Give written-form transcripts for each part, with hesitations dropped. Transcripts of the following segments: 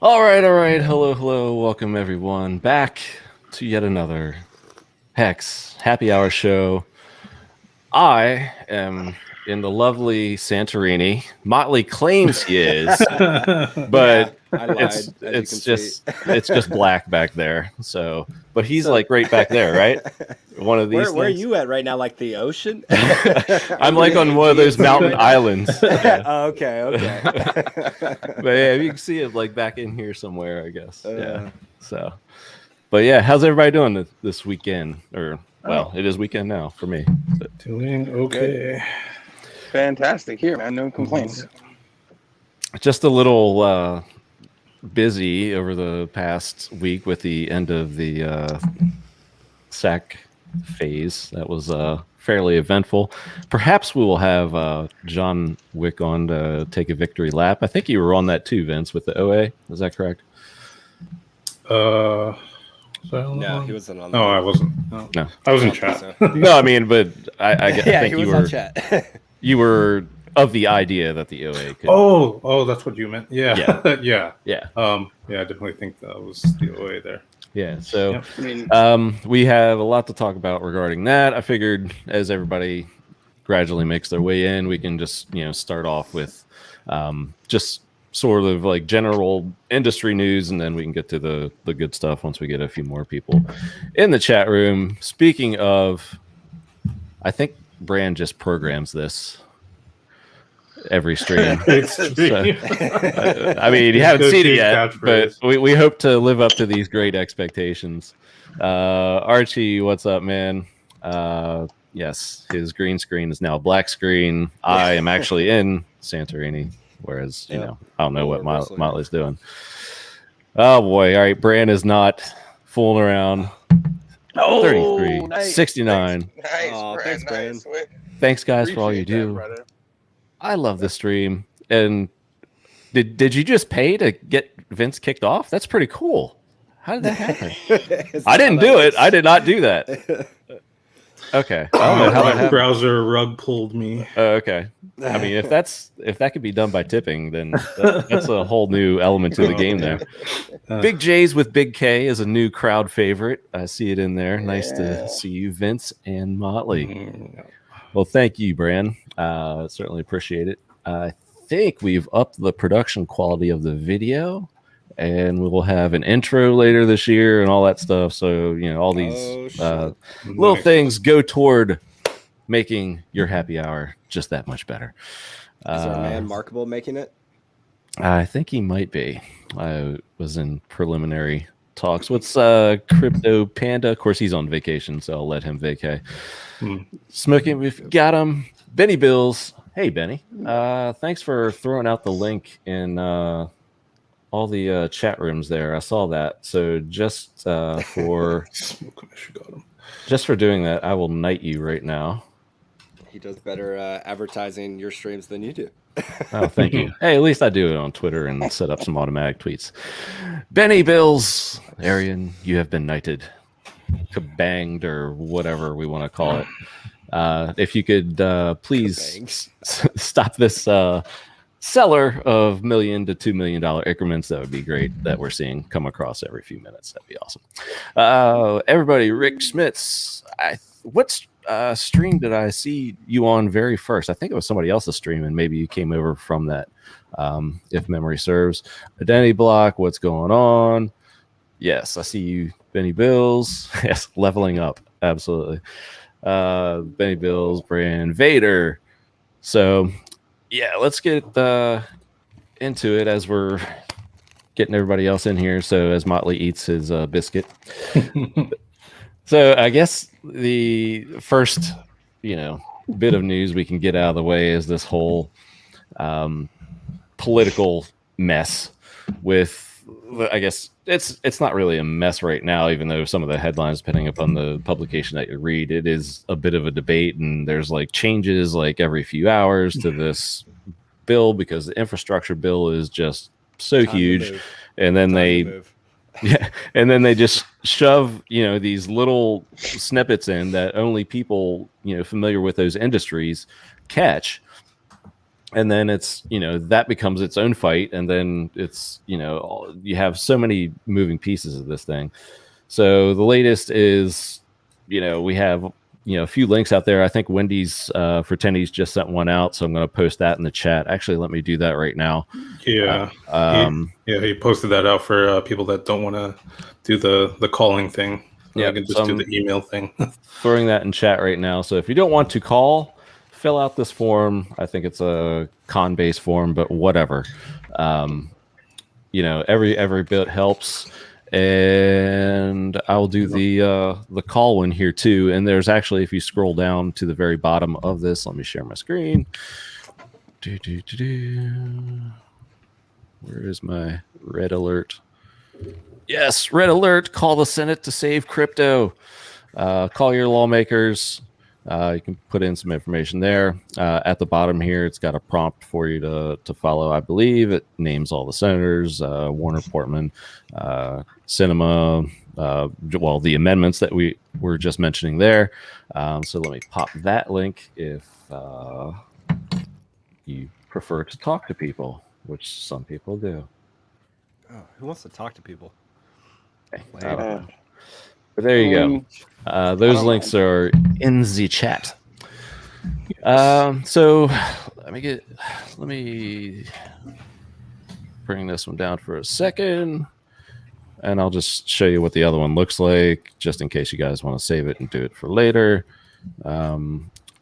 All right, all right. Hello, hello. Welcome everyone back to yet another HEX Happy Hour show. I am in the lovely Santorini. Motley claims he is, Yeah, but I lied, as you can see. it's just black back there. So, but he's like right back there, right? One of these Where are things. you at right now? Like the ocean? I'm like on one of those mountain islands. Yeah. Oh, okay. But yeah, you can see it like back in here somewhere, I guess. Yeah. Uh, So, but yeah, how's everybody doing this weekend? Or well, it is weekend now for me. But Doing okay. Fantastic here, man. No complaints. just a little busy over the past week with the end of the SAC phase. That was fairly eventful. Perhaps we will have John Wick on to take a victory lap. I think you were on that too, Vince, with the OA. Is that correct? Was I on no, one? he wasn't on. No, I wasn't. No. I was in I don't chat. think so. No, I mean, but I Yeah, think he you was were on chat. you were of the idea that the OA could. Oh, that's what you meant. Yeah, Yeah. yeah. Yeah. Yeah, I definitely think that was the OA there. Yeah. So Yep. I mean, we have a lot to talk about regarding that. I figured as everybody gradually makes their way in, we can just start off with just sort of like general industry news, and then we can get to the good stuff once we get a few more people in the chat room. Speaking of, I think Brand just programs this every stream. Extreme. I mean, you haven't seen it Go-to yet, but catchphrase. we hope to live up to these great expectations. Archie, what's up, man? Yes, his green screen is now a black screen. I am actually in Santorini, whereas, Yep. I don't know what Universal. Motley's doing. Oh, boy. All right, Bran is not fooling around. 33, nice. 69. Nice, Aw, Brad, thanks, Brad. nice. Thanks, guys, for all you Appreciate that, do. brother. I love the stream. And did you just pay to get Vince kicked off? That's pretty cool. How did that happen? Is I that didn't how do that it. I did not do that. Okay. I don't know how that My happened. browser rug pulled me. Okay. I mean, if that could be done by tipping, then that's a whole new element to the game there. Big J's with Big K is a new crowd favorite. I see it in there. Nice Yeah. to see you, Vince and Motley. Mm, Well, thank you, Bran. Certainly appreciate it. I think we've upped the production quality of the video, and we will have an intro later this year and all that stuff. So, all these little nice. things go toward making your happy hour just that much better. Is our man Markable making it? I think he might be. I was in preliminary talks. What's Crypto Panda? Of course, he's on vacation, so I'll let him vacay. Smoking, we've got him. Benny Bills. Hey, Benny. Thanks for throwing out the link in all the chat rooms there. I saw that. So just for Smoke commission got him. just for doing that, I will knight you right now. He does better advertising your streams than you do. Oh, thank you. Hey, at least I do it on Twitter and set up some automatic tweets. Benny Bills, Arian, you have been knighted, kabanged, or whatever we want to call it. If you could please stop this seller of $1 million to $2 million increments, that would be great. That we're seeing come across every few minutes. That'd be awesome. Everybody, Rick Schmitz, what stream did I see you on very first? I think it was somebody else's stream, and maybe you came over from that, if memory serves. Identity Block, what's going on? Yes, I see you, Benny Bills. Yes, leveling up, absolutely. Benny Bills, Brand Vader. So, yeah, let's get into it as we're getting everybody else in here. So, as Motley eats his biscuit. So, I guess the first, bit of news we can get out of the way is this whole political mess with, I guess it's not really a mess right now, even though some of the headlines, depending upon the publication that you read, it is a bit of a debate, and there's like changes like every few hours to this bill because the infrastructure bill is just so huge, and then and then they just shove these little snippets in that only people familiar with those industries catch. and then it's that becomes its own fight, and then it's you have so many moving pieces of this thing. So the latest is we have a few links out there. I think Wendy's for Tennies just sent one out, so I'm going to post that in the chat. Actually, let me do that right now. Yeah, he posted that out for people that don't want to do the calling thing. Yeah, I can just do the email thing. Throwing that in chat right now. So if you don't want to call, fill out this form. I think it's a con-based form, but whatever. Every bit helps. And I'll do the call one here too. And there's actually, if you scroll down to the very bottom of this, let me share my screen. Where is my red alert? Yes, red alert. Call the Senate to save crypto. Call your lawmakers. You can put in some information there. At the bottom here, it's got a prompt for you to follow. I believe it names all the senators, Warner, Portman, Cinema, the amendments that we were just mentioning there. So let me pop that link if you prefer to talk to people, which some people do. Oh, who wants to talk to people? I don't know. But there you go. Those links are in the chat. So let me bring this one down for a second, and I'll just show you what the other one looks like, just in case you guys want to save it and do it for later.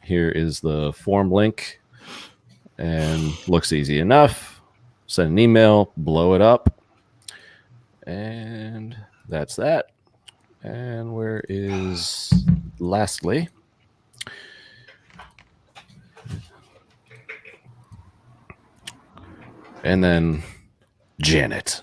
Here is the form link, and looks easy enough. Send an email, blow it up, and that's that. And where is lastly? And then Janet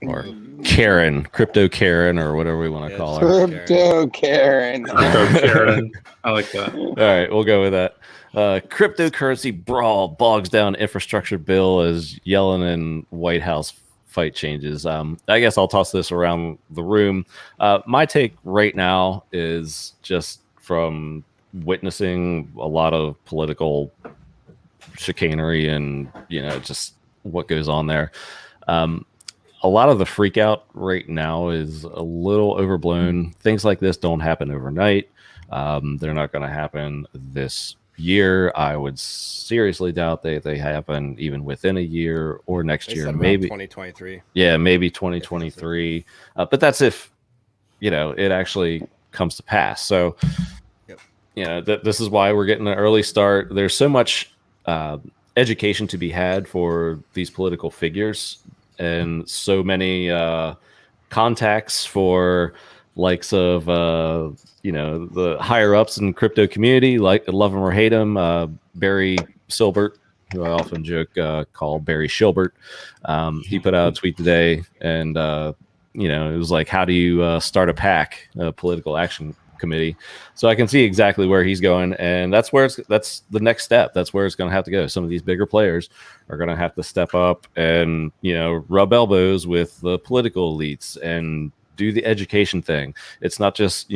or Karen, Crypto Karen, or whatever we want to call her. Crypto Karen. Karen. I like that. All right, we'll go with that. Cryptocurrency brawl bogs down infrastructure bill as Yellen and White House fight changes. I guess I'll toss this around the room. My take right now is just from witnessing a lot of political chicanery and just what goes on there. A lot of the freak out right now is a little overblown. Things like this don't happen overnight. They're not going to happen this year. I would seriously doubt they happen even within a year or next year. Maybe 2023. Yeah, maybe 2023. But that's if it actually comes to pass. So this is why we're getting an early start. There's so much education to be had for these political figures, and so many contacts for likes of the higher ups in crypto community, like love him or hate him. Barry Silbert, who I often joke call Barry Shilbert, he put out a tweet today, and it was like, how do you start a PAC, a political action committee? So I can see exactly where he's going, and that's the next step. That's where it's going to have to go. Some of these bigger players are going to have to step up and rub elbows with the political elites and do the education thing. It's not just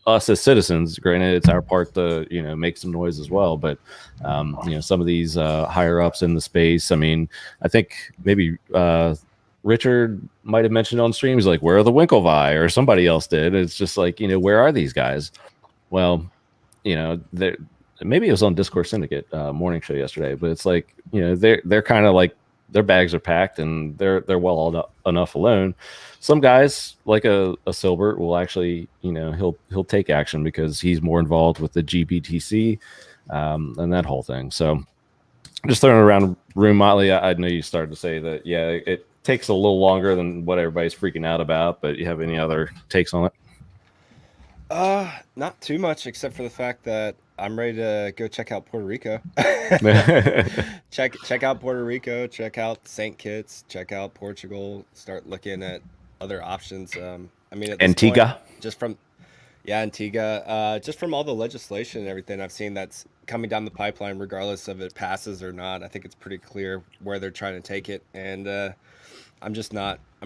us as citizens. Granted, it's our part to make some noise as well, but some of these higher ups in the space. I mean, I think maybe Richard might have mentioned on stream, he's like, where are the Winklevi? Or somebody else did. It's just like, where are these guys? Well, maybe it was on Discord Syndicate morning show yesterday, but it's like, they're kind of like, their bags are packed and they're well enough alone. Some guys like a Silbert will actually, he'll take action because he's more involved with the GBTC and that whole thing. So just throwing it around room, Motley, I know you started to say that, yeah, it takes a little longer than what everybody's freaking out about, but you have any other takes on it? Not too much, except for the fact that I'm ready to go check out Puerto Rico. check out Puerto Rico, check out St. Kitts, check out Portugal, start looking at other options. I mean, at this Antigua, point, Antigua, just from all the legislation and everything I've seen that's coming down the pipeline, regardless of it passes or not, I think it's pretty clear where they're trying to take it. And I'm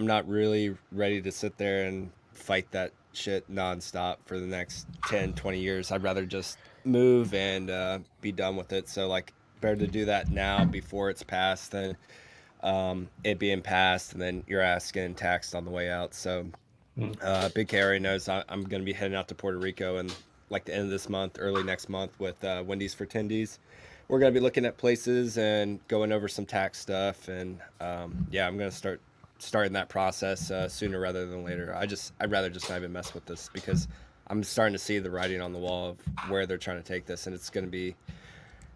not really ready to sit there and fight that shit nonstop for the next 10, 20 years. I'd rather just move and be done with it. So like Better to do that now before it's passed than it being passed and then your ass getting taxed on the way out. So Big K already knows I'm going to be heading out to Puerto Rico and like the end of this month, early next month with Wendy's for Tendies. We're going to be looking at places and going over some tax stuff. And yeah, I'm going to starting that process sooner rather than later. I'd rather just not even mess with this because I'm starting to see the writing on the wall of where they're trying to take this. And it's going to be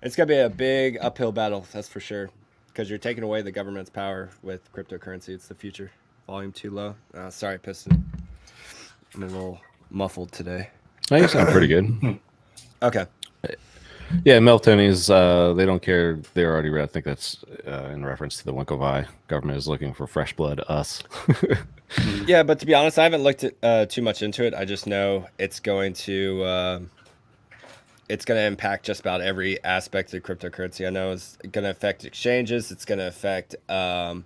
a big uphill battle. That's for sure. Because you're taking away the government's power with cryptocurrency. It's the future. Volume too low. Sorry, Piston. I'm a little muffled today. Oh, you sound pretty good. Okay. Yeah, Meltonies, they don't care. They're already read. I think that's in reference to the Winkovi. Government is looking for fresh blood, us. Yeah, but to be honest, I haven't looked at, too much into it. I just know it's going to impact just about every aspect of cryptocurrency. I know it's going to affect exchanges. It's going to affect AMMs,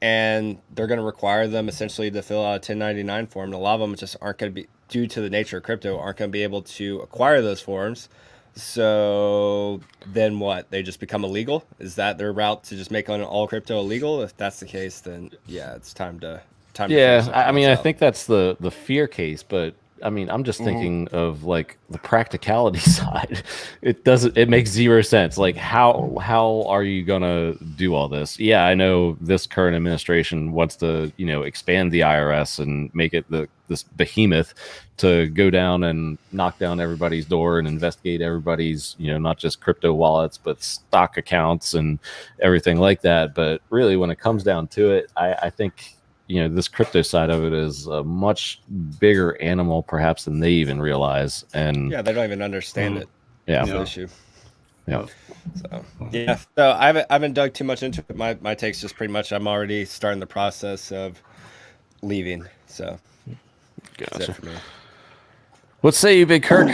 and they're going to require them essentially to fill out a 1099 form. And a lot of them just aren't going to be, due to the nature of crypto, aren't going to be able to acquire those forms. So then what? They just become illegal? Is that their route to just make all crypto illegal? If that's the case, then yeah, it's time to. Yeah, I mean, I think that's the fear case, but I mean, I'm just thinking of like the practicality side. It makes zero sense. Like how are you gonna do all this? Yeah, I know this current administration wants to, expand the IRS and make it this behemoth to go down and knock down everybody's door and investigate everybody's, not just crypto wallets, but stock accounts and everything like that. But really, when it comes down to it, I think this crypto side of it is a much bigger animal perhaps than they even realize. And yeah, they don't even understand it. Yeah. That's the issue. Yeah. So yeah. So I haven't dug too much into it. My take's just pretty much I'm already starting the process of leaving. So gotcha. That's it for me. What say you, Big Kirk?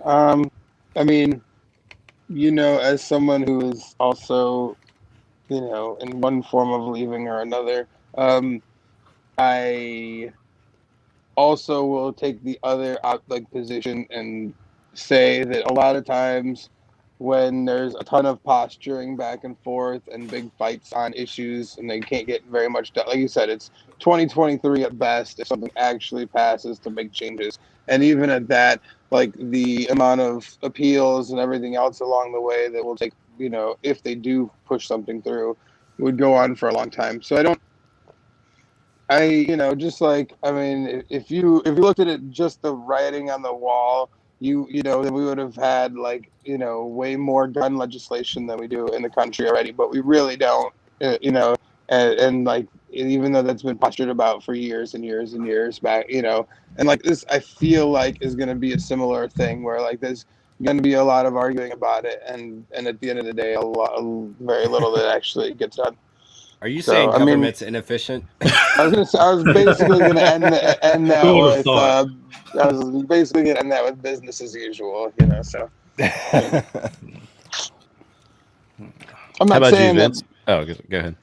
I mean, as someone who is also, in one form of leaving or another, I also will take the other position and say that a lot of times when there's a ton of posturing back and forth and big fights on issues and they can't get very much done, like you said, it's 2023 at best if something actually passes to make changes. And even at that, like the amount of appeals and everything else along the way that will take, if they do push something through, would go on for a long time. So if you looked at it just the writing on the wall, then we would have had way more gun legislation than we do in the country already, but we really don't, and even though that's been postured about for years and years and years back, and this I feel like is going to be a similar thing where there's going to be a lot of arguing about it, and at the end of the day, very little that actually gets done. Are you saying government's inefficient? I was basically going to end that with. I was basically going to end that with business as usual. So. I'm not saying that. Oh, go ahead.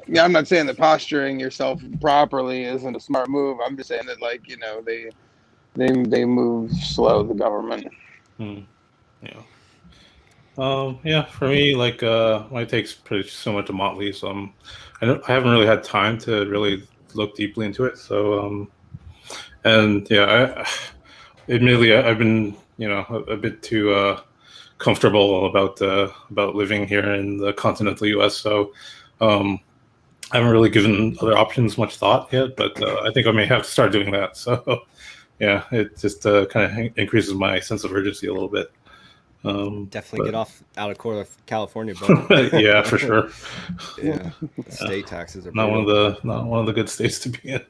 Yeah, I'm not saying that posturing yourself properly isn't a smart move. I'm just saying that they move slow, the government. Yeah. Yeah, for me, my take's pretty similar to Motley, so I haven't really had time to really look deeply into it. So, and yeah, admittedly, I've been, a bit too comfortable about living here in the continental U.S. So, I haven't really given other options much thought yet, but I think I may have to start doing that. So, yeah, it just kind of increases my sense of urgency a little bit. Definitely get out of California, but yeah, for sure. Yeah, state taxes are not one of the good states to be in.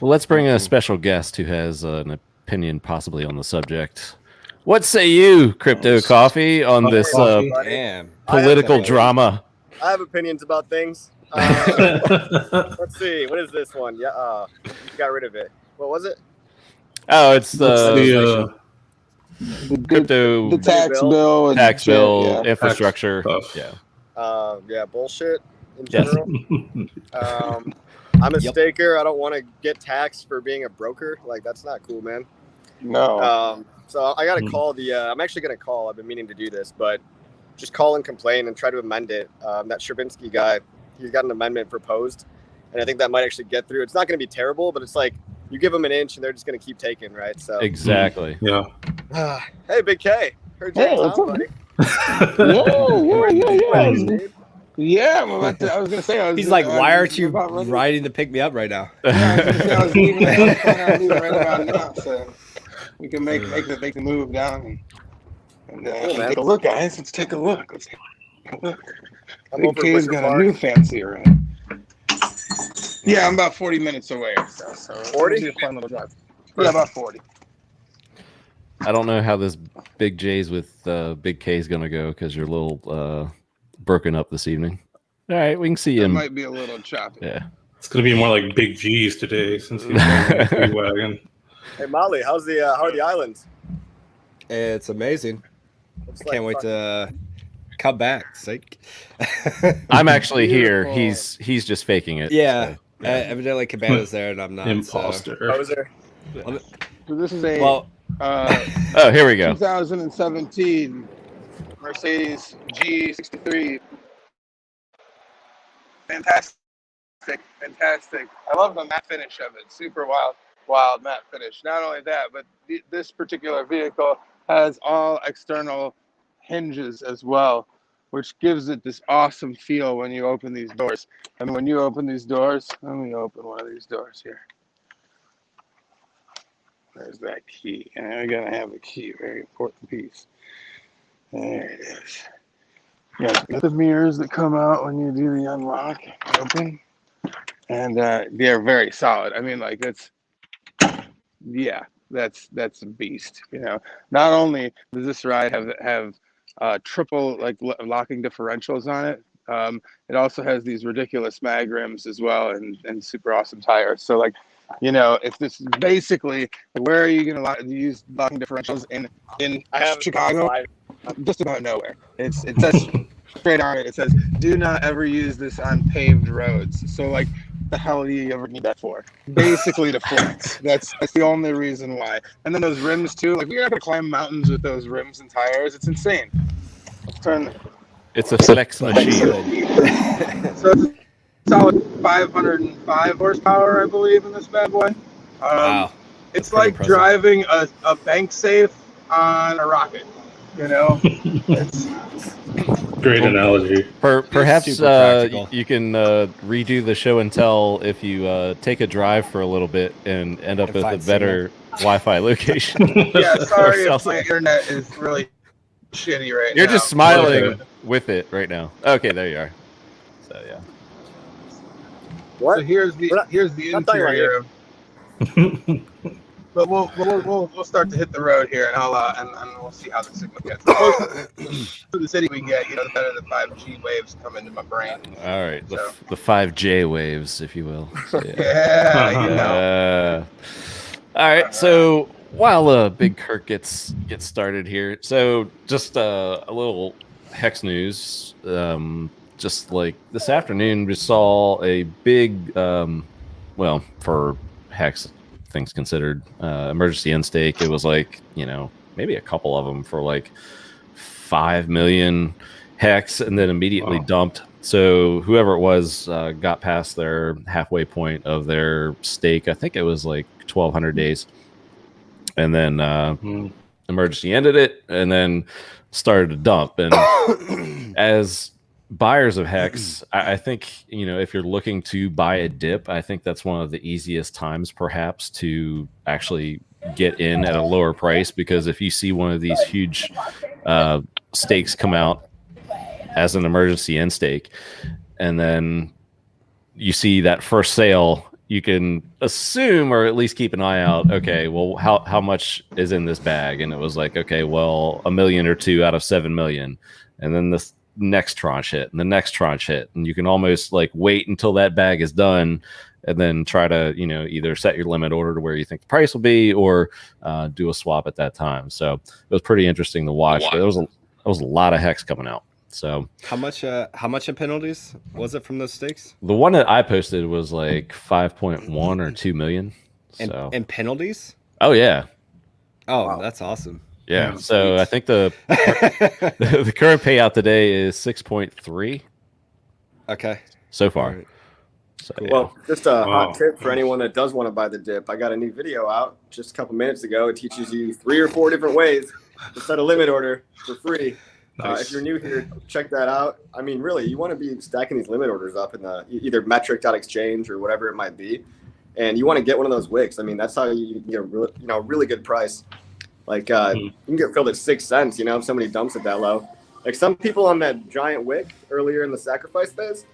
Well, let's bring a special guest who has an opinion possibly on the subject. What say you, Crypto Coffee, on this political drama? I have opinions about things. Let's see. What is this one? Yeah, got rid of it. What was it? Oh, it's the crypto, the tax bill, infrastructure. Yeah, bullshit in general. I'm a staker. I don't want to get taxed for being a broker. That's not cool, man. No. So I got to call the. I'm actually going to call. I've been meaning to do this, but just call and complain and try to amend it. That Sherbinsky guy, he's got an amendment proposed, and I think that might actually get through. It's not going to be terrible, but it's like you give them an inch and they're just going to keep taking, right? So exactly. Yeah. Hey, Big K, heard you in town, buddy. Yeah, I'm about to, I was gonna say. He's like, why aren't you riding to pick me up right now? Yeah, I was gonna say I was leaving. I'm leaving right about now, so we can make the move down and take a look, guys. Let's take a look. Big K's got a new fancy ride. Yeah, I'm about 40 minutes away. So 40? Yeah, about 40. I don't know how this Big J's with Big K is going to go because you're a little broken up this evening. All right, we can see It him. might be a little choppy. Yeah. It's going to be more like Big G's today since he's driving a free wagon. Hey, Molly, how are the islands? It's amazing. Looks Can't wait to come back. Psych. I'm actually here. Beautiful. He's just faking it. Yeah. So, yeah. Evidently Cabana's there and I'm not. Imposter. How was there? So this is a Well, Oh, here we go. 2017 Mercedes G63. Fantastic. I love the matte finish of it. Super wild matte finish. Not only that, but this particular vehicle has all external hinges as well, which gives it this awesome feel when you open these doors. And when you open these doors, let me open one of these doors here. There's that key. And I gotta have a key, very important piece. There it is. You got the mirrors that come out when you do the unlock and open. And they're very solid. I mean, like that's a beast. You know, not only does this ride have triple like locking differentials on it, it also has these ridiculous mag rims as well and super awesome tires. So like, you know, if this is basically where are you gonna use locking differentials in Chicago? Just about nowhere. It says straight on it. It says do not ever use this on paved roads. So like, the hell do you ever need that for? Basically to flex. That's the only reason why. And then those rims too. Like you're not gonna climb mountains with those rims and tires. It's insane. Let's turn. It's a flex machine. So it's a solid 505 horsepower, I believe, in this bad boy. wow. It's pretty like impressive. driving a bank safe on a rocket. You know. It's, Great analogy. Perhaps super practical. you can redo the show and tell if you take a drive for a little bit and end up And with a find better Wi-Fi location. yeah, sorry Or if my internet is really shitty right now. You're just smiling Okay. with it right now. Okay, there you are. So yeah. What? So here's the not interior. But we'll start to hit the road here, and we'll see how the signal gets. The closer to the city we get, you know, the better the 5G waves come into my brain. All right, So. the 5J waves, if you will. So, yeah. Yeah, you know. All right, so while Big Kirk gets started here, so just a little HEX news. Just like this afternoon, we saw a big, well, for HEX, things considered, emergency end stake. It was like, you know, maybe a couple of them for like 5 million HEX and then immediately dumped. So whoever it was got past their halfway point of their stake. I think it was like 1,200 days. And then emergency ended it and then started to dump. And as buyers of HEX, I think, you know, if you're looking to buy a dip, I think that's one of the easiest times perhaps to actually get in at a lower price, because if you see one of these huge stakes come out as an emergency end stake and then you see that first sale, you can assume or at least keep an eye out, okay, well, how much is in this bag? And it was like, okay, well, 1 million or 2 out of 7 million. And then the next tranche hit and the next tranche hit. And you can almost like wait until that bag is done and then try to, you know, either set your limit order to where you think the price will be or do a swap at that time. So it was pretty interesting to watch. But there was a lot of HEX coming out. So How much in penalties was it from those stakes? the one that I posted was like 5.1 or 2 million. So And penalties? oh yeah. Oh, Wow. that's awesome. Yeah. Yeah, So sweet. I think the current payout today is 6.3 Okay. so far. Alright. So, Cool. yeah. Well, just a Wow. hot tip for anyone that does want to buy the dip. I got a new video out just a couple minutes ago. It teaches you 3 or 4 different ways to set a limit order for free. Nice. If you're new here, check that out. I mean, really, you want to be stacking these limit orders up in the either metric.exchange or whatever it might be, and you want to get one of those wicks. I mean, that's how you get a really good price. Like you can get filled at 6 cents. If somebody dumps it that low. Like some people on that giant wick earlier in the sacrifice phase,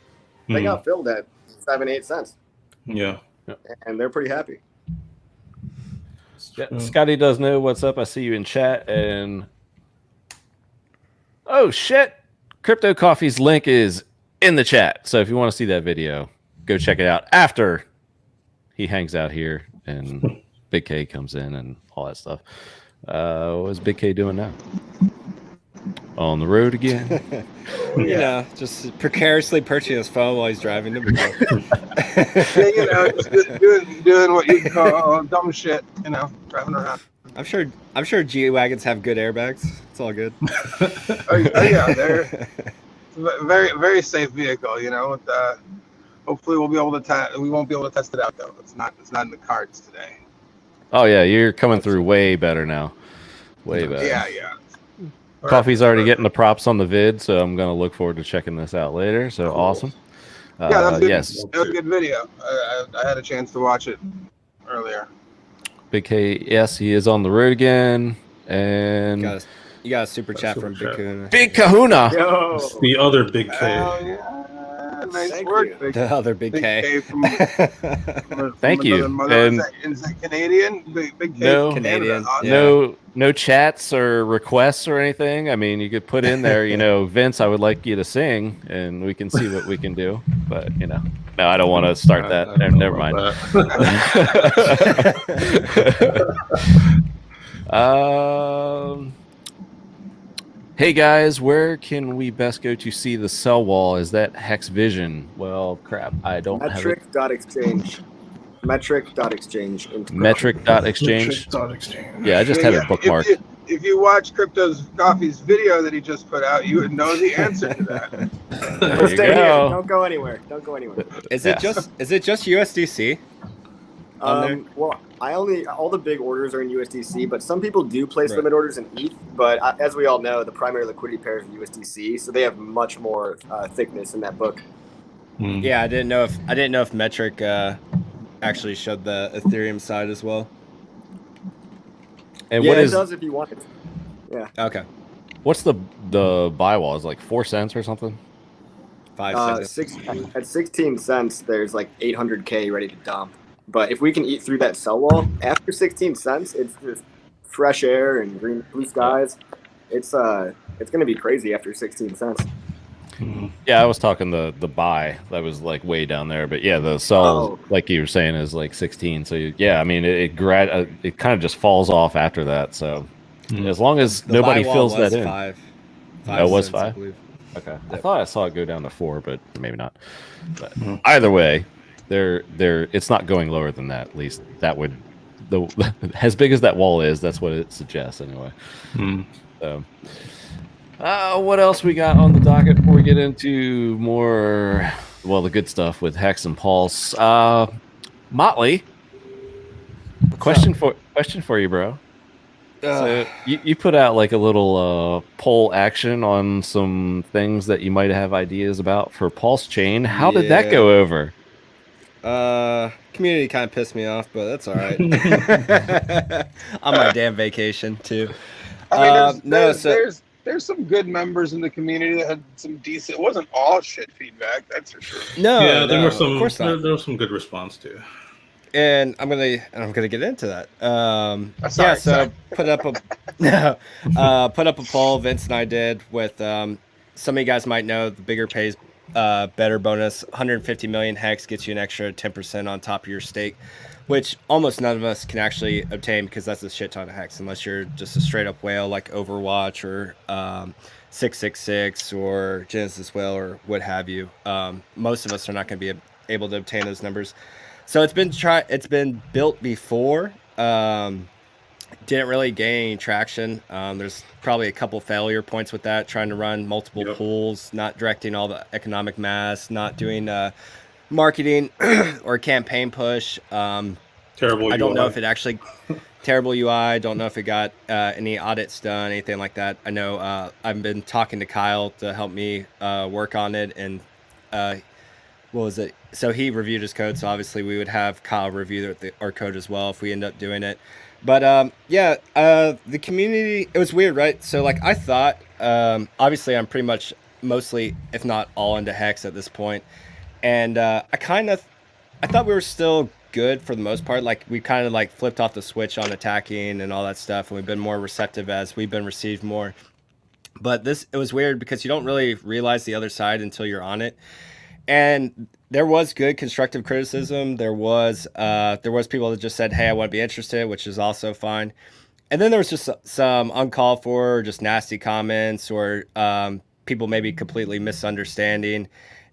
they got filled at 7, 8 cents. Yeah. And they're pretty happy. Yeah, Scotty does know what's up. I see you in chat. And oh shit, Crypto Coffee's link is in the chat. So if you want to see that video, go check it out after he hangs out here and Big K comes in and all that stuff. What's Big K doing now? On the road again. Just precariously purchasing his phone while he's driving. Yeah, just doing what you call dumb shit. Driving around. I'm sure G-Wagons have good airbags. It's all good. Oh yeah, they're very very safe vehicle. With hopefully we'll be able to we won't be able to test it out though. It's not in the cards today. Oh yeah, you're coming through way better now. Way better. Yeah. Coffee's already getting the props on the vid, so I'm gonna look forward to checking this out later. So Cool. awesome. Yeah, that's good. Yes, That was a good video. I had a chance to watch it earlier. Big K. Yes, he is on the road again, and You got a super chat from Big Kahuna. Big Kahuna. Yo, It's the other big K. Oh yeah, nice Thank work. you. Big, The other Big Big K. K from Thank you. And is that Canadian? Big K No. from Canada. Canadian, Awesome. yeah. No chats or requests or anything. I mean, you could put in there, Vince, I would like you to sing, and we can see what we can do. But no, I don't want to start that. I don't know Never mind. about Hey guys, where can we best go to see the sell wall? Is that Hex Vision? Well, crap, I don't have it. metric.exchange. Metric.exchange. Metric.exchange. Exchange. Yeah, I just have it bookmarked. If you watch Crypto's Coffee's video that he just put out, you would know the answer to that. There you Stay here. go. Don't go anywhere. Don't go anywhere. Is it just USDC? on there? Well, all the big orders are in USDC, but some people do place Right. limit orders in ETH. But as we all know, the primary liquidity pair is USDC, so they have much more thickness in that book. Yeah, I didn't know if Metric actually showed the Ethereum side as well. And Yeah, what it is does if you want it. Yeah. Okay, what's the buy wall? Is it like 4 cents or something? 5 cents. At 16 cents, there's like 800K ready to dump. But if we can eat through that sell wall after 16 cents, it's just fresh air and blue skies. It's gonna be crazy after 16 cents. Yeah, I was talking the buy that was like way down there, but yeah, the sell, like you were saying, is like 16. So yeah, I mean it kind of just falls off after that. So as long as The nobody buy wall fills was that in. 5. Oh, it was cents, I 5? believe. Okay, I thought I saw it go down to 4, but maybe not. But either way, it's not going lower than that. At least that would as big as that wall is, that's what it suggests anyway. So. What else we got on the docket before we get into more, the good stuff with Hex and Pulse? Motley, question for you, bro. So you put out like a little poll action on some things that you might have ideas about for PulseChain. How did that go over? Community kind of pissed me off, but that's all right. On my damn vacation too. I mean, there's some good members in the community that had some decent. It wasn't all shit feedback, that's for sure. Yeah, there were some. Of course not. There was some good response too. And I'm gonna get into that. Sorry. Put up a poll. Vince and I did with some of you guys might know the bigger pays better bonus. 150 million hex gets you an extra 10% on top of your stake, which almost none of us can actually obtain because that's a shit ton of hex unless you're just a straight up whale like Overwatch or 666 or Genesis Whale or what have you. Most of us are not going to be able to obtain those numbers. So it's been built before. didn't really gain any traction. There's probably a couple failure points with that, trying to run multiple pools, not directing all the economic mass, not doing marketing or campaign push. Terrible I don't know UI. if it actually terrible UI. Don't know if it got any audits done, anything like that. I know I've been talking to Kyle to help me work on it, and what was it? So he reviewed his code. So obviously we would have Kyle review our code as well if we end up doing it. But yeah, the community, it was weird, right? So like I thought, obviously I'm pretty much mostly, if not all, into Hex at this point, and I thought we were still good for the most part. Like we kind of like flipped off the switch on attacking and all that stuff, and we've been more receptive as we've been received more. But it was weird because you don't really realize the other side until you're on it. And there was good constructive criticism. There was people that just said, "Hey, I want to be interested," which is also fine. And then there was just some uncalled for, just nasty comments, or people maybe completely misunderstanding.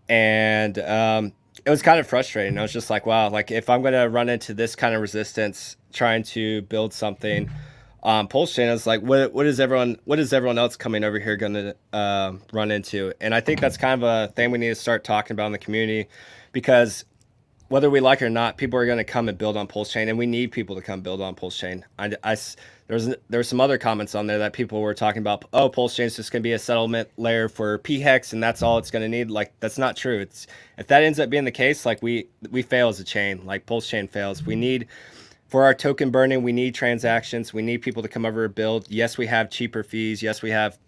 And it was kind of frustrating. I was just like, wow, like if I'm going to run into this kind of resistance trying to build something on PulseChain, I was like, what is everyone else coming over here going to run into? And I think that's kind of a thing we need to start talking about in the community, because whether we like it or not, people are going to come and build on PulseChain, and we need people to come build on PulseChain. There's some other comments on there that people were talking about. Oh, PulseChain is just going to be a settlement layer for PHEX, and that's all it's going to need. Like that's not true. If that ends up being the case, like we fail as a chain. Like PulseChain fails. We need, for our token burning, we need transactions. We need people to come over and build. Yes, we have cheaper fees. Yes, we have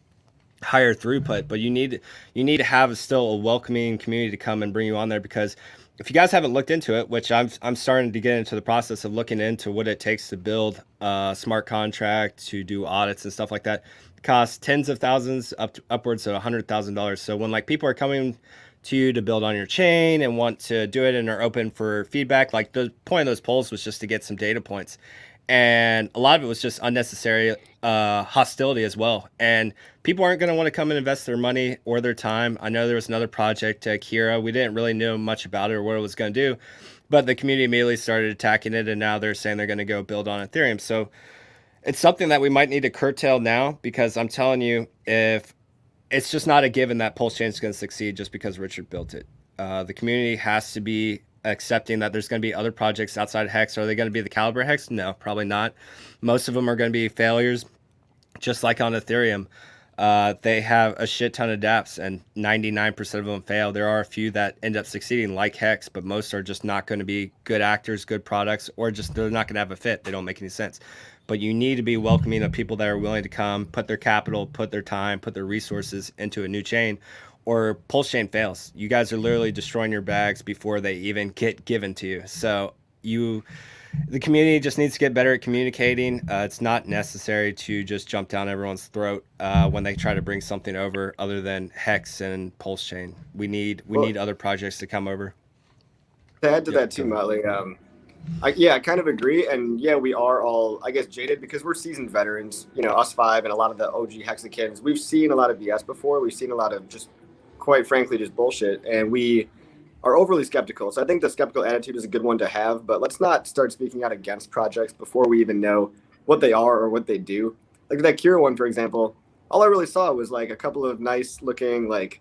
higher throughput, but you need to have still a welcoming community to come and bring you on there, because if you guys haven't looked into it, which I'm starting to get into the process of looking into what it takes to build a smart contract, to do audits and stuff like that, it costs tens of thousands upwards of $100,000. So when like people are coming to you to build on your chain and want to do it and are open for feedback, like the point of those polls was just to get some data points. And a lot of it was just unnecessary hostility as well. And people aren't going to want to come and invest their money or their time. I know there was another project, Kira. We didn't really know much about it or what it was going to do, but the community immediately started attacking it, and now they're saying they're going to go build on Ethereum. So it's something that we might need to curtail now, because I'm telling you, if it's just not a given that PulseChain is going to succeed just because Richard built it. The community has to be accepting that there's going to be other projects outside of Hex. Are they going to be the caliber Hex? No, probably not. Most of them are going to be failures, just like on Ethereum. They have a shit ton of dApps, and 99% of them fail. There are a few that end up succeeding, like Hex, but most are just not going to be good actors, good products, or just they're not going to have a fit. They don't make any sense. But you need to be welcoming of people that are willing to come, put their capital, put their time, put their resources into a new chain, or PulseChain fails. You guys are literally destroying your bags before they even get given to you. So the community just needs to get better at communicating. It's not necessary to just jump down everyone's throat when they try to bring something over other than Hex and PulseChain. We need other projects to come over. To add to that too, Motley, I kind of agree. And yeah, we are all, I guess, jaded because we're seasoned veterans, us five and a lot of the OG Hexicans. We've seen a lot of BS before. We've seen a lot of just, quite frankly, just bullshit. And we are overly skeptical. So I think the skeptical attitude is a good one to have, but let's not start speaking out against projects before we even know what they are or what they do. Like that Kira one, for example, all I really saw was like a couple of nice looking, like,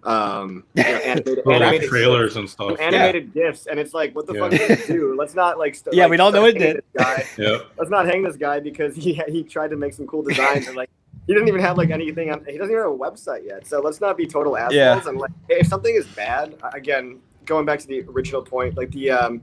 animated trailers and stuff. Animated GIFs. And it's like, what the fuck did he do? Let's not like, we don't know what it did. Let's not hang this guy because he tried to make some cool designs and like, he doesn't even have like anything on, he doesn't even have a website yet. So let's not be total assholes. Yeah. And like, if something is bad, again, going back to the original point, like the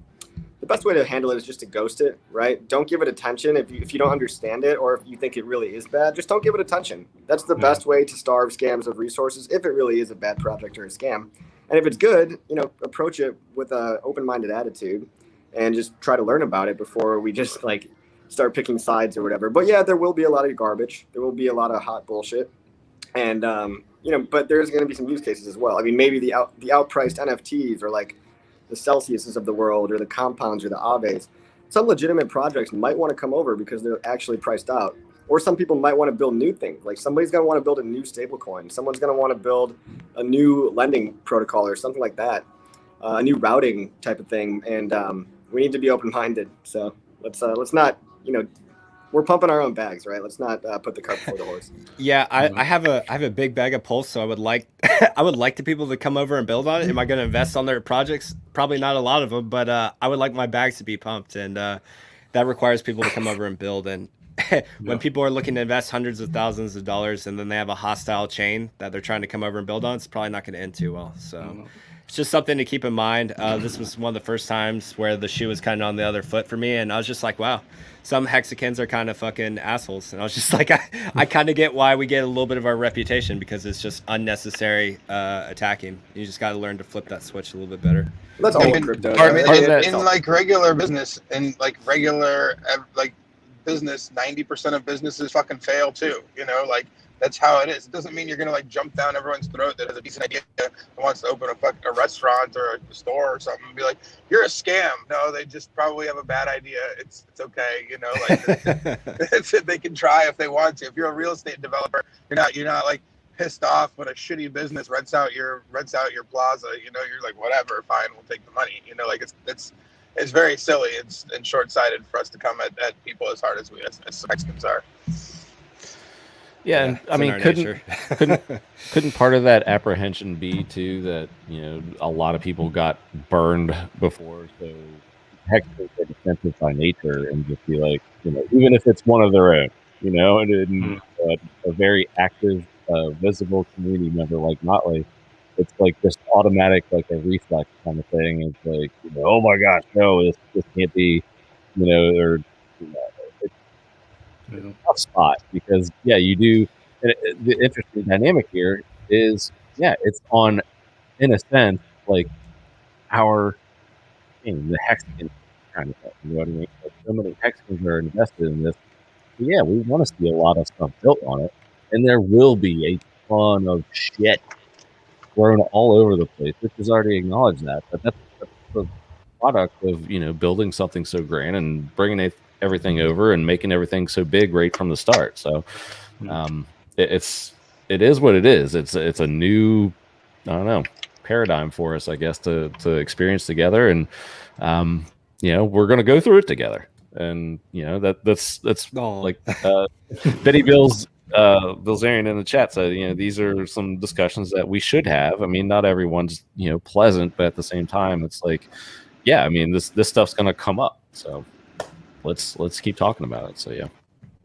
best way to handle it is just to ghost it, right? Don't give it attention. If you don't understand it, or if you think it really is bad, just don't give it attention. That's the best way to starve scams of resources if it really is a bad project or a scam. And if it's good, approach it with a open-minded attitude and just try to learn about it before we just like start picking sides or whatever. But yeah, there will be a lot of garbage. There will be a lot of hot bullshit. And, but there's going to be some use cases as well. I mean, maybe the outpriced NFTs or like the Celsiuses of the world or the compounds or the Aves. Some legitimate projects might want to come over because they're actually priced out. Or some people might want to build new things. Like somebody's going to want to build a new stablecoin. Someone's going to want to build a new lending protocol or something like that. A new routing type of thing. And we need to be open-minded. So let's not, we're pumping our own bags, right? Let's not put the cart before the horse. Yeah, I have a big bag of Pulse, so I would like I would like the people to come over and build on it. Am I going to invest on their projects? Probably not a lot of them, but I would like my bags to be pumped, and that requires people to come over and build. And when people are looking to invest hundreds of thousands of dollars, and then they have a hostile chain that they're trying to come over and build on, it's probably not going to end too well. So it's just something to keep in mind. This was one of the first times where the shoe was kind of on the other foot for me, and I was just like, wow. Some Hexicans are kind of fucking assholes. And I was just like, I kind of get why we get a little bit of our reputation, because it's just unnecessary attacking. You just got to learn to flip that switch a little bit better. That's all crypto. In like regular business, in like regular like business, 90% of businesses fucking fail too. You know, like that's how it is. It doesn't mean you're gonna like jump down everyone's throat that has a decent idea and wants to open a restaurant or a store or something and be like, you're a scam. No, they just probably have a bad idea. It's okay, you know, like they can try if they want to. If you're a real estate developer, you're not like pissed off when a shitty business rents out your plaza. You know, you're like, whatever, fine, we'll take the money. You know, like it's very silly. And short-sighted for us to come at people as hard as Mexicans are. Yeah, and I mean, couldn't part of that apprehension be too that, you know, a lot of people got burned before, so heck, they're defensive by nature and just be like, you know, even if it's one of their own, you know, and a very active, visible community member like Motley, it's like just automatic, like a reflex kind of thing. It's like, you know, oh my gosh, no, this can't be, you know, or you know, it's a tough spot because you do. And the interesting dynamic here is, it's on, in a sense, like our thing, the Hexagon kind of thing. You know what I mean? Like so many Hexagons are invested in this. But we want to see a lot of stuff built on it, and there will be a ton of shit thrown all over the place, which is already acknowledged that. But that's the product of, you know, building something so grand and bringing everything over and making everything so big right from the start. So it is what it is. It's a new, I don't know, paradigm for us, I guess, to experience together. And you know, we're gonna go through it together. And you know, that's like Betty Bilzerian in the chat said, you know, these are some discussions that we should have. I mean, not everyone's, you know, pleasant, but at the same time, it's like, I mean, this stuff's gonna come up. So let's keep talking about it. So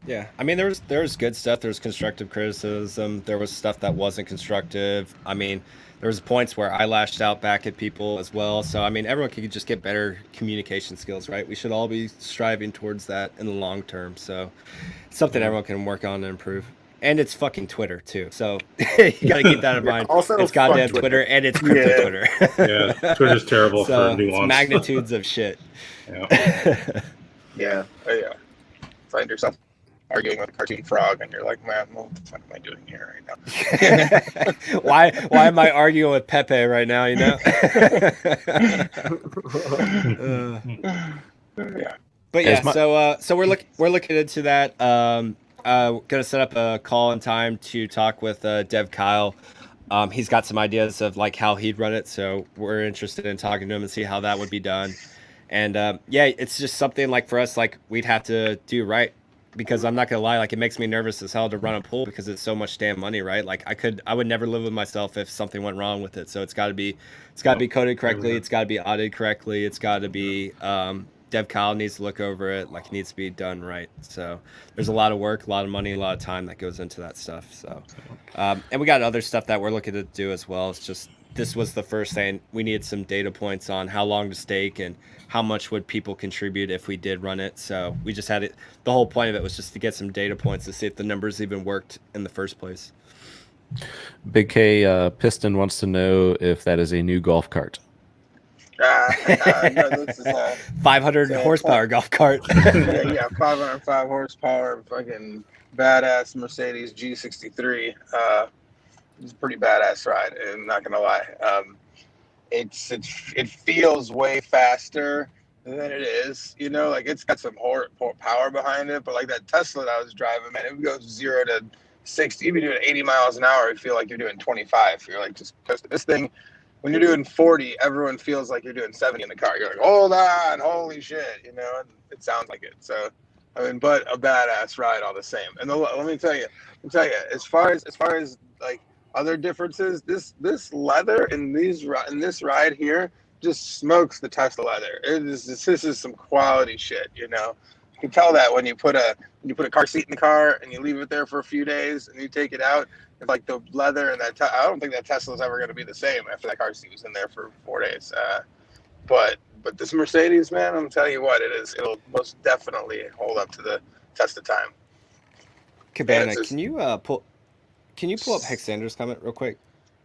yeah, I mean, there was good stuff. There was constructive criticism. There was stuff that wasn't constructive. I mean, there was points where I lashed out back at people as well. So I mean, everyone could just get better communication skills, right? We should all be striving towards that in the long term. So it's something everyone can work on and improve. And it's fucking Twitter too. So you gotta keep that in mind. Also, it's goddamn Twitter and it's crypto Twitter. Yeah, Twitter's terrible so for nuance. It's magnitudes of shit. Yeah. Find yourself arguing with a cartoon frog, and you're like, man, what the fuck am I doing here right now? why am I arguing with Pepe right now? You know. But yeah, so we're looking into that. Gonna set up a call in time to talk with Dev Kyle. He's got some ideas of like how he'd run it, so we're interested in talking to him and see how that would be done. And it's just something like for us, like we'd have to do right, because I'm not gonna lie, like it makes me nervous as hell to run a pool because it's so much damn money, right? Like I would never live with myself if something went wrong with it. So it's got to be coded correctly, it's got to be audited correctly, it's got to be Dev Kyle needs to look over it, like it needs to be done right. So there's a lot of work, a lot of money, a lot of time that goes into that stuff. So and we got other stuff that we're looking to do as well. It's just this was the first thing. We needed some data points on how long to stake and how much would people contribute if we did run it. So we just had it. The whole point of it was just to get some data points to see if the numbers even worked in the first place. Big K Piston wants to know if that is a new golf cart. No, this is 500 horsepower golf cart. yeah, 505 horsepower, fucking badass Mercedes G63. It's a pretty badass ride, I'm not gonna lie. It feels way faster than it is, you know, like it's got some power behind it, but like that Tesla that I was driving, man, it goes 0 to 60. You'd be doing 80 miles an hour, you feel like you're doing 25. You're like, just this thing, when you're doing 40, everyone feels like you're doing 70 in the car. You're like, hold on, holy shit, you know, and it sounds like it. So I mean, but a badass ride all the same. And let me tell you, as far as like other differences, this leather in this ride here just smokes the Tesla leather. This is some quality shit, you know. You can tell that when you put a car seat in the car and you leave it there for a few days and you take it out. It's like the leather and that. I don't think that Tesla's ever going to be the same after that car seat was in there for 4 days. But this Mercedes, man, I'm telling you what, it'll most definitely hold up to the test of time. Cabana, can you pull up Hex Sanders' comment real quick?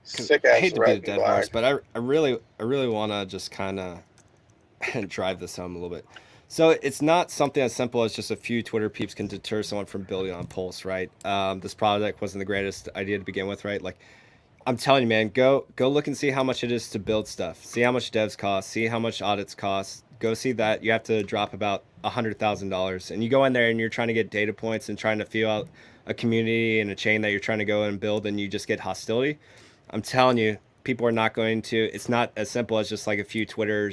Sick I ass hate to red be a and dead black. horse, but I really want to just kind of drive this home a little bit. So it's not something as simple as just a few Twitter peeps can deter someone from building on Pulse, right? This project wasn't the greatest idea to begin with, right? Like, I'm telling you, man, go look and see how much it is to build stuff. See how much devs cost. See how much audits cost. Go see that. You have to drop about $100,000, and you go in there and you're trying to get data points and trying to feel out a community and a chain that you're trying to go and build, and you just get hostility. I'm telling you, people are not going to. It's not as simple as just like a few Twitter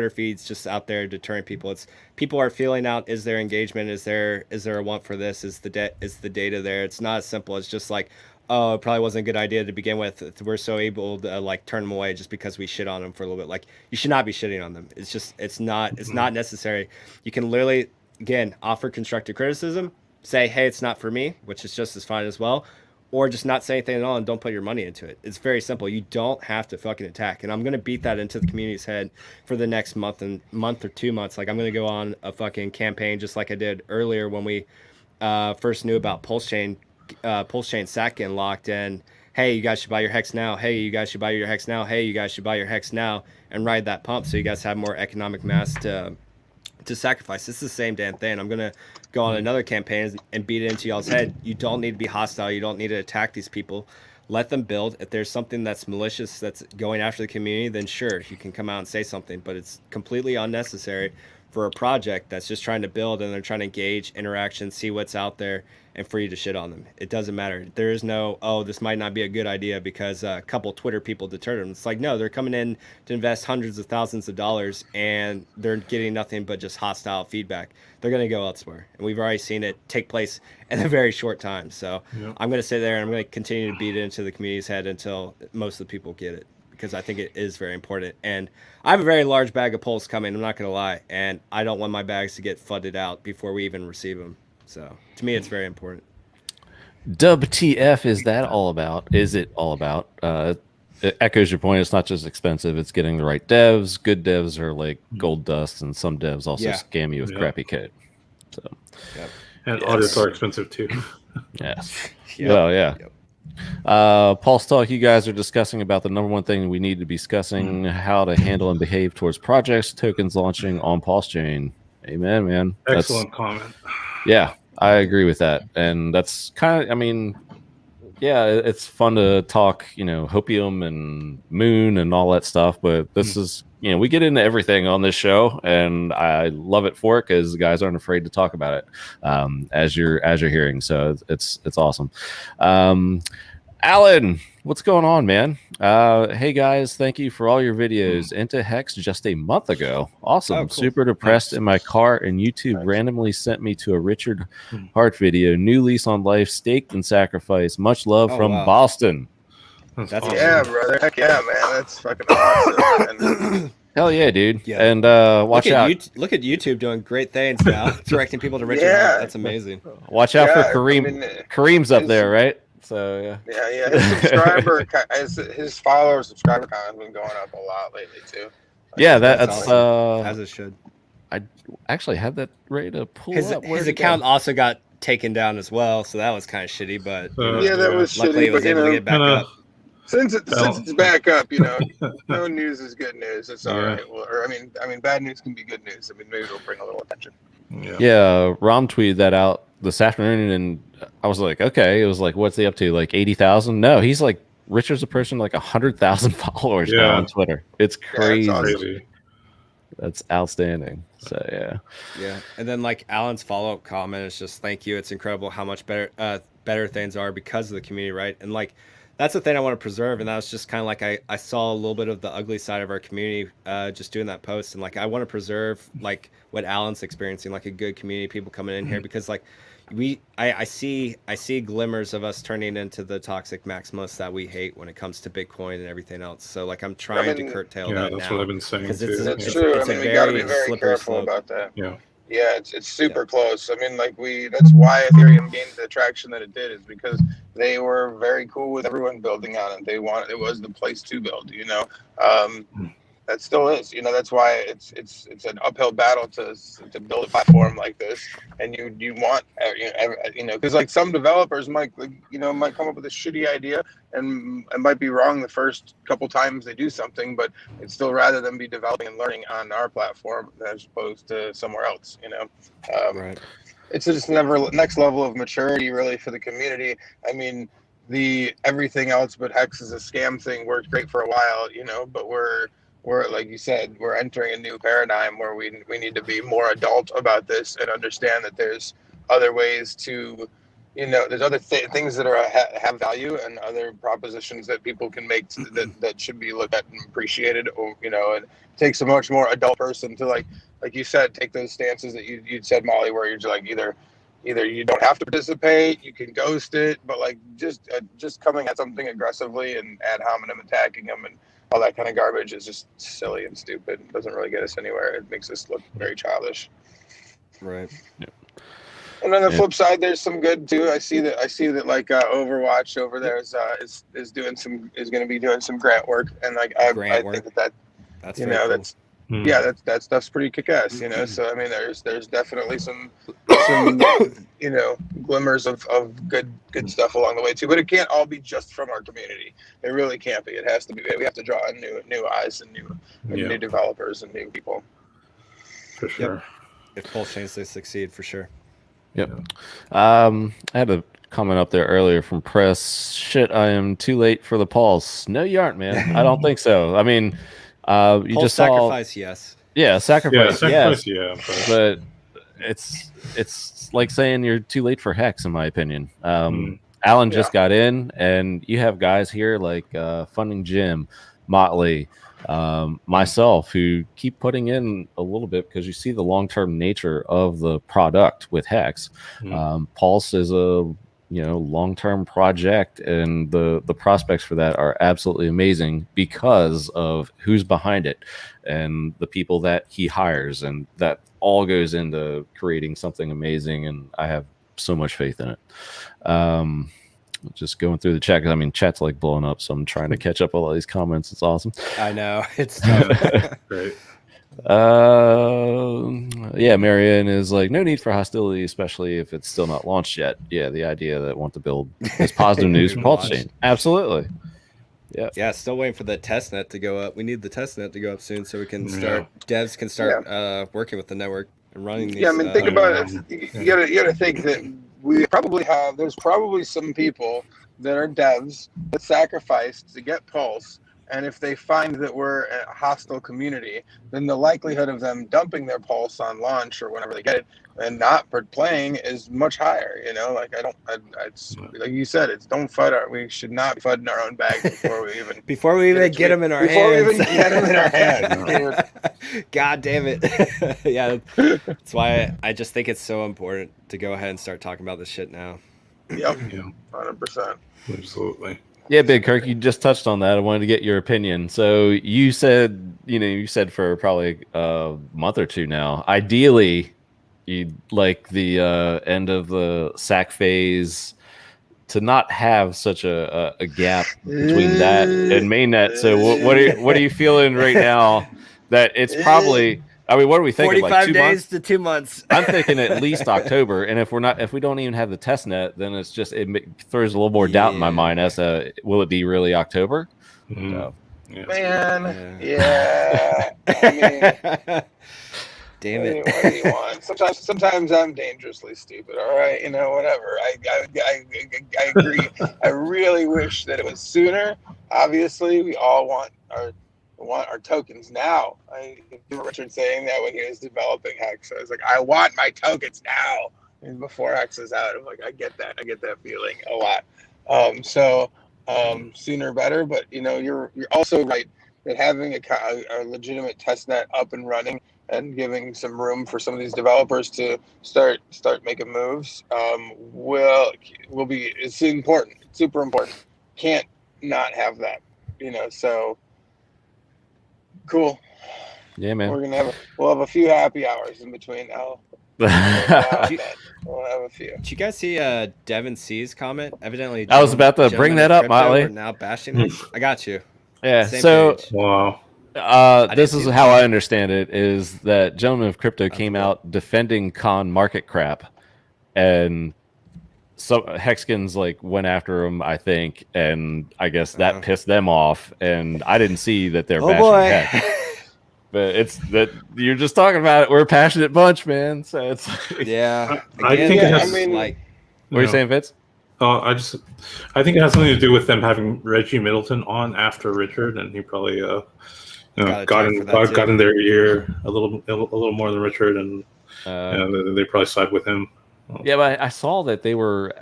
feeds just out there deterring people. It's people are feeling out. Is there engagement? Is there a want for this? Is the data there? It's not as simple as just like, oh, it probably wasn't a good idea to begin with. We're so able to like turn them away just because we shit on them for a little bit. Like, you should not be shitting on them. It's not necessary. You can literally, again, offer constructive criticism, say, hey, it's not for me, which is just as fine as well, or just not say anything at all and don't put your money into it. It's very simple. You don't have to fucking attack. And I'm going to beat that into the community's head for the next month or 2 months. Like, I'm going to go on a fucking campaign just like I did earlier when we first knew about PulseChain SAC getting locked in. Hey, you guys should buy your HEX now. Hey, you guys should buy your HEX now. Hey, you guys should buy your HEX now, and ride that pump so you guys have more economic mass to sacrifice. It's the same damn thing. I'm gonna go on another campaign and beat it into y'all's head. You don't need to be hostile. You don't need to attack these people. Let them build. If there's something that's malicious that's going after the community, then sure, you can come out and say something, but it's completely unnecessary for a project that's just trying to build and they're trying to engage interaction, see what's out there, and for you to shit on them. It doesn't matter. There is no, oh, this might not be a good idea because a couple Twitter people deterred them. It's like, no, they're coming in to invest hundreds of thousands of dollars and they're getting nothing but just hostile feedback. They're going to go elsewhere. And we've already seen it take place in a very short time. So I'm going to sit there and I'm going to continue to beat it into the community's head until most of the people get it, because I think it is very important. And I have a very large bag of Pulse coming, I'm not going to lie. And I don't want my bags to get flooded out before we even receive them. So to me, it's very important. WTF is that all about? Is it all about? It echoes your point. It's not just expensive. It's getting the right devs. Good devs are like gold dust, and some devs also scam you with crappy code. So, and audits are expensive too. Yes. Well, yeah. Pulse Talk, you guys are discussing about the number one thing we need to be discussing, how to handle and behave towards projects, tokens launching on PulseChain. Amen, man. Excellent comment. Yeah, I agree with that. And that's kind of, I mean, yeah, it's fun to talk, hopium and moon and all that stuff. But this is, we get into everything on this show, and I love it for it because the guys aren't afraid to talk about it, as you're hearing. So it's awesome. Alan, what's going on, man? Hey guys, thank you for all your videos. Into HEX just a month ago. Awesome. Oh, cool. Super depressed in my car, and YouTube randomly sent me to a Richard Hart video. New lease on life, staked and sacrificed. Much love from Boston. That's awesome. Yeah, brother. Heck yeah, man. That's fucking awesome. Hell yeah, dude. Yeah. And watch out. Look at YouTube doing great things now, directing people to Richard Hart. That's amazing. Watch out for Kareem. Kareem's up there, right? So yeah. His subscriber count has been going up a lot lately too. Yeah, that's awesome. As it should. I actually had that ready to pull up. His account also got taken down as well, so that was kind of shitty. But that was luckily shitty. it was able to get back up. Since it's back up, no news is good news. It's all right. Well, or I mean, bad news can be good news. I mean, maybe it'll bring a little attention. Yeah, Rom tweeted that out this afternoon, and I was like, okay. It was like, what's he up to? Like 80,000? No, he's like, Richard's a person like 100,000 followers now on Twitter. It's crazy. Awesome. That's outstanding. So yeah. And then like Alan's follow-up comment is just, thank you. It's incredible how much better things are because of the community, right? And like that's the thing I want to preserve, and that was just kind of like I saw a little bit of the ugly side of our community just doing that post, and like I want to preserve like what Alan's experiencing, like a good community, people coming in here, because like I see glimmers of us turning into the toxic maximalists that we hate when it comes to Bitcoin and everything else. So like I'm trying to curtail that that's now. what I've been saying Because too. That's true. I mean, we got to be very slippery careful slope. about that. Yeah. Yeah, it's super close. I mean, like that's why Ethereum gained the traction that it did, is because they were very cool with everyone building on it. It was the place to build, you know. That still is, you know. That's why it's an uphill battle to build a platform like this, and you want you know, because like some developers might come up with a shitty idea and it might be wrong the first couple times they do something, but it's still rather than be developing and learning on our platform as opposed to somewhere else, you know. Right. It's just next level of maturity really for the community. I mean, the everything else but Hex is a scam thing worked great for a while, you know, but we're like you said, we're entering a new paradigm where we need to be more adult about this and understand that there's other ways to, you know, there's other things that are have value and other propositions that people can make that should be looked at and appreciated, or, you know, and it takes a much more adult person to like you said, take those stances that you said, Molly, where you're like either you don't have to participate, you can ghost it, but like just coming at something aggressively and ad hominem attacking them and all that kind of garbage is just silly and stupid. It doesn't really get us anywhere. It makes us look very childish. Right. Yep. And on the flip side, there's some good too. I see that like Overwatch over there is going to be doing some grant work, and like I think that's you know cool. That stuff's pretty kick-ass, you know. So I mean, there's definitely some you know, glimmers of good stuff along the way too. But it can't all be just from our community. It really can't be. It has to be. We have to draw in new eyes and new developers and new people. For sure. Yep. If PulseChain to succeed, for sure. Yep. I had a comment up there earlier from Press. Shit, I am too late for the Pulse. No, you aren't, man. I don't think so. I mean, you Pulse just sacrifice, saw, yes. Yeah, sacrifice, yes. Yeah, but it's like saying you're too late for HEX, in my opinion. Alan just got in, and you have guys here like Funding Jim, Motley, myself, who keep putting in a little bit because you see the long-term nature of the product with HEX. Pulse is a long-term project, and the prospects for that are absolutely amazing because of who's behind it and the people that he hires, and that all goes into creating something amazing, and I have so much faith in it. Just going through the chat, because I mean, chat's like blowing up, so I'm trying to catch up with all these comments. It's awesome. I know, it's tough. Great. Marianne is like, no need for hostility, especially if it's still not launched yet. Yeah, the idea that want to build is positive news for PulseChain. Absolutely. Yeah, still waiting for the testnet to go up. We need the testnet to go up soon so we can start devs can start working with the network and running these. Yeah, I mean, think about it. You gotta think that we probably have. There's probably some people that are devs that sacrificed to get Pulse. And if they find that we're a hostile community, then the likelihood of them dumping their Pulse on launch or whenever they get it and not playing is much higher. You know, like it's like you said, we should not be FUDing our own bag before we even get them in our hands. God damn it. Yeah, that's why I just think it's so important to go ahead and start talking about this shit now. Yep, 100%. Absolutely. Yeah, Big Kirk, you just touched on that. I wanted to get your opinion. So you said for probably a month or two now, ideally, you'd like the end of the SAC phase to not have such a gap between that and mainnet. So what are you feeling right now that it's probably... I mean, what are we thinking? 45 like 2 days months? to 2 months. I'm thinking at least October. And if we don't even have the test net, then it throws a little more doubt in my mind as will it be really October? Mm-hmm. Man, yeah. I mean, damn it. What do you want? Sometimes I'm dangerously stupid. All right, whatever. I agree. I really wish that it was sooner. Obviously, we all want our tokens now. I remember Richard saying that when he was developing HEX. I was like, I want my tokens now. And before HEX is out, I'm like, I get that feeling a lot. So sooner better. But you're also right that having a legitimate test net up and running and giving some room for some of these developers to start making moves will be, it's important, super important. Can't not have that, so cool. Yeah, man. We'll have a few happy hours in between now. We'll have a few. Did you guys see Devin C's comment? Evidently, I was about to bring that up, Motley. We're now bashing him. I got you. Yeah. Same So, page. Wow. this is how I understand it: is that Gentleman of Crypto came out defending Con market crap, and so Hexkins like went after him, I think, and I guess that pissed them off. And I didn't see that they're bashing Hex. But it's that you're just talking about it. We're a passionate bunch, man. So it's yeah. I think it has, like. What are you saying, Fitz? I think it has something to do with them having Reggie Middleton on after Richard, and he probably got in their ear a little more than Richard, and they probably side with him. Yeah, but I saw that they were.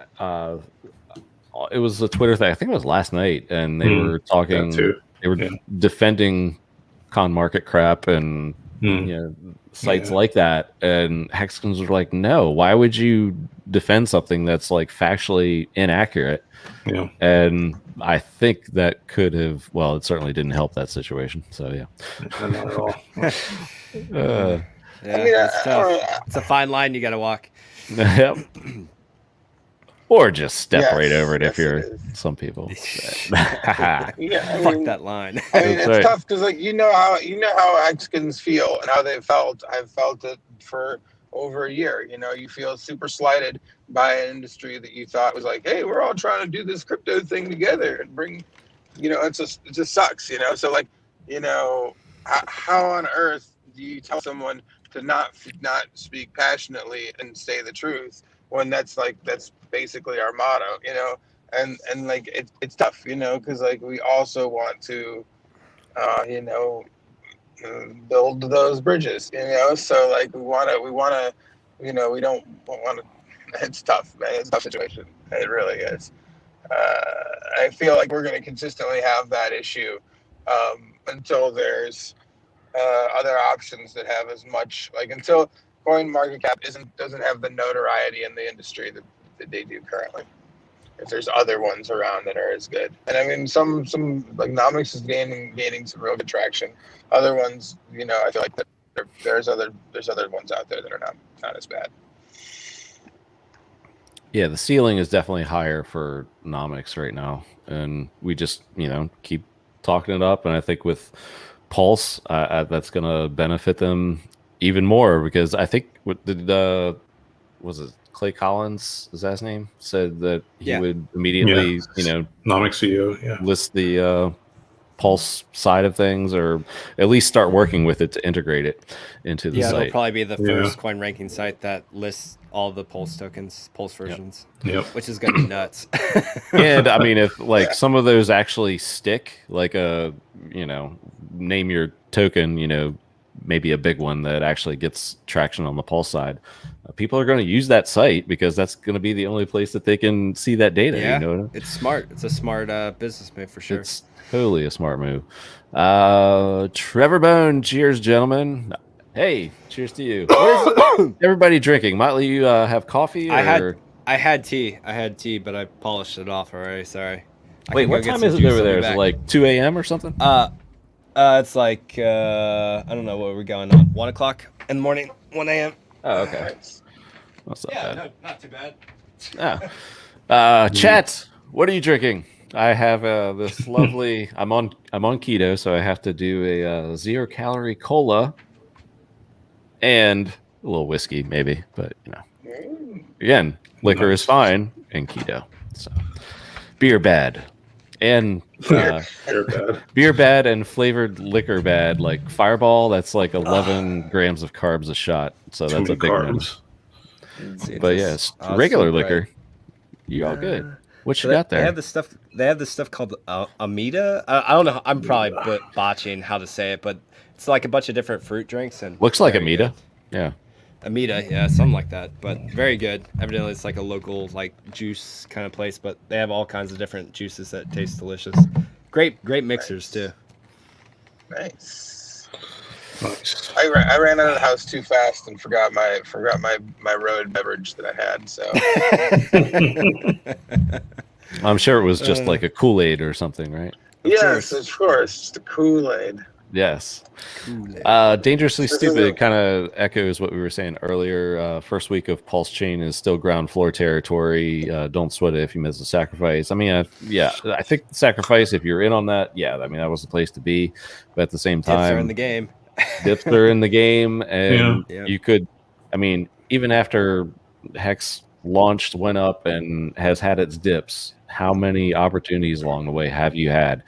It was a Twitter thing. I think it was last night, and they were talking. They were defending Con market crap and sites like that, and Hexkins were like, no, why would you defend something that's like factually inaccurate? And I think that could have, well, it certainly didn't help that situation, so Not at all. It's tough. It's a fine line you gotta walk. Yep. Or just step right over it if you're some people. Fuck that line. It's tough because like you know how Hexkins feel and how they felt. I've felt it for over a year. You feel super slighted by an industry that you thought was like, hey, we're all trying to do this crypto thing together and bring, it just sucks. So like, how on earth do you tell someone to not speak passionately and say the truth when that's basically our motto, and like it's tough, because like we also want to, build those bridges, so like we want to, we don't want to. It's tough, man. It's a tough situation. It really is. I feel like we're going to consistently have that issue until there's other options that have as much, like until CoinMarketCap doesn't have the notoriety in the industry that they do currently. If there's other ones around that are as good, and I mean some like Nomics is gaining some real good traction. Other ones, I feel like there's other ones out there that are not as bad. Yeah, the ceiling is definitely higher for Nomics right now, and we just keep talking it up. And I think with Pulse, that's going to benefit them even more, because I think was it Clay Collins, is that his name, said that he would immediately Nomics CEO list the Pulse side of things, or at least start working with it to integrate it into the site. It'll probably be the first coin ranking site that lists all the Pulse tokens, Pulse versions, which is going to be nuts. And I mean, if like some of those actually stick, like name your token, maybe a big one that actually gets traction on the Pulse side, people are going to use that site because that's going to be the only place that they can see that data. Yeah, it's smart. It's a smart business move for sure. It's totally a smart move. Trevor Bone, cheers, gentlemen. Hey, cheers to you. What is everybody drinking? Motley, you have coffee? Or? I had tea. But I polished it off already. Sorry. Wait, what time is it over there? Is it like 2 a.m. or something? It's like I don't know what we're going on. 1 o'clock in the morning, 1 a.m. Oh, okay. That's not bad. No, not too bad. Chat, what are you drinking? I have this lovely. I'm on keto, so I have to do a 0-calorie cola and a little whiskey, maybe. But again, liquor is fine in keto. So beer bad. And beer bad and flavored liquor bad, like Fireball. That's like 11 grams of carbs a shot, so that's a big one. But yes, regular liquor, you all good. What you got there? They have this stuff called Amida. I don't know. I'm probably botching how to say it, but it's like a bunch of different fruit drinks and looks like Amida. Yeah, Amita, yeah, something like that. But very good. Evidently, it's like a local like juice kind of place, but they have all kinds of different juices that taste delicious. Great mixers too. Nice. Nice. I ran out of the house too fast and forgot my road beverage that I had. So I'm sure it was just like a Kool-Aid or something, right? yes, of course, just a Kool-Aid. Yes. Dangerously Stupid kind of echoes what we were saying earlier. First week of PulseChain is still ground floor territory. Don't sweat it if you miss the sacrifice. I mean, I think the sacrifice, if you're in on that, I mean, that was the place to be. But at the same time, dips are in the game. Dips are in the game, and you could, I mean, even after HEX launched, went up, and has had its dips, how many opportunities along the way have you had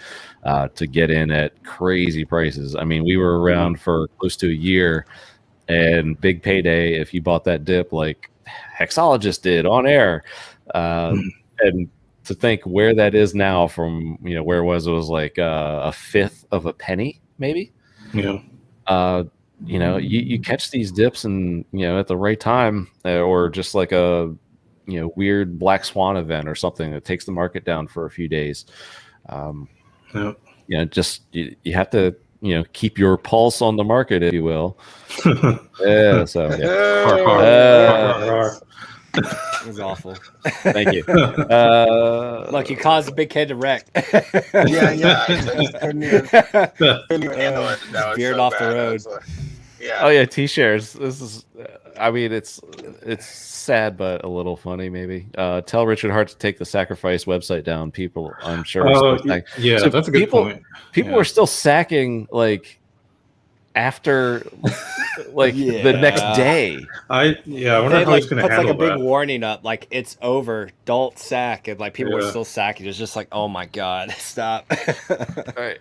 to get in at crazy prices? I mean, we were around for close to a year, and big payday if you bought that dip like Hexologist did on air. And to think where that is now from, where it was like a fifth of a penny, maybe. Yeah. You catch these dips and, at the right time, or just like a, weird black swan event or something that takes the market down for a few days. Just you have to, keep your pulse on the market, if you will. Yeah. So it was awful. Thank you. Look, you caused a big kid to wreck. Yeah. I just couldn't even handle it. Veered off the road. Yeah. Oh yeah, T-shares. This is, I mean, it's sad but a little funny maybe. Tell Richard Hart to take the sacrifice website down. People, I'm sure. So that's a good people, point. People are still sacking like after the next day. I wonder how he's going to handle like a big that. warning up, like it's over, don't sack, and like people are still sacking. It's just like, oh my god, stop. Right.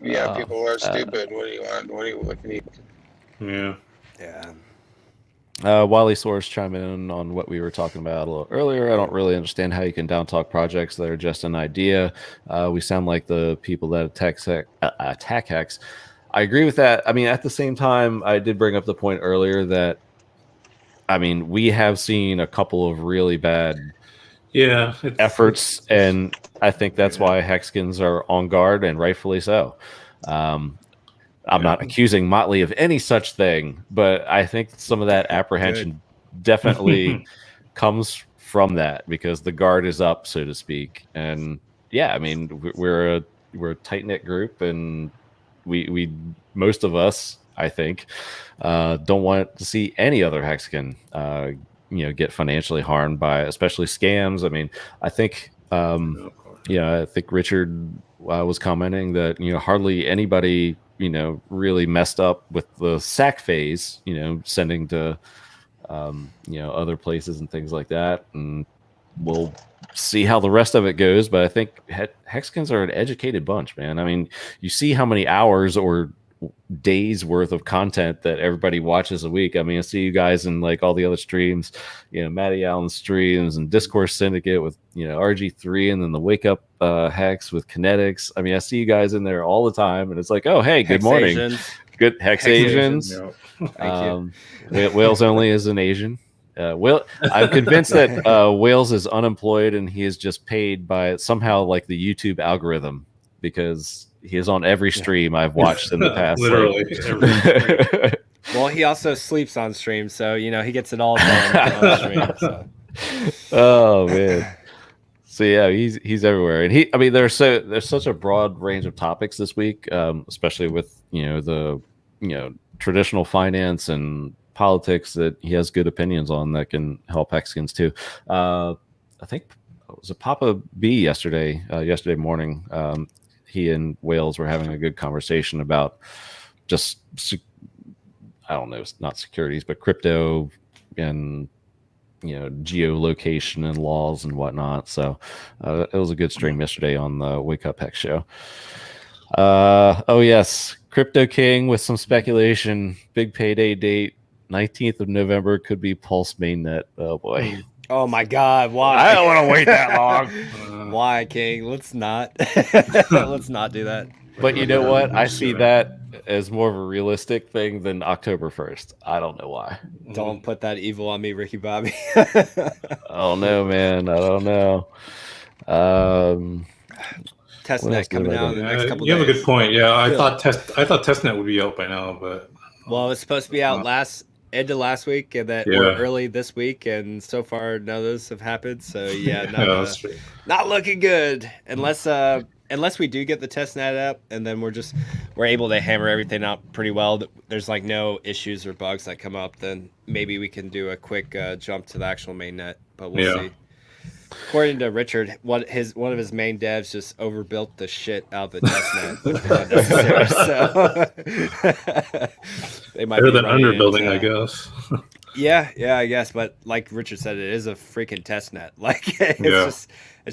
Yeah, people are stupid. What do you want? What can you? Wally Source chiming in on what we were talking about a little earlier. I don't really understand how you can down talk projects that are just an idea. We sound like the people that attack HEX. I agree with that. I mean, at the same time, I did bring up the point earlier that, I mean, we have seen a couple of really bad efforts, and I think that's why Hexkins are on guard, and rightfully so. I'm not accusing Motley of any such thing, but I think some of that apprehension definitely comes from that, because the guard is up, so to speak. And I mean, we're a tight-knit group, and we most of us, I think, don't want to see any other Hexkin get financially harmed by especially scams. I mean, I think I think Richard was commenting that hardly anybody really messed up with the sack phase, sending to other places and things like that, and we'll see how the rest of it goes. But I think Hexkins are an educated bunch, man. I mean, you see how many hours or days worth of content that everybody watches a week. I mean, I see you guys in like all the other streams, Matty Allen streams and Discourse Syndicate with RG3, and then the Wake Up Hex with Kinetics. I mean, I see you guys in there all the time, and it's like, oh hey, good morning. Good Hex Asians. Wales Only is an Asian. I'm convinced that Wales is unemployed, and he is just paid by somehow like the YouTube algorithm, because he is on every stream I've watched in the past. Literally every stream. Well, he also sleeps on stream, so he gets it all done on stream. So. Oh man. So he's everywhere, and there's such a broad range of topics this week, especially with the traditional finance and politics that he has good opinions on that can help Hexkins too. I think it was a Papa B yesterday morning. He and Wales were having a good conversation about just, I don't know, not securities, but crypto and geolocation and laws and whatnot. So it was a good stream yesterday on the Wake Up Hex show. Oh yes, Crypto King with some speculation. Big payday date, 19th of November, could be Pulse Mainnet. Oh boy. Oh my God! Why? I don't want to wait that long. Why, King? Let's not. Let's not do that. But you know what? I see that as more of a realistic thing than October 1st. I don't know why. Don't put that evil on me, Ricky Bobby. I don't know, man. I don't know. Testnet coming out in the next couple you days. have a good point. Yeah, I Good. thought testnet would be out by now, but Well, it's supposed to be out end of last week and that or early this week, and so far none of those have happened. So yeah, not looking good unless we do get the testnet up, and then we're able to hammer everything out pretty well. There's like no issues or bugs that come up. Then maybe we can do a quick jump to the actual mainnet, but we'll see. According to Richard, one of his main devs just overbuilt the shit out of the testnet, which is unnecessary. So they might better be than underbuilding, I guess. Yeah, I guess. But like Richard said, it is a freaking testnet. Like it's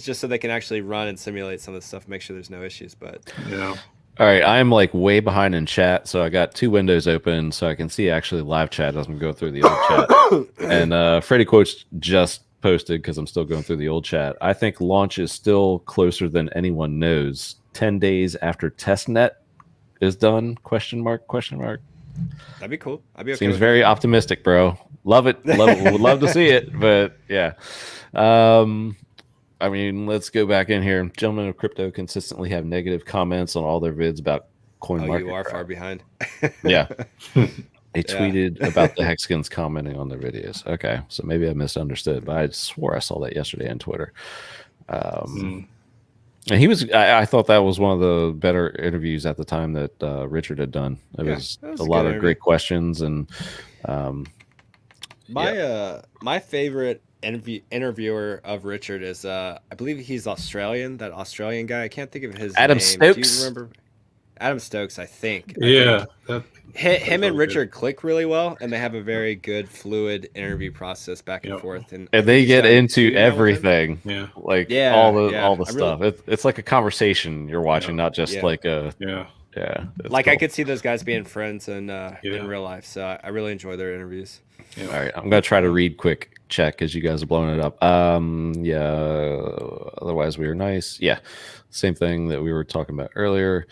just so they can actually run and simulate some of the stuff, make sure there's no issues. But yeah. All right, I'm like way behind in chat, so I got 2 windows open, so I can see actually live chat as I'm going through the old chat. And Freddie Quotes just posted, because I'm still going through the old chat. I think launch is still closer than anyone knows. 10 days after testnet is done? Question mark? That'd be cool. I'd be okay. Seems very optimistic, bro. Love it. Would love to see it, but yeah. I mean, let's go back in here. Gentlemen of Crypto consistently have negative comments on all their vids about coin market. You are far behind. Yeah. They tweeted about the Hexkins commenting on their videos. Okay, so maybe I misunderstood, but I swore I saw that yesterday on Twitter. And he was, I thought that was one of the better interviews at the time that Richard had done. It was a lot of great questions. And my favorite interviewer of Richard is, I believe he's Australian, that Australian guy. I can't think of his Adam name. Stokes? Do you remember? Adam Stokes, I think. Yeah. Him and Richard click really well, and they have a very good, fluid interview process back and forth. And they get into everything. Yeah. Like all the stuff. It's like a conversation you're watching, not just like a... Yeah. Like cool. I could see those guys being friends in real life, so I really enjoy their interviews. Yeah. All right, I'm going to try to read quick check because you guys are blowing it up. Otherwise we are nice. Yeah. Same thing that we were talking about earlier.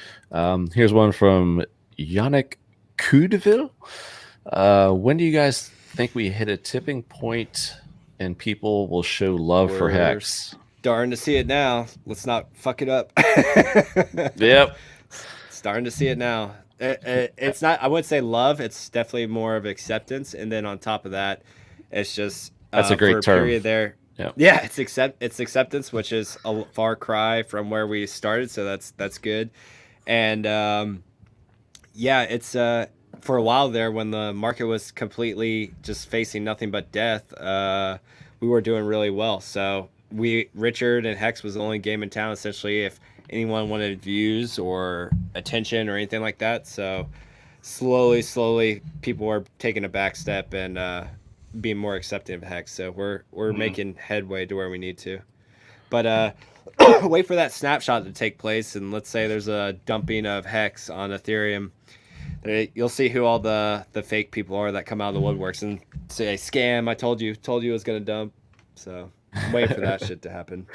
Here's one from Yannick Coudeville. When do you guys think we hit a tipping point and people will show love for Hex? Starting to see it now. Let's not fuck it up. Yep. Starting to see it now. It's not, I wouldn't say love. It's definitely more of acceptance. And then on top of that, it's just that's a great term. Period there. Yeah, it's acceptance, which is a far cry from where we started. So that's good. And it's for a while there when the market was completely just facing nothing but death, we were doing really well. So Richard and Hex was the only game in town essentially if anyone wanted views or attention or anything like that. So slowly people were taking a back step and being more accepting of Hex. So we're making headway to where we need to. But wait for that snapshot to take place, and let's say there's a dumping of Hex on Ethereum. You'll see who all the fake people are that come out of the woodworks and say, scam, I told you it was going to dump. So wait for that shit to happen.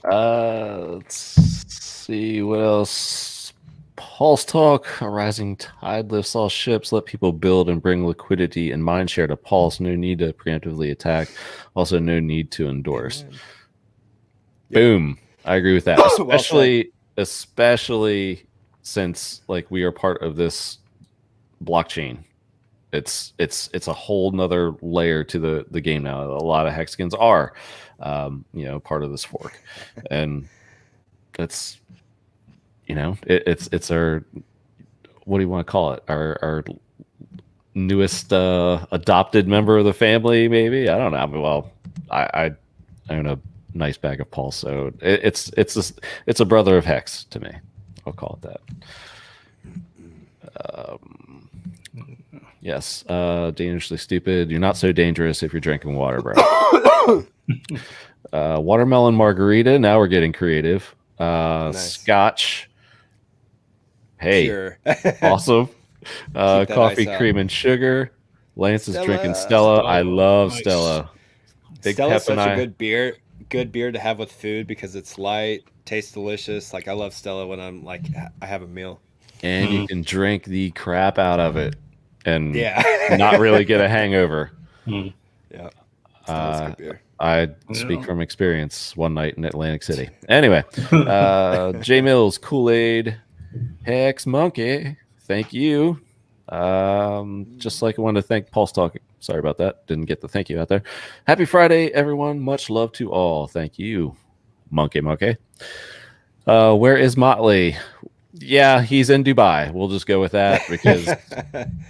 Let's see what else. Pulse Talk. A rising tide lifts all ships. Let people build and bring liquidity and mindshare to Pulse. No need to preemptively attack. Also, no need to endorse. Boom. I agree with that. Especially since like we are part of this blockchain. It's a whole nother layer to the game now. A lot of Hexkins are part of this fork. And it's it's our, what do you want to call it? Our newest adopted member of the family, maybe. I don't know. Well, I own a nice bag of Pulse, so it's a brother of Hex to me. I'll call it that. Yes, dangerously stupid. You're not so dangerous if you're drinking water, bro. Watermelon margarita. Now we're getting creative. Nice. Scotch. Hey, sure. Awesome. Coffee, cream, and sugar. Lance is drinking Stella. I love Stella. Big Stella's such a good beer. Good beer to have with food because it's light, tastes delicious. Like I love Stella when I'm like I have a meal. and you can drink the crap out of it and Yeah. not really get a hangover. Mm. Yeah. That's good beer. I speak from experience one night in Atlantic City. Anyway, J Mills, Kool-Aid, Hex Monkey, thank you. Just like I wanted to thank PulseChain. Sorry about that. Didn't get the thank you out there. Happy Friday, everyone. Much love to all. Thank you, Monkey. Where is Motley? Yeah, he's in Dubai. We'll just go with that because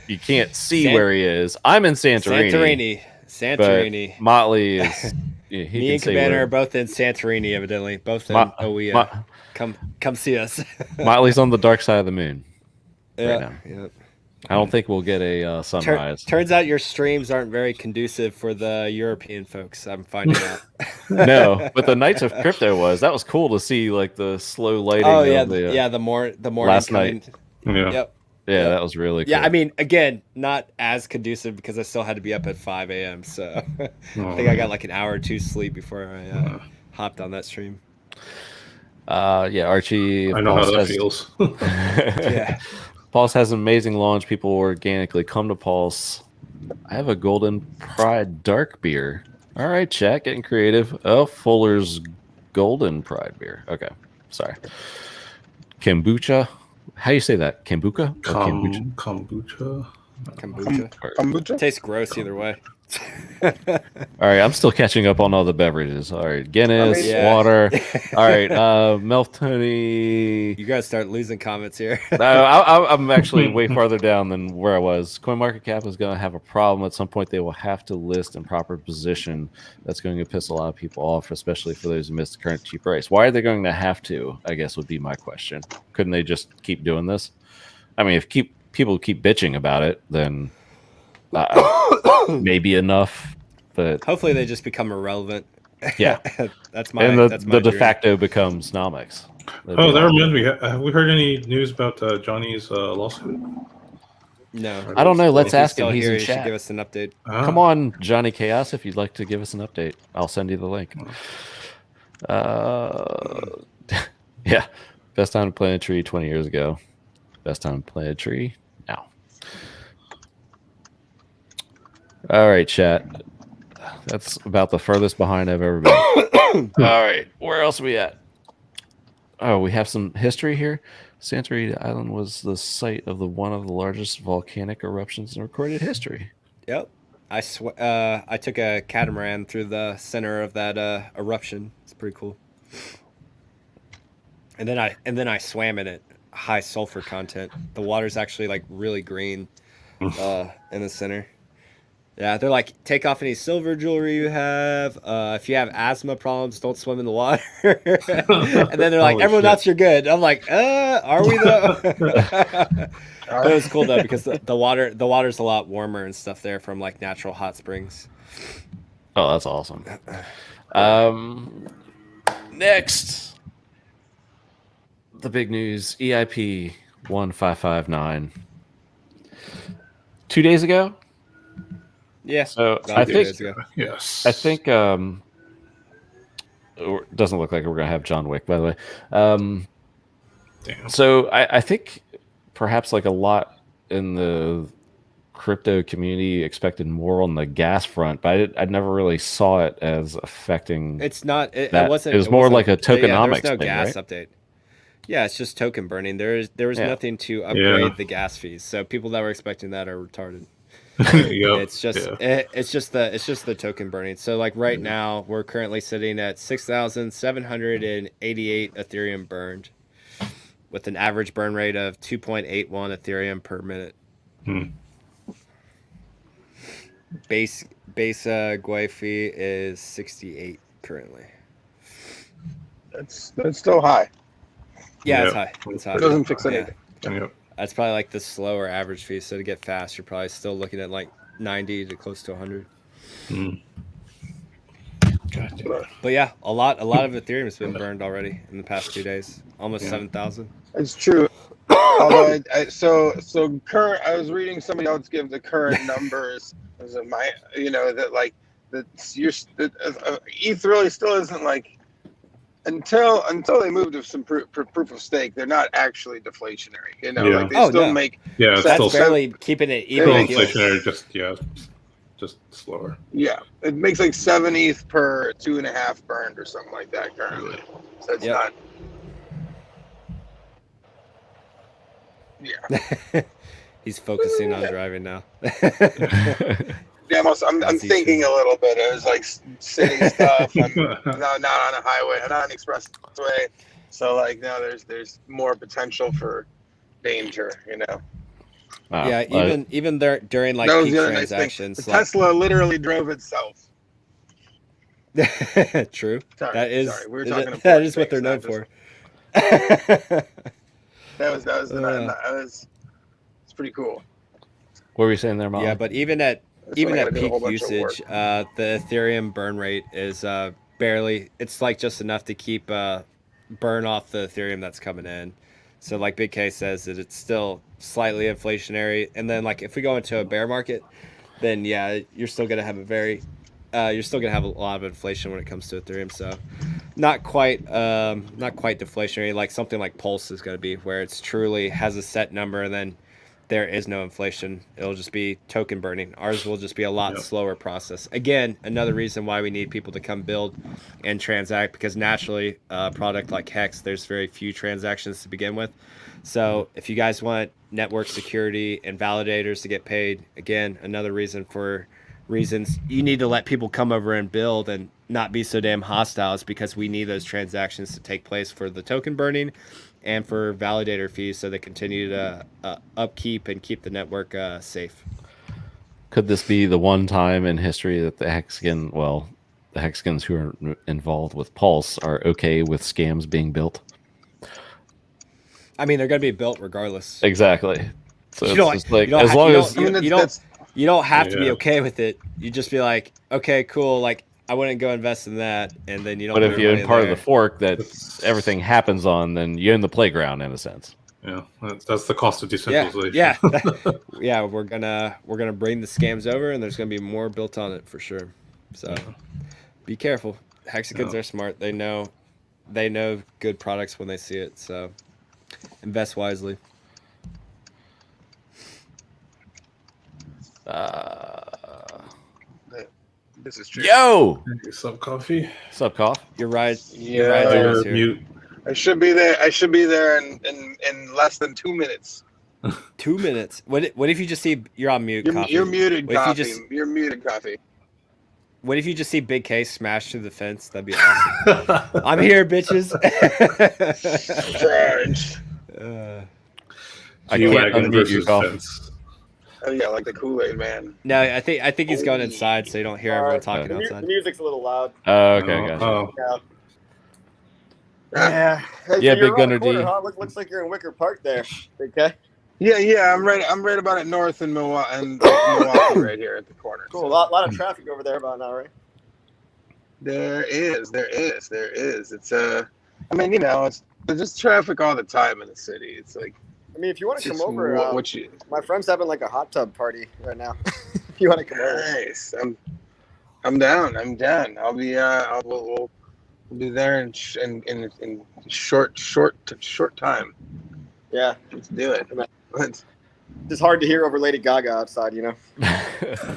you can't see where he is. I'm in Santorini. But Motley is. Yeah, Me and Cabana are both in Santorini, evidently. Both in OEA. Come see us. Motley's on the dark side of the moon. Yeah. Right now. Yeah. I don't think we'll get a sunrise. Turns out your streams aren't very conducive for the European folks. I'm finding out. No, but the Knights of Crypto that was cool to see, like the slow lighting. Oh yeah, of the morning last night. Yeah. Yep. Yeah, that was really cool. Yeah, I mean, again, not as conducive because I still had to be up at 5 a.m. So I think I got like an hour or two sleep before I hopped on that stream. Yeah, Archie. I know how that feels. Yeah. Pulse has an amazing launch. People organically come to Pulse. I have a Golden Pride dark beer. All right, chat, getting creative. Oh, Fuller's Golden Pride beer. Okay, sorry. Kombucha. How do you say that? Kombucha? Kombucha. Kombucha. Tastes gross either way. All right, I'm still catching up on all the beverages. All right, Guinness, water. All right, Meltoni. You guys start losing comments here. I'm actually way farther down than where I was. CoinMarketCap is going to have a problem at some point. They will have to list in proper position. That's going to piss a lot of people off, especially for those who missed the current cheap price. Why are they going to have to? I guess would be my question. Couldn't they just keep doing this? I mean, if people keep bitching about it, then. Maybe enough, but hopefully they just become irrelevant. Yeah, that's my. And that's my the de facto becomes Nomics. Oh, that reminds me. Have we heard any news about Johnny's lawsuit? No, I don't know. Let's ask him. He's in chat. Should give us an update. Come on, Johnny Chaos. If you'd like to give us an update, I'll send you the link. Yeah, best time to plant a tree 20 years ago. Best time to plant a tree now. All right, chat. That's about the furthest behind I've ever been. All right, where else are we at? Oh, we have some history here. Santorini Island was the site of one of the largest volcanic eruptions in recorded history. Yep, I took a catamaran through the center of that eruption. It's pretty cool. And then I swam in it. High sulfur content. The water's actually like really green in the center. Yeah, they're like, take off any silver jewelry you have. If you have asthma problems, don't swim in the water. And then they're like, everyone else, you're good. I'm like, are we though? It was cool though because the water's a lot warmer and stuff there from like natural hot springs. Oh, that's awesome. Next, the big news: EIP 1559. 2 days ago. Yeah. So I think yes. I think it doesn't look like we're gonna have John Wick, by the way. Damn. So I think perhaps like a lot in the crypto community expected more on the gas front, but I never really saw it as affecting. It's not. It was more like a tokenomics there's no thing, gas right? update. Yeah, it's just token burning. There was nothing to upgrade the gas fees. So people that were expecting that are retarded. It's just the token burning. So like right now we're currently sitting at 6,788 Ethereum burned, with an average burn rate of 2.81 Ethereum per minute. Base GUI fee is 68 currently. That's still high. Yeah, it's high. It's high. It doesn't fix anything. Yep. That's probably like the slower average fee. So to get fast, you're probably still looking at like 90 to close to 100. But yeah, a lot of Ethereum has been burned already in the past 2 days. Almost 7,000. It's true. Although so current, I was reading somebody else give the current numbers. That like ETH really still isn't like until they move to some proof of stake, they're not actually deflationary. You know, Yeah. like they still make. Yeah, it's That's still barely keeping it even. still It inflationary. Just slower. Yeah, it makes like 7 ETH per 2.5 burned or something like that currently. So it's not. Yeah. He's focusing on driving now. Yeah, I'm thinking a little bit. It was like city stuff. I'm not on a highway. I'm not on an expressway. So like now there's more potential for danger. You know. Wow. Yeah, even there during like peak transactions. Nice Tesla literally drove itself. True. Sorry, that is. Sorry. We were talking that is what they're known for. That was it's pretty cool. What were you saying there, Mom? Yeah, but even at peak usage, the Ethereum burn rate is barely. It's like just enough to keep burn off the Ethereum that's coming in. So like Big K says that it's still slightly inflationary, and then like if we go into a bear market, then yeah, you're still gonna have a lot of inflation when it comes to Ethereum. So not quite deflationary like something like Pulse is going to be, where it's truly has a set number and then there is no inflation. It'll just be token burning. Ours will just be a lot slower process. Again, another reason why we need people to come build and transact, because naturally a product like HEX, there's very few transactions to begin with. So if you guys want network security and validators to get paid, again, another reasons you need to let people come over and build and not be so damn hostile, is because we need those transactions to take place for the token burning and for validator fees, so they continue to upkeep and keep the network safe. Could this be the one time in history that the Hexagons who are involved with Pulse are okay with scams being built? I mean, they're going to be built regardless. Exactly. So you it's just like, as long as you don't have to be okay with it. You just be like, okay, cool. Like, I wouldn't go invest in that, and then you don't. But if you're in part of the fork that everything happens on, then you're in the playground in a sense. Yeah, that's the cost of decentralization. Yeah, we're gonna bring the scams over, and there's gonna be more built on it for sure. So be careful. Hexagons are smart. They know good products when they see it. So invest wisely. This is true. Yo! Sup, coffee? Sup, Cough? You're right. You're mute. I should be there in less than 2 minutes. 2 minutes. What if you just see you're on mute? Coffee. You're muted, what Coffee. You're muted, Coffee. What if you just see Big K smash through the fence? That'd be awesome. I'm here, bitches. I can't unmute you, Cough. Oh yeah, like the Kool-Aid man. No, I think he's going inside, so you don't hear everyone talking outside. The music's a little loud. Oh, okay, gotcha. Yeah. Hey, Yeah, so Big Gunner D. Huh? Looks like you're in Wicker Park there, Big K. Yeah, I'm right about it north in Milwaukee, right here at the corner. Cool. A lot of traffic over there about now, right? There is. It's I mean, it's there's just traffic all the time in the city. It's like, I mean, if you want to come over, my friend's having like a hot tub party right now. If you want to come over, nice. I'm down. I'll be we'll be there in short time. Yeah, let's do it. It's hard to hear over Lady Gaga outside, you know.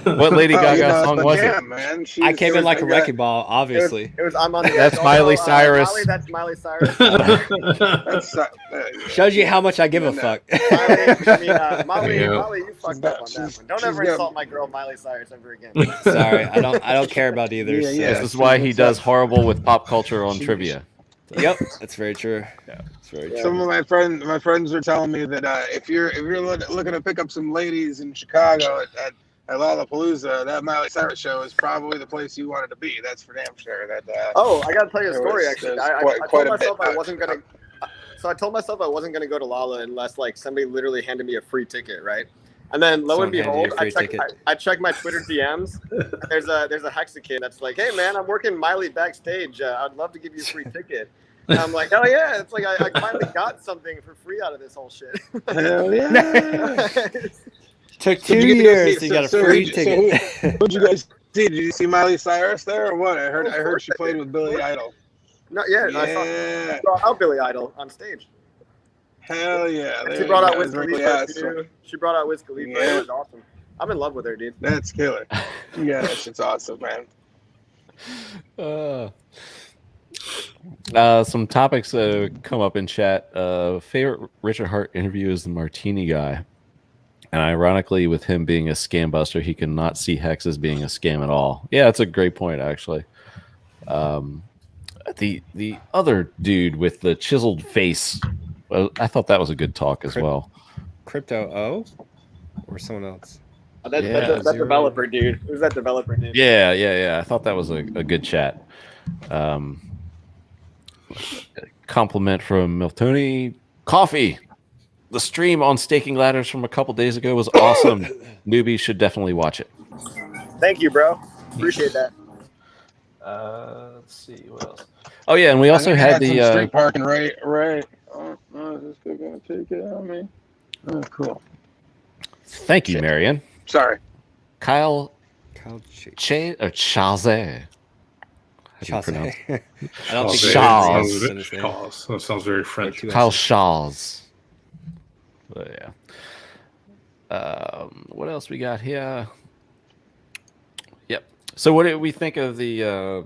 What Lady Gaga song was it? Man, I came in like a wrecking ball, obviously. It was I'm on the That's Miley Cyrus. That's Miley Cyrus. Shows you how much I give a fuck. Molly, you fucked up on that one. Don't ever insult my girl Miley Cyrus ever again. Sorry, I don't care about either. This is why he does horrible with pop culture on trivia. Yep, that's very true. Yeah, it's very true. Some of my friends were telling me that if you're looking to pick up some ladies in Chicago at Lollapalooza, that Miley Cyrus show is probably the place you wanted to be. That's for damn sure. I gotta tell you a story. Actually, I told myself I wasn't gonna. So I told myself I wasn't gonna go to Lolla unless like somebody literally handed me a free ticket, right? And then lo and behold, I checked my Twitter DMs. There's a Hexagon that's like, hey man, I'm working Miley backstage. I'd love to give you a free ticket. And I'm like, oh yeah, it's like I finally got something for free out of this whole shit. Hell yeah! Took 2 years to get a free ticket. What'd you guys see? Did you see Miley Cyrus there or what? I heard she played with Billy Idol. Not yet. Yeah. I saw out Billy Idol on stage. Hell yeah. She There brought you out go. Wiz It's really Khalifa awesome. too. She brought out Wiz Khalifa. Yeah. It was awesome. I'm in love with her, dude. That's killer. Yeah, that shit's awesome, man. Some topics come up in chat. Favorite Richard Hart interview is the Martini guy. And ironically, with him being a scam buster, he cannot see Hex as being a scam at all. Yeah, that's a great point, actually. The other dude with the chiseled face, I thought that was a good talk as well. Crypto O or someone else? That developer dude. Who's that developer dude? Yeah. I thought that was a good chat. Compliment from Miltoni. Coffee. The stream on staking ladders from a couple days ago was awesome. Newbies should definitely watch it. Thank you, bro. Appreciate that. Let's see what else. Oh yeah, and we also had the street parking right. Oh no, is this guy gonna take it on me? Oh, cool. Thank you, Marion. Sorry. Kyle Chaze. Chaze. How do you pronounce it? I don't think Charles. That sounds very French. Kyle Shaws. But yeah. What else we got here? Yep. So what did we think of the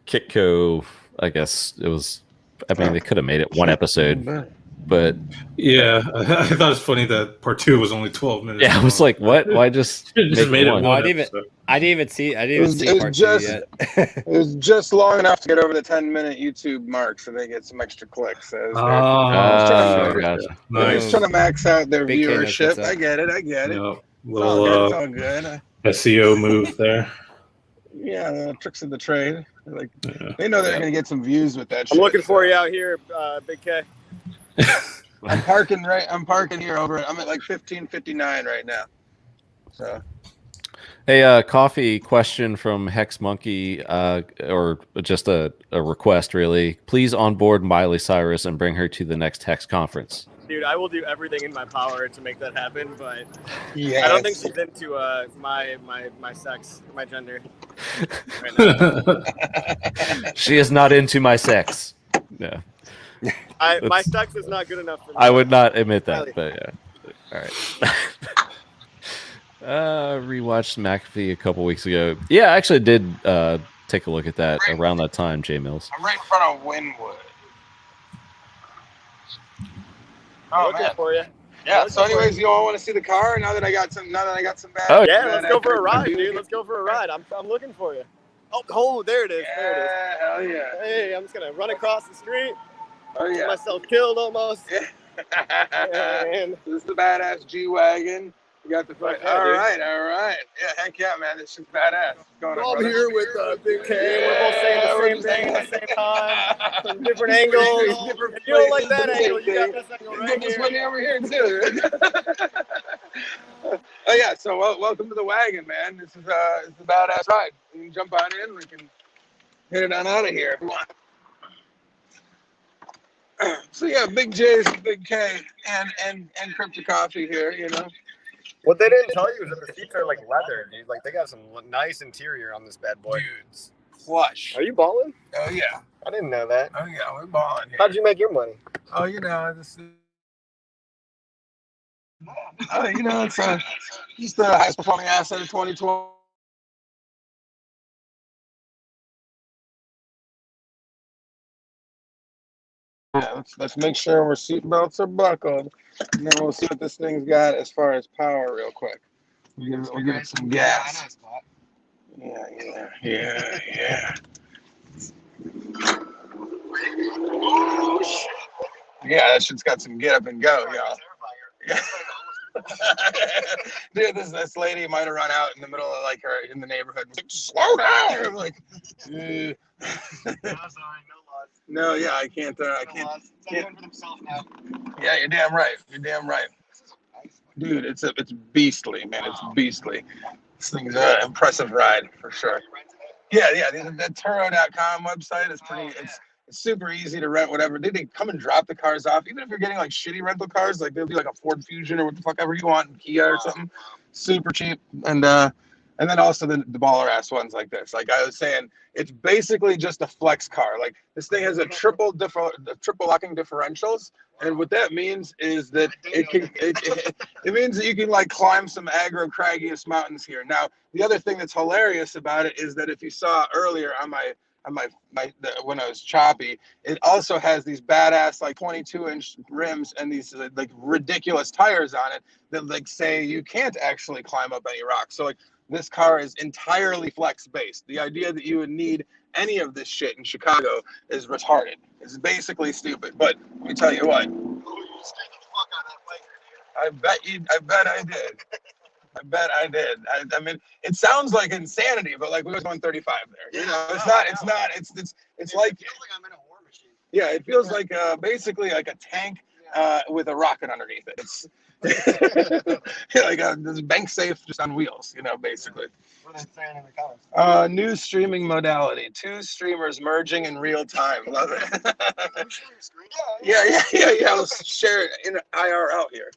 Kitco? I guess it was. I mean, they could have made it one episode, but yeah, I thought it was funny that part 2 was only 12 minutes. Yeah, I was like, what? Why just made it one? one? I didn't even see part 2 yet. It was just long enough to get over the 10-minute YouTube mark, so they get some extra clicks. So Gotcha. Nice. Trying to max out their Big K knows viewership. what's up. I get it. Yep. It's all good. SEO move there. Yeah, the tricks of the trade. Like they know they're gonna get some views with that. I'm looking for you out here, Big K. I'm parking here over it. I'm at like 15:59 right now. So. Hey, coffee question from Hex Monkey, or just a request, really. Please onboard Miley Cyrus and bring her to the next Hex conference. Dude, I will do everything in my power to make that happen, but Yes. I don't think she's into my sex, my gender. Right now. She is not into my sex. No. My sex is not good enough for me. I would not admit that, but yeah. All right. Rewatched McAfee a couple weeks ago. Yeah, I actually did take a look at that around that time, Jay Mills. I'm right in front of Wynwood. I'm looking for you. Yeah. So, anyways, you all want to see the car? Now that I got some bad. Oh, yeah, let's go for a ride, dude. Let's go for a ride. I'm looking for you. Oh, there it is. There it is. Hell yeah. Hey, I'm just gonna run across the street. Oh Get yeah. myself killed almost. And this is the badass G-Wagon. You got the fuck. Yeah, All dude. right. Yeah, heck yeah, man. This shit's badass. What's going on, I'm brother? here with Big K. We're both saying the same thing at the same time. From different angles. Different If you don't like places, that angle, you got this angle Get right this here. one over here too. Oh yeah. So welcome to the wagon, man. This is a badass ride. You can jump on in. We can hit it on out of here if you want. So yeah, Big J's, Big K, and Crypto Coffee here. You know. What they didn't tell you is that the seats are like leather, dude. Like they got some nice interior on this bad boy. Dudes, plush. Are you balling? Oh yeah. I didn't know that. Oh yeah, we're balling here. How'd you make your money? Oh, you know, this is. You know, it's just the highest performing asset of 2020. Yeah, let's make sure our seatbelts are buckled, and then we'll see what this thing's got as far as power, real quick. We'll give it some gas. Yeah. Yeah, that shit's got some get up and go, y'all. Yeah. Dude, this lady might have run out in the middle of like her in the neighborhood. Like, slow down. I'm like, no, sorry, no loss. No, yeah, I can't. For themselves now. Yeah, you're damn right. Dude, it's beastly, man. It's beastly. This thing's an impressive ride for sure. Yeah. The Turo.com website is pretty. It's super easy to rent whatever. They come and drop the cars off. Even if you're getting like shitty rental cars, like they'll be like a Ford Fusion or what the fuck ever you want, Kia or something. Super cheap. And And then also the baller ass ones like this. Like I was saying, it's basically just a flex car. Like this thing has a triple locking differentials, and what that means is that it means that you can like climb some aggro craggiest mountains here. Now the other thing that's hilarious about it is that if you saw earlier on my when I was choppy, it also has these badass like 22-inch rims and these like ridiculous tires on it that like say you can't actually climb up any rocks. So like this car is entirely flex based. The idea that you would need any of this shit in Chicago is retarded. It's basically stupid. But let me tell you what. I bet I did. I mean, it sounds like insanity, but like we was going 35 there. You know, it's like I'm in a war machine. Yeah, it feels like basically like a tank with a rocket underneath it. It's like this bank safe just on wheels, you know, basically. What are they saying in the comments? New streaming modality. 2 streamers merging in real time. Love it. Yeah. Let's share it in IR out here.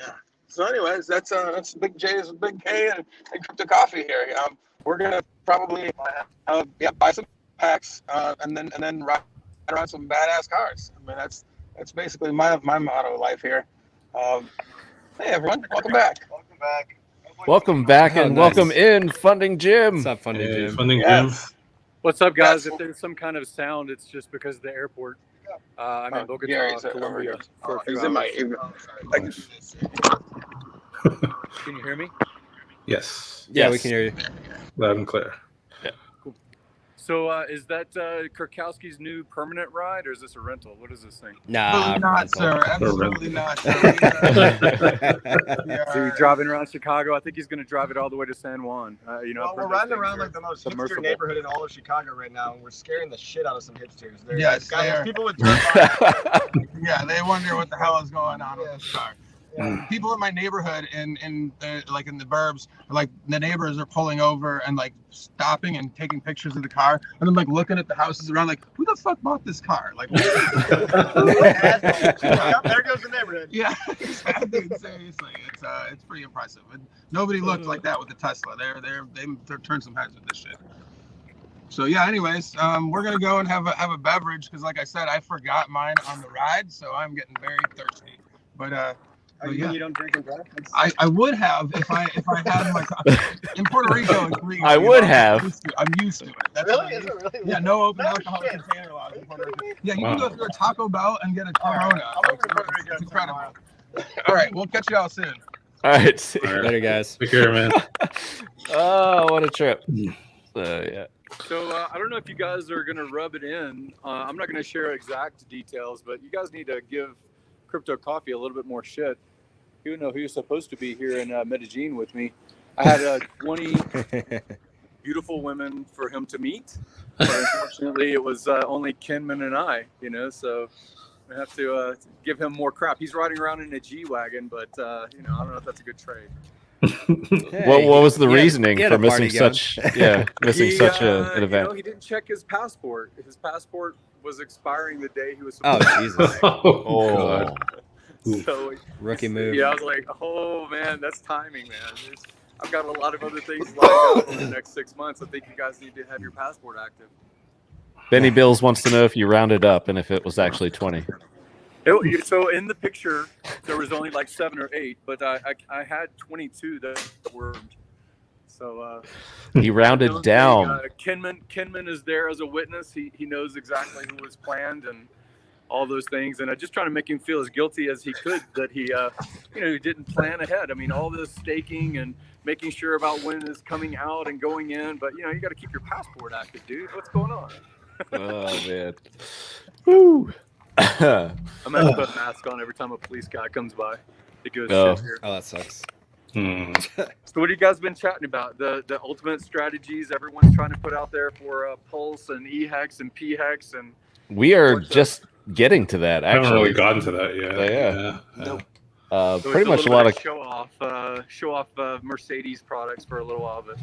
Yeah. So anyways, that's Big J's, Big K, and Crypto Coffee here. We're gonna probably buy some packs and then ride around some badass cars. I mean that's basically my motto of life here. Hey everyone, welcome back. Welcome back and welcome in, Funding Jim. What's up, Funding Jim? Funding Jim. What's up, guys? If there's some kind of sound, it's just because of the airport. I'm in Bogota, Colombia. Can you hear me? Yes. Yeah, we can hear you. Loud and clear. Yeah. Cool. So is that Kurkowski's new permanent ride, or is this a rental? What is this thing? Nah, not, sir. Absolutely not, sir. So you're driving around Chicago. I think he's going to drive it all the way to San Juan. We're riding around like the most hipster neighborhood in all of Chicago right now, and we're scaring the shit out of some hipsters. Yes, there's people with yeah, they wonder what the hell is going on with this car. Yeah. People in my neighborhood in the burbs, like the neighbors are pulling over and like stopping and taking pictures of the car, and I'm like looking at the houses around, like who the fuck bought this car? Like, there goes the neighborhood. Yeah, exactly. Seriously, it's pretty impressive. And nobody looked like that with the Tesla. They're turned some heads with this shit. So yeah, anyways, we're gonna go and have a beverage because, like I said, I forgot mine on the ride, so I'm getting very thirsty. But you don't drink and drive? I would have if I had my in Puerto Rico. I would have. I'm used to it. That's really? Is it really? Yeah, no open alcohol container laws in Puerto Rico. Yeah, you can go through a Taco Bell and get a Corona. It's incredible. All right, we'll catch you all soon. All right, see you. Later, guys. Take care, man. Oh, what a trip. So yeah. So I don't know if you guys are going to rub it in. I'm not going to share exact details, but you guys need to give Crypto Coffee a little bit more shit. Even though he was supposed to be here in Medellin with me, I had 20 beautiful women for him to meet, but unfortunately it was only Kenman and I, so we have to give him more crap. He's riding around in a G-Wagon, but I don't know if that's a good trade. Hey, what was the reasoning for missing such an event? He didn't check his passport. His passport was expiring the day he was supposed to. Jesus. Oh. So rookie move. Yeah, I was like, oh man, that's timing, man. I've got a lot of other things lined up in the next 6 months. I think you guys need to have your passport active. Benny Bills wants to know if you rounded up and if it was actually 20. So in the picture, there was only like 7 or 8, but I had 22 that were. So he rounded down. Kenman is there as a witness. He knows exactly who was planned and all those things, and I just trying to make him feel as guilty as he could that he didn't plan ahead. I mean, all this staking and making sure about when it's coming out and going in, but you got to keep your passport active, dude. What's going on? Oh man. Woo. I'm gonna put a mask on every time a police guy comes by. It goes here. Oh, that sucks. So what have you guys been chatting about? The ultimate strategies everyone's trying to put out there for Pulse and HEX and PHEX, and we are just getting to that. Actually, I haven't really gotten to that yet. Yeah. Nope. So pretty much a lot of show off Mercedes products for a little while, but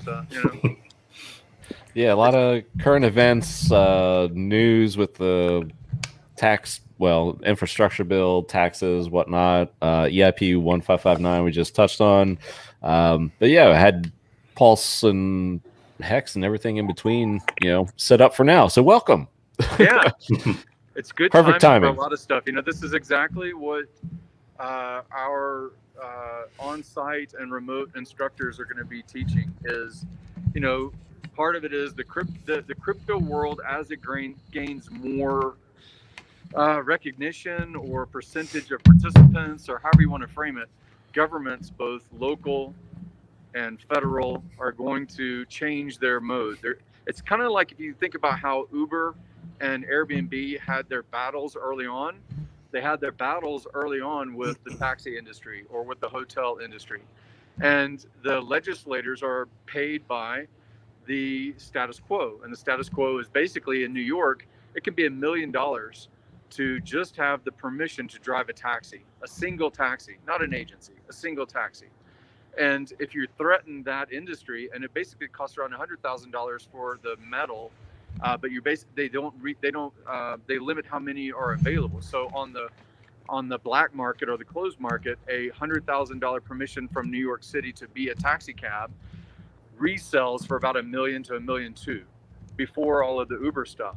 yeah, a lot of current events, news with the infrastructure bill, taxes, whatnot. EIP 1559 we just touched on, but yeah, I had Pulse and HEX and everything in between, set up for now. So welcome. Yeah, it's good Perfect timing for a lot of stuff. This is exactly what our on-site and remote instructors are going to be teaching. Is part of it is the crypto world as it gains more recognition or percentage of participants, or however you want to frame it. Governments, both local and federal, are going to change their mode. It's kind of like if you think about how Uber and Airbnb had their battles early on. They had their battles early on with the taxi industry or with the hotel industry. And the legislators are paid by the status quo. And the status quo is basically in New York, it can be $1 million to just have the permission to drive a taxi, a single taxi, not an agency, a single taxi. And if you threaten that industry, and it basically costs around $100,000 for the metal, but they limit how many are available. So on the black market or the closed market, a $100,000 permission from New York City to be a taxi cab resells for about $1 million to $1.2 million before all of the Uber stuff.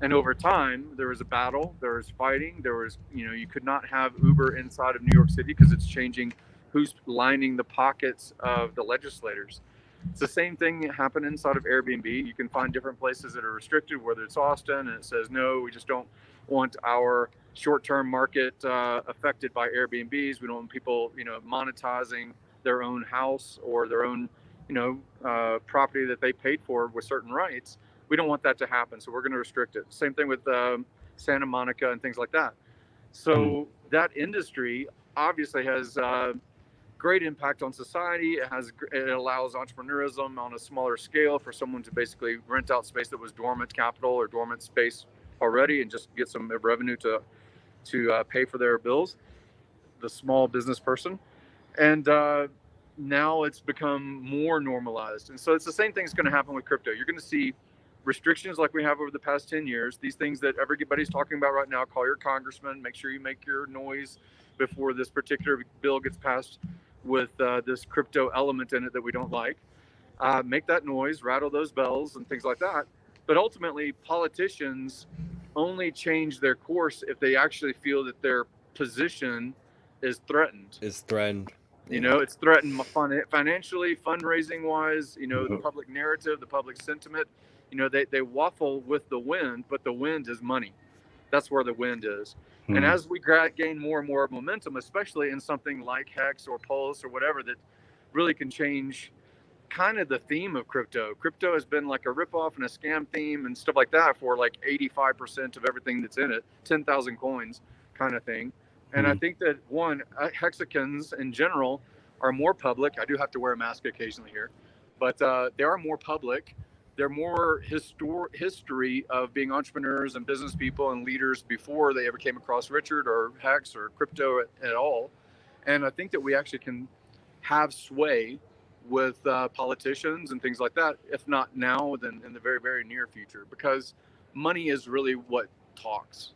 And over time, there was a battle, there was fighting, there was, you could not have Uber inside of New York City because it's changing who's lining the pockets of the legislators. It's the same thing that happened inside of Airbnb. You can find different places that are restricted, whether it's Austin, and it says, no, we just don't want our short-term market affected by Airbnbs. We don't want people, monetizing their own house or their own, property that they paid for with certain rights. We don't want that to happen, so we're going to restrict it. Same thing with Santa Monica and things like that. So that industry obviously has great impact on society. It allows entrepreneurism on a smaller scale for someone to basically rent out space that was dormant capital or dormant space already and just get some revenue to pay for their bills, the small business person. And now it's become more normalized. And so it's the same thing that's going to happen with crypto. You're going to see restrictions like we have over the past 10 years, these things that everybody's talking about right now. Call your congressman, make sure you make your noise before this particular bill gets passed with this crypto element in it that we don't like. Make that noise, rattle those bells and things like that. But ultimately, politicians only change their course if they actually feel that their position is threatened. It's threatened. It's threatened financially, fundraising wise, the public narrative, the public sentiment. They waffle with the wind, but the wind is money. That's where the wind is. And as we gain more and more momentum, especially in something like HEX or Pulse or whatever, that really can change kind of the theme of crypto. Crypto has been like a ripoff and a scam theme and stuff like that for like 85% of everything that's in it, 10,000 coins kind of thing. And I think that hexagons in general are more public. I do have to wear a mask occasionally here, but they are more public. They're more history of being entrepreneurs and business people and leaders before they ever came across Richard or HEX or crypto at all. And I think that we actually can have sway with politicians and things like that, if not now, then in the very, very near future, because money is really what talks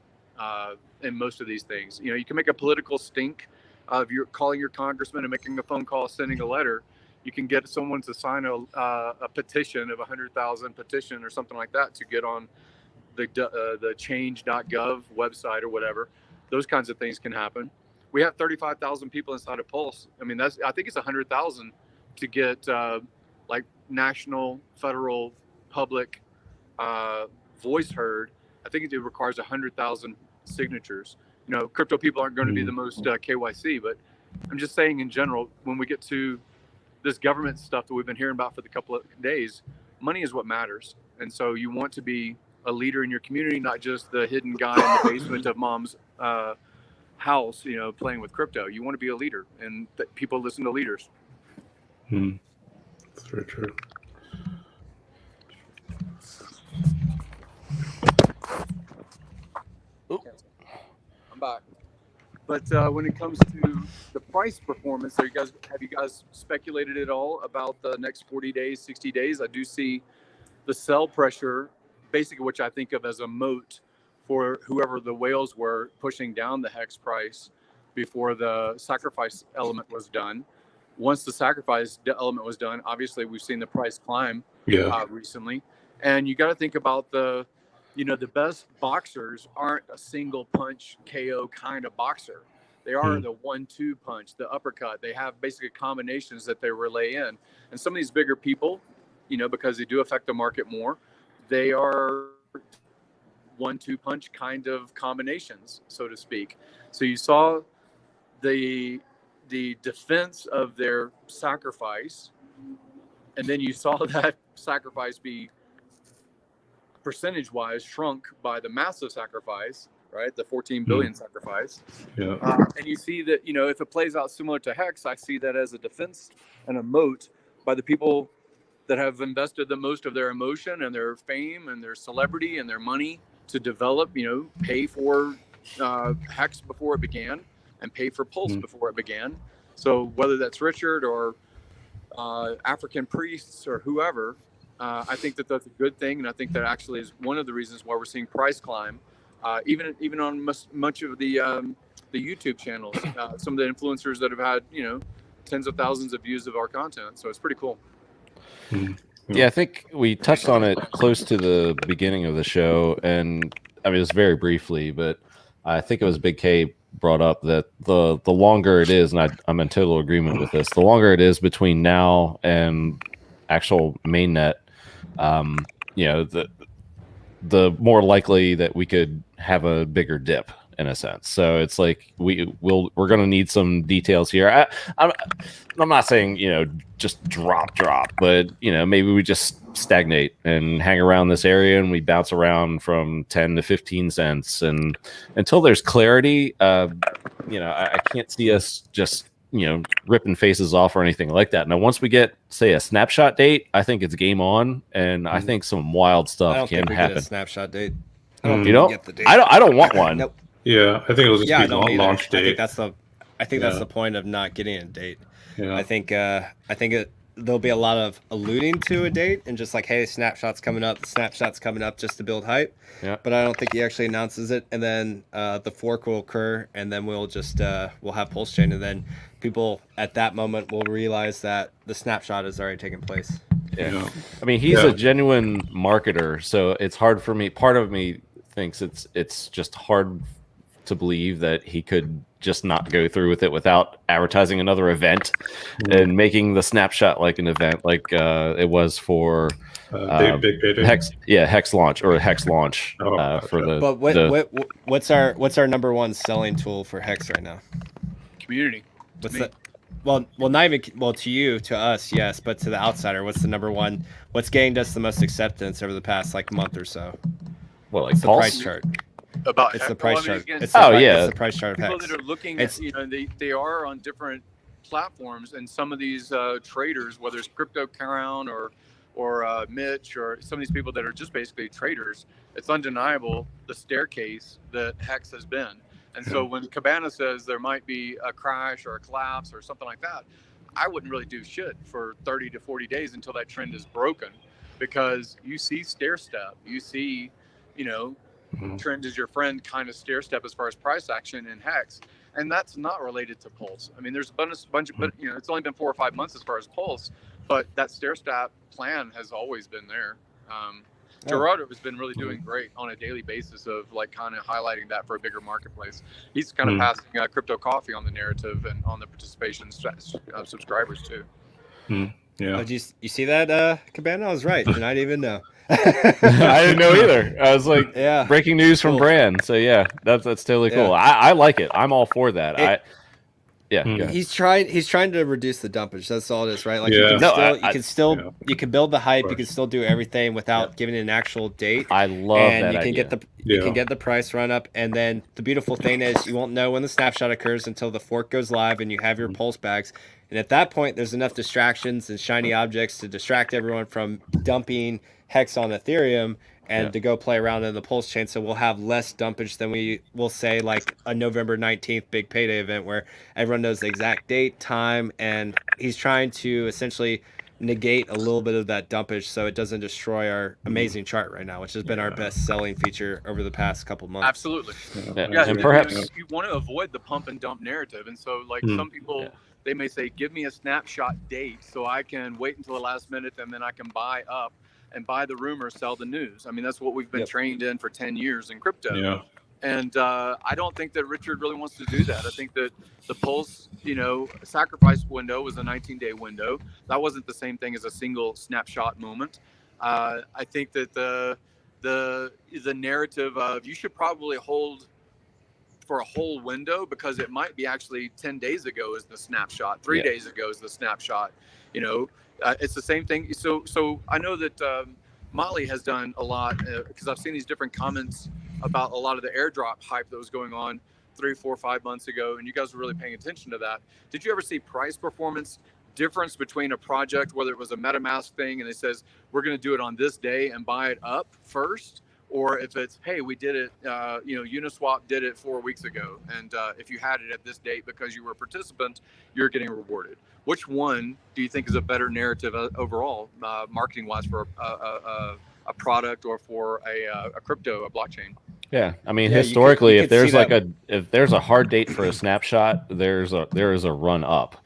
in most of these things. You can make a political stink of your calling your congressman and making a phone call, sending a letter. You can get someone to sign a petition of 100,000 petition or something like that to get on the change.gov website or whatever. Those kinds of things can happen. We have 35,000 people inside of Pulse. I mean, I think it's 100,000 to get like national, federal, public voice heard. I think it requires 100,000 signatures. Crypto people aren't going to be the most KYC, but I'm just saying in general, when we get to this government stuff that we've been hearing about for the couple of days, money is what matters. And so you want to be a leader in your community, not just the hidden guy in the basement of mom's house, playing with crypto. You want to be a leader, and that people listen to leaders. That's very true. I'm back. But when it comes to the price performance, have you guys speculated at all about the next 40 days, 60 days? I do see the sell pressure, basically, which I think of as a moat for whoever the whales were pushing down the HEX price before the sacrifice element was done. once the sacrifice element was done, obviously we've seen the price climb recently. And you got to think about the best boxers aren't a single punch KO kind of boxer. They are the 1-2 punch, the uppercut. They have basically combinations that they relay in. And some of these bigger people, because they do affect the market more, they are 1-2 punch kind of combinations, so to speak. So you saw the defense of their sacrifice, and then you saw that sacrifice be percentage-wise shrunk by the massive sacrifice, right? The 14 billion sacrifice. Yeah. And you see that, if it plays out similar to HEX, I see that as a defense and a moat by the people that have invested the most of their emotion and their fame and their celebrity and their money to develop, pay for HEX before it began and pay for Pulse before it began. So whether that's Richard or African priests or whoever, I think that that's a good thing. And I think that actually is one of the reasons why we're seeing price climb. Even on much of the YouTube channels, some of the influencers that have had, tens of thousands of views of our content. So it's pretty cool. Yeah, I think we touched on it close to the beginning of the show, and I mean, it was very briefly, but I think it was Big K brought up that the longer it is, and I'm in total agreement with this, the longer it is between now and actual mainnet, the more likely that we could have a bigger dip in a sense. So it's like we're going to need some details here. I'm not saying just drop, but maybe we just stagnate and hang around this area and we bounce around from 10 to 15 cents, and until there's clarity, I can't see us just ripping faces off or anything like that. Now, once we get, say, a snapshot date, I think it's game on, and I think some wild stuff can happen. Get a snapshot date. I don't want one. Nope. Yeah, I think it'll just be launch date. I think that's the point of not getting a date. Yeah. I think there'll be a lot of alluding to a date and just like, hey, snapshot's coming up just to build hype. Yeah. But I don't think he actually announces it, and then the fork will occur, and then we'll just we'll have PulseChain, and then people at that moment will realize that the snapshot has already taken place. Yeah. I mean, he's a genuine marketer, so it's hard for me. Part of me thinks it's just hard to believe that he could just not go through with it without advertising another event and making the snapshot like an event, like it was for big payday. HEX launch for the. But what's our number one selling tool for HEX right now? Community. What's that? Well, not even to us, yes, but to the outsider, what's the number one? What's gained us the most acceptance over the past month or so? Well, like it's the price chart. It's the price chart. It's the price chart of people HEX. that are looking at, they are on different platforms, and some of these traders, whether it's Crypto Crown or Mitch or some of these people that are just basically traders, it's undeniable the staircase that HEX has been. And so when Cabana says there might be a crash or a collapse or something like that, I wouldn't really do shit for 30 to 40 days until that trend is broken, because you see stair step, you see, trend is your friend kind of stair step as far as price action in HEX. And that's not related to Pulse. I mean, there's a bunch of, but it's only been 4 or 5 months as far as Pulse, but that stair step plan has always been there. Gerardo has been really doing great on a daily basis of kind of highlighting that for a bigger marketplace. He's kind of passing Crypto Coffee on the narrative and on the participation subscribers too. Yeah. Oh, you see that, Cabana? I was right. Did not even know. I didn't know either. I was like, breaking news from Brand. So that's totally cool. I like it. I'm all for that. He's trying to reduce the dumpage. That's all it is, right? Like you can build the hype. You can still do everything without giving it an actual date. I love that. You can get the price run up, and then the beautiful thing is you won't know when the snapshot occurs until the fork goes live and you have your pulse bags. And at that point, there's enough distractions and shiny objects to distract everyone from dumping HEX on Ethereum and to go play around in the pulse chain. So we'll have less dumpage than we will say like a November 19th big payday event where everyone knows the exact date, time, and he's trying to essentially negate a little bit of that dumpage so it doesn't destroy our amazing chart right now, which has been our best selling feature over the past couple months. Absolutely. And perhaps you want to avoid the pump and dump narrative. And so some people, they may say, give me a snapshot date so I can wait until the last minute and then I can buy up and buy the rumor, sell the news. I mean, that's what we've been trained in for 10 years in crypto. Yeah. And I don't think that Richard really wants to do that. I think that the Pulse, sacrifice window was a 19-day window. That wasn't the same thing as a single snapshot moment. I think that the narrative of you should probably hold for a whole window because it might be actually 10 days ago is the snapshot, 3 days ago is the snapshot. It's the same thing. So I know that Motley has done a lot because I've seen these different comments about a lot of the airdrop hype that was going on 3, 4, 5 months ago, and you guys were really paying attention to that. Did you ever see price performance difference between a project, whether it was a MetaMask thing and it says we're going to do it on this day and buy it up first, or if it's, hey, we did it, Uniswap did it 4 weeks ago, and if you had it at this date because you were a participant, you're getting rewarded? Which one do you think is a better narrative overall, marketing wise, for a product or for a crypto, a blockchain? Yeah, I mean, historically, if there's a hard date for a snapshot, there is a run up.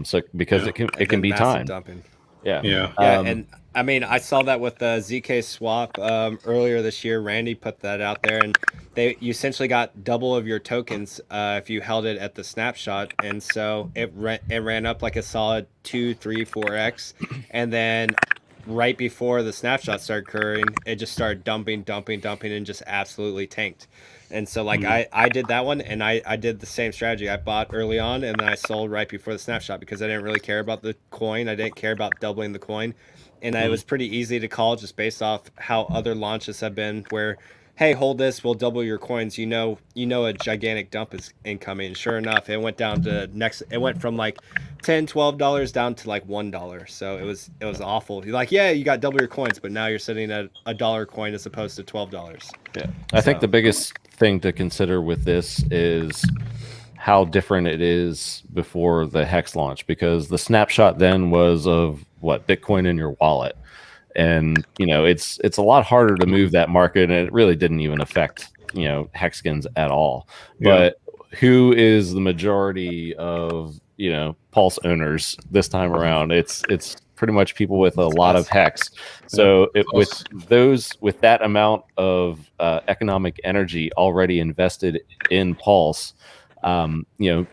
So because it can be timed. Dumping. Yeah. And I mean, I saw that with the ZK swap earlier this year. Randy put that out there, and you essentially got double of your tokens if you held it at the snapshot, and so it ran up like a solid 2, 3, 4x, and then right before the snapshot started occurring, it just started dumping, and just absolutely tanked. And so I did that one, and I did the same strategy. I bought early on, and then I sold right before the snapshot because I didn't really care about the coin. I didn't care about doubling the coin. And it was pretty easy to call just based off how other launches have been where, hey, hold this, we'll double your coins. You know a gigantic dump is incoming. And sure enough, it went down to it went from like $10, $12 down to like $1. So it was awful. You're like, yeah, you got double your coins, but now you're sitting at a dollar coin as opposed to $12. Yeah. I think the biggest thing to consider with this is how different it is before the HEX launch, because the snapshot then was of Bitcoin in your wallet. And, it's a lot harder to move that market, and it really didn't even affect, Hexkins at all. Yeah. But who is the majority of, Pulse owners this time around? It's pretty much people with a lot of HEX. So with that amount of economic energy already invested in Pulse,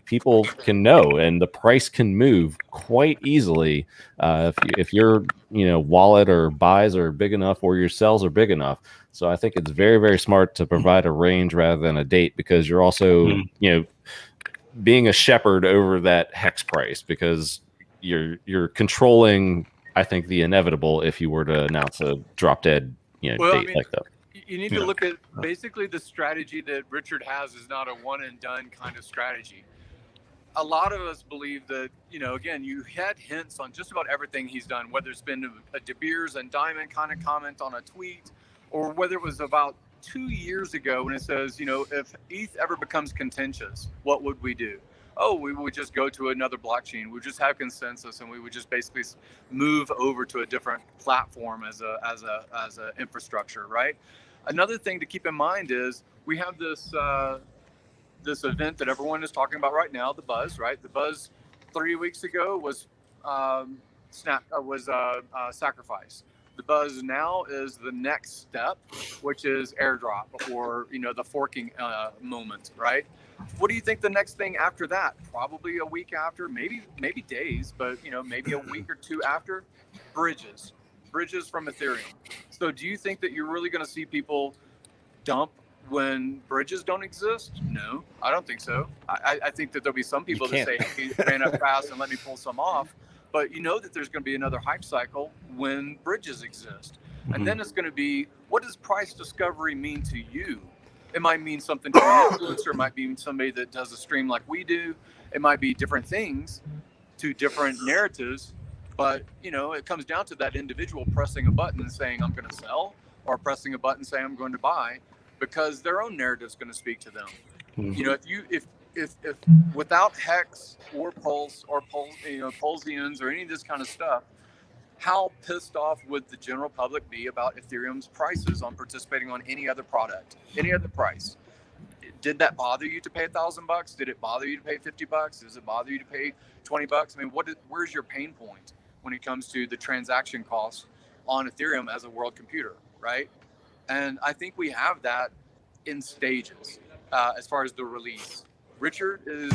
people can know, and the price can move quite easily if your wallet or buys are big enough or your sells are big enough. So I think it's very, very smart to provide a range rather than a date, because you're also being a shepherd over that HEX price, because you're controlling, I think, the inevitable if you were to announce a drop dead date like that. You need to look at basically the strategy that Richard has is not a one and done kind of strategy. A lot of us believe that, again, you had hints on just about everything he's done, whether it's been a De Beers and Diamond kind of comment on a tweet, or whether it was about 2 years ago when it says, if ETH ever becomes contentious, what would we do? Oh, we would just go to another blockchain. We would just have consensus, and we would just basically move over to a different platform as a infrastructure, right? Another thing to keep in mind is we have this this event that everyone is talking about right now, the Buzz, right? The Buzz 3 weeks ago was Sacrifice. The Buzz now is the next step, which is airdrop, or the forking moment, right? What do you think the next thing after that? Probably a week after, maybe days, but maybe a week or two after. Bridges from Ethereum. So do you think that you're really going to see people dump when bridges don't exist? No, I don't think so. I think that there'll be some people that say, hey, it ran up fast and let me pull some off. But that there's going to be another hype cycle when bridges exist. And then it's going to be, what does price discovery mean to you? It might mean something to an influencer. It might be somebody that does a stream like we do. It might be different things to different narratives. But, it comes down to that individual pressing a button and saying, I'm going to sell, or pressing a button saying, I'm going to buy, because their own narrative is going to speak to them. If without HEX or Pulse or Pulsians or any of this kind of stuff, how pissed off would the general public be about Ethereum's prices on participating on any other product, any other price? did that bother you to pay $1,000? Did it bother you to pay $50? Does it bother you to pay $20? I mean, where's your pain point when it comes to the transaction costs on Ethereum as a world computer, right? And I think we have that in stages as far as the release. Richard is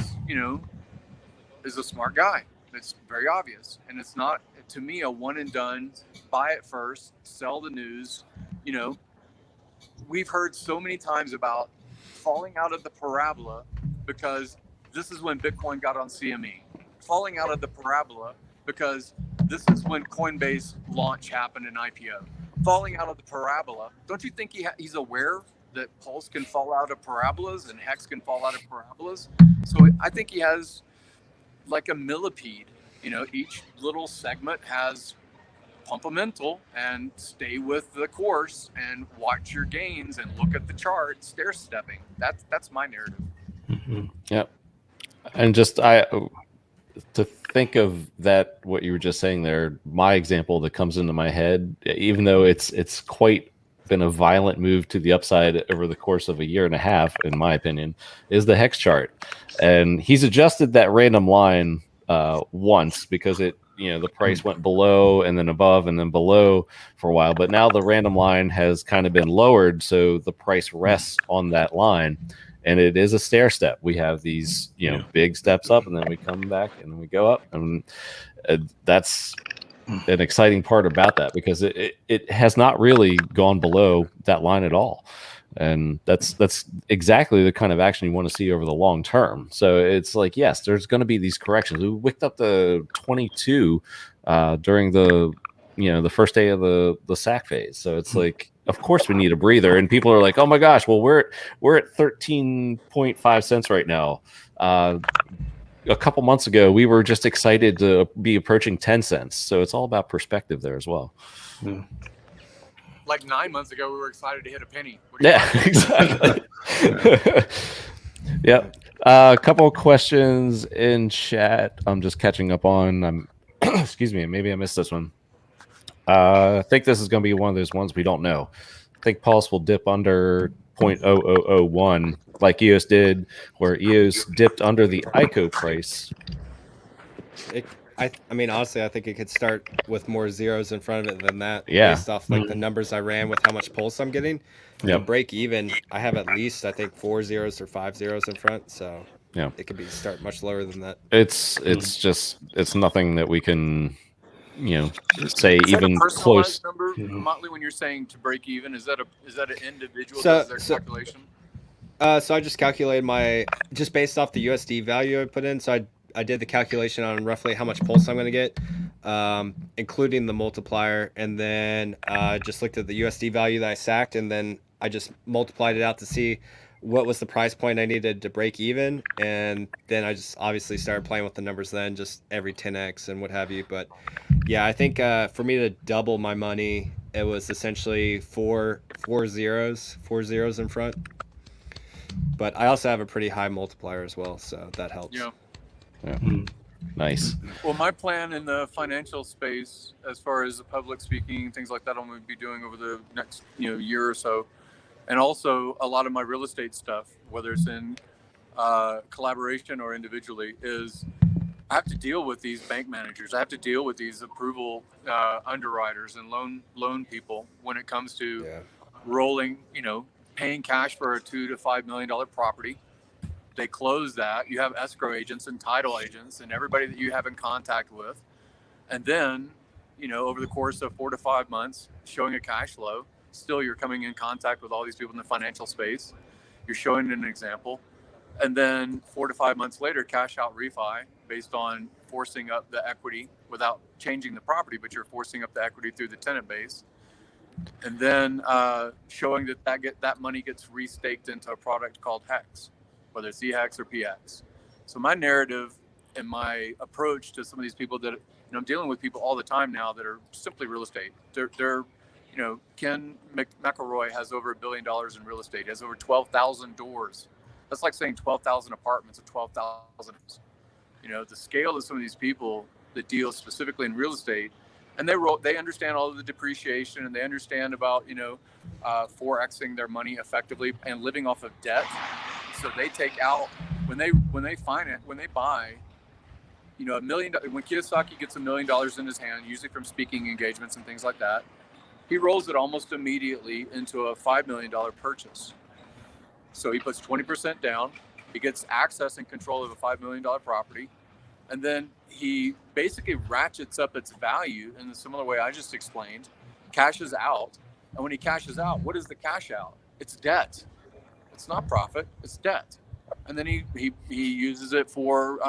a smart guy. It's very obvious. And it's not, to me, a one and done, buy it first, sell the news. We've heard so many times about falling out of the parabola because this is when Bitcoin got on CME. Falling out of the parabola because this is when Coinbase launch happened in IPO. Falling out of the parabola. Don't you think he's aware that Pulse can fall out of parabolas and HEX can fall out of parabolas? So I think he has like a millipede. Each little segment has pump a mental and stay with the course and watch your gains and look at the chart, stair stepping. That's my narrative. Mm-hmm. Yep. And just to think of that, what you were just saying there, my example that comes into my head, even though it's quite been a violent move to the upside over the course of a year and a half, in my opinion, is the HEX chart. And he's adjusted that random line once because the price went below and then above and then below for a while. But now the random line has kind of been lowered, so the price rests on that line. And it is a stair step. We have these, big steps up, and then we come back, and then we go up, and that's an exciting part about that because it has not really gone below that line at all, and that's exactly the kind of action you want to see over the long term. So it's like, yes, there's going to be these corrections. We wicked up to 22 during the first day of the SAC phase. So it's like, of course we need a breather, and people are like, oh my gosh, well we're at 13.5 cents right now. A couple months ago we were just excited to be approaching 10 cents. So it's all about perspective there as well. Yeah. Like 9 months ago we were excited to hit a penny. Yeah, exactly. Yep. A couple of questions in chat I'm just catching up on. Excuse me, maybe I missed this one. I think this is going to be one of those ones we don't know. I think Pulse will dip under 0.0001 like EOS did, where EOS dipped under the ICO price. I mean, honestly, I think it could start with more zeros in front of it than that. Yeah. Based off like the numbers I ran with how much Pulse I'm getting. Yeah. Break even, I have at least, I think, 4 zeros or 5 zeros in front. So yeah, it could start much lower than that. It's nothing that we can say Is even that a personalized close number, Motley, when you're saying to break even? Is that an individual calculation? So I just calculated just based off the USD value I put in. So I did the calculation on roughly how much Pulse I'm going to get, including the multiplier, and then just looked at the USD value that I sacked, and then I just multiplied it out to see what was the price point I needed to break even, and then I just obviously started playing with the numbers then, just every 10x and what have you. But yeah, I think for me to double my money, it was essentially four zeros in front. But I also have a pretty high multiplier as well, so that helps. Yeah. Nice. Well, my plan in the financial space, as far as the public speaking, things like that, I'm going to be doing over the next year or so, and also a lot of my real estate stuff, whether it's in collaboration or individually, is I have to deal with these bank managers. I have to deal with these approval underwriters and loan people when it comes to rolling, paying cash for a $2 to $5 million property. They close that. You have escrow agents and title agents and everybody that you have in contact with. And then, over the course of 4 to 5 months, showing a cash flow, still you're coming in contact with all these people in the financial space. You're showing an example. And then 4 to 5 months later, cash out refi based on forcing up the equity without changing the property, but you're forcing up the equity through the tenant base. And then showing that money gets restaked into a product called HEX, whether it's EHEX or PX. So my narrative and my approach to some of these people that I'm dealing with people all the time now that are simply real estate. They're Ken McElroy has over $1 billion in real estate. He has over 12,000 doors. That's like saying 12,000 apartments or 12,000. The scale of some of these people that deal specifically in real estate, and they understand all of the depreciation, and they understand about 4xing their money effectively and living off of debt So they take out when they buy, you know, $1 million. When Kiyosaki gets $1 million in his hand, usually from speaking engagements and things like that, he rolls it almost immediately into a $5 million purchase. So he puts 20% down. He gets access and control of a $5 million property. And then he basically ratchets up its value in the similar way I just explained, cashes out. And when he cashes out, what is the cash out? It's debt. It's not profit, it's debt. And then he uses it for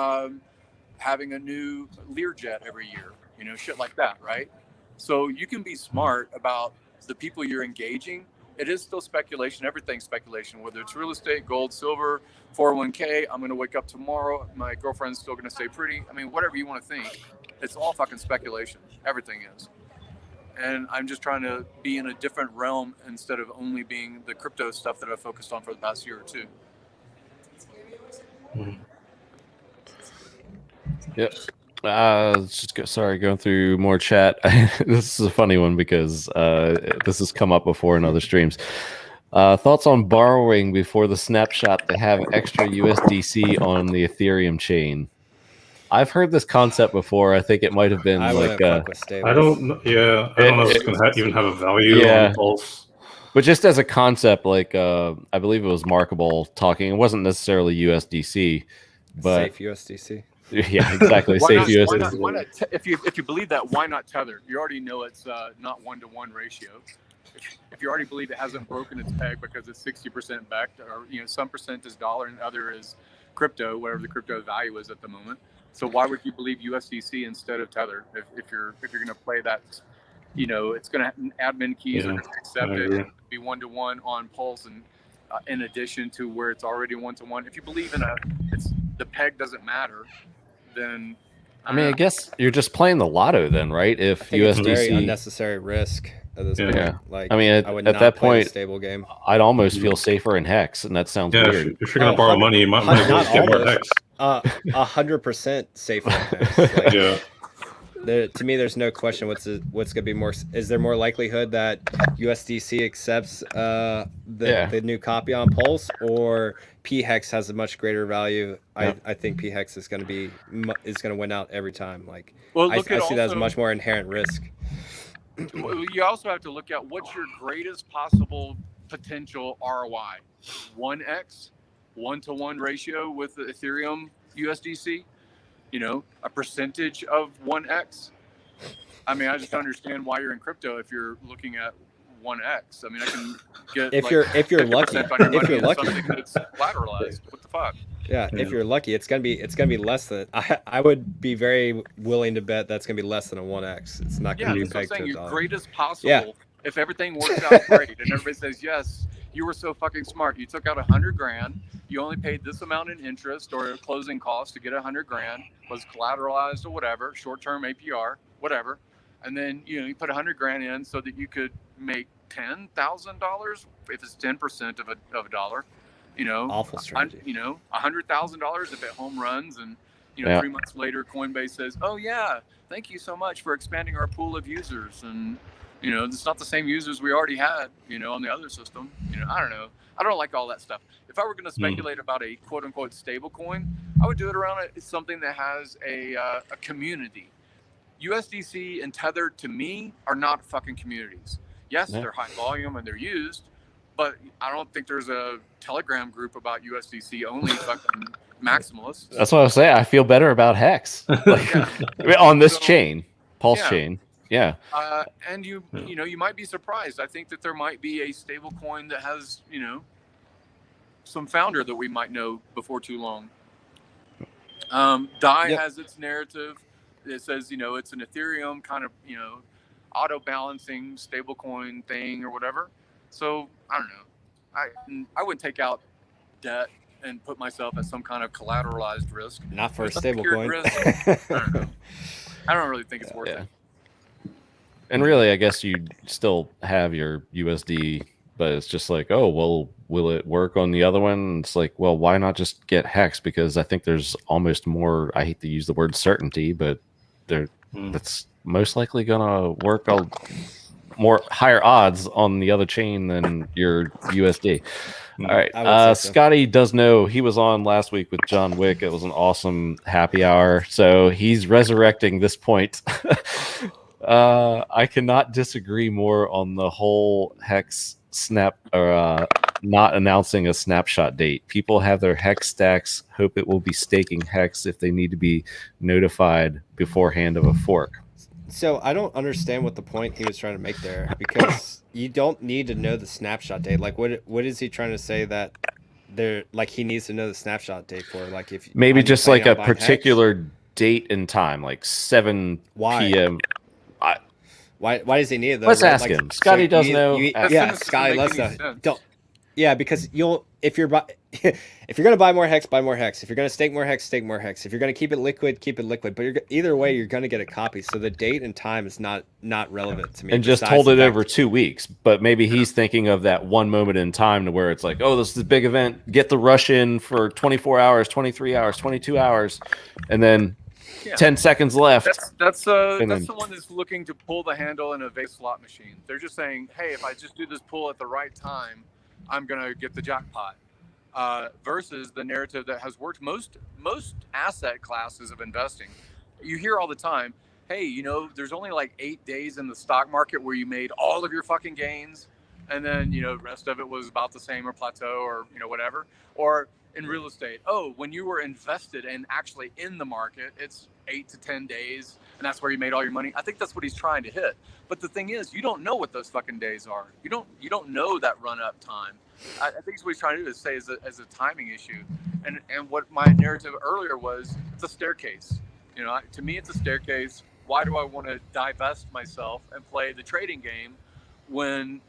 having a new Learjet every year, you know, shit like that, right? So you can be smart about the people you're engaging. It is still speculation. Everything's speculation, whether it's real estate, gold, silver, 401k. I'm going to wake up tomorrow. My girlfriend's still going to stay pretty. I mean, whatever you want to think, it's all fucking speculation. Everything is. And I'm just trying to be in a different realm instead of only being the crypto stuff that I've focused on for the past year or two. Yep. Let's just go. Sorry, going through more chat. This is a funny one because this has come up before in other streams. Thoughts on borrowing before the snapshot to have extra USDC on the Ethereum chain? I've heard this concept before. I think it might have been I like fuck with stables. I don't know. Yeah, I don't know if it's going to even have a value Yeah. on Pulse. But just as a concept, like I believe it was Markable talking. It wasn't necessarily USDC, but Safe USDC. yeah, exactly. Why Safe not, USDC. why not if you believe that, why not tether? You already know it's not 1-to-1 ratio. If you already believe it hasn't broken its peg because it's 60% backed, or you know, some percent is dollar and other is crypto, whatever the crypto value is at the moment. So why would you believe USDC instead of tether if you're going to play that? You know, it's going to admin keys are going to accept it, be 1-to-1 on Pulse, and in addition to where it's already 1-to-1. If you believe in the peg doesn't matter, then I mean, I guess you're just playing the lotto then, right? If I think it's USDC, very unnecessary risk at this point. Yeah. Like, I mean, I would at not that play point, the stable game. I'd almost feel safer in HEX, and that sounds Yeah, weird. if you're going to borrow money, you might as well not just get more almost. X. 100% safer. Like, Yeah. to me, there's no question. What's going to be more? Is there more likelihood that USDC accepts the new copy on Pulse, or PHEX has a much greiter value? I think PHEX is going to win out every time. Like, well, I see that as much more inherent risk. You also have to look at what's your greatest possible potential ROI. 1x, 1-to-1 ratio with the Ethereum USDC. You know, a percentage of 1x. I mean, I just don't understand why you're in crypto if you're looking at 1x. I mean, I can get if you're lucky, if you're lucky, something that's collateralized. What the fuck? Yeah, if you're lucky, it's gonna be less than. I would be very willing to bet that's gonna be less than a 1x. It's not gonna be that's what I'm pegged to saying. a Your dollar. greatest possible. Yeah. If everything works out great and everybody says yes, you were so fucking smart. You took out $100,000. You only paid this amount in interest or closing costs to get $100,000. Was collateralized or whatever, short-term APR, whatever, and then you put $100,000 in so that you could make $10,000 if it's 10% of a dollar. Awful strategy. $100,000 if it home runs, and 3 months later, Coinbase says, "Oh yeah, thank you so much for expanding our pool of users," and it's not the same users we already had, on the other system. I don't know. I don't like all that stuff. If I were going to speculate about a quote unquote stable coin, I would do it around something that has a community. USDC and Tether to me are not fucking communities. Yes, they're high volume and they're used, but I don't think there's a Telegram group about USDC only fucking maximalists. That's what I was saying. I feel better about HEX on this chain, PulseChain. Yeah. And you might be surprised. I think that there might be a stable coin that has, some founder that we might know before too long. Dai has its narrative. It says, it's an Ethereum kind of, auto balancing stable coin thing or whatever. So I don't know. I would take out debt and put myself at some kind of collateralized risk. Not for a stable coin. I don't know. I don't really think it's worth it. And really, I guess you still have your USD, but it's just like, oh, well, will it work on the other one? And it's like, well, why not just get HEX? Because I think there's almost more, I hate to use the word certainty, but that's most likely going to work more higher odds on the other chain than your USD. All right. I would say so. Scotty does know he was on last week with John Wick. It was an awesome happy hour. So he's resurrecting this point. I cannot disagree more on the whole HEX snap or not announcing a snapshot date. People have their HEX stacks, hope it will be staking HEX if they need to be notified beforehand of a fork. So I don't understand what the point he was trying to make there, because you don't need to know the snapshot date. Like, what is he trying to say that there, like, he needs to know the snapshot date for? Like, if maybe I'm just like planning a on buying particular date and time, like 7 Why? p.m. Why does he need it though? Let's right? ask Like, him. Scotty does you- know. you- Ask yeah, him. Scotty, Doesn't let's make any sense. don't. Yeah, because if you're if you're gonna buy more HEX, buy more HEX. If you're gonna stake more HEX, stake more HEX. If you're gonna keep it liquid, keep it liquid. But either way, you're gonna get a copy. So the date and time is not relevant to me. and just besides hold the it fact- over 2 weeks. But maybe he's thinking of that one moment in time to where it's like, oh, this is a big event. Get the rush in for 24 hours, 23 hours, 22 hours, and then Yeah. 10 seconds left. That's then- someone that's looking to pull the handle in a Vegas slot machine. They're just saying, hey, if I just do this pull at the right time, I'm gonna get the jackpot. Versus the narrative that has worked most asset classes of investing. You hear all the time, hey, you know, there's only like 8 days in the stock market where you made all of your fucking gains, and then, you know, the rest of it was about the same or plateau or, you know, whatever. Or in real estate, oh, when you were invested and actually in the market, it's 8 to 10 days, and that's where you made all your money. I think that's what he's trying to hit. But the thing is, you don't know what those fucking days are. You don't know that run up time. I think what he's trying to do is say as a timing issue. And what my narrative earlier was, it's a staircase. You know, to me, it's a staircase. Why do I want to divest myself and play the trading game when,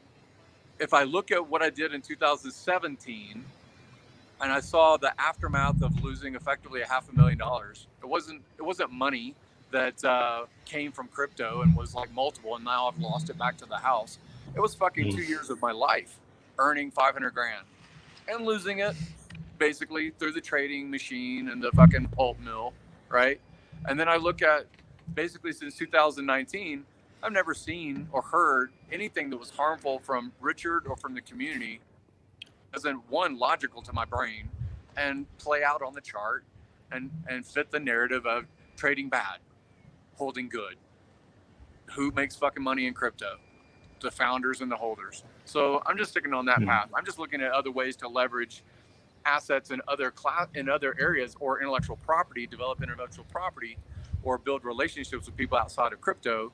if I look at what I did in 2017 and I saw the aftermath of losing effectively $500,000, it wasn't money that came from crypto and was like multiple, and now I've lost it back to the house. It was fucking 2 years of my life earning $500,000 and losing it basically through the trading machine and the fucking pulp mill, right? And then I look at basically since 2019, I've never seen or heard anything that was harmful from Richard or from the community as in one, logical to my brain, and play out on the chart and fit the narrative of trading bad, holding good. Who makes fucking money in crypto? The founders and the holders. So I'm just sticking on that path. I'm just looking at other ways to leverage assets in other areas, or intellectual property, develop intellectual property, or build relationships with people outside of crypto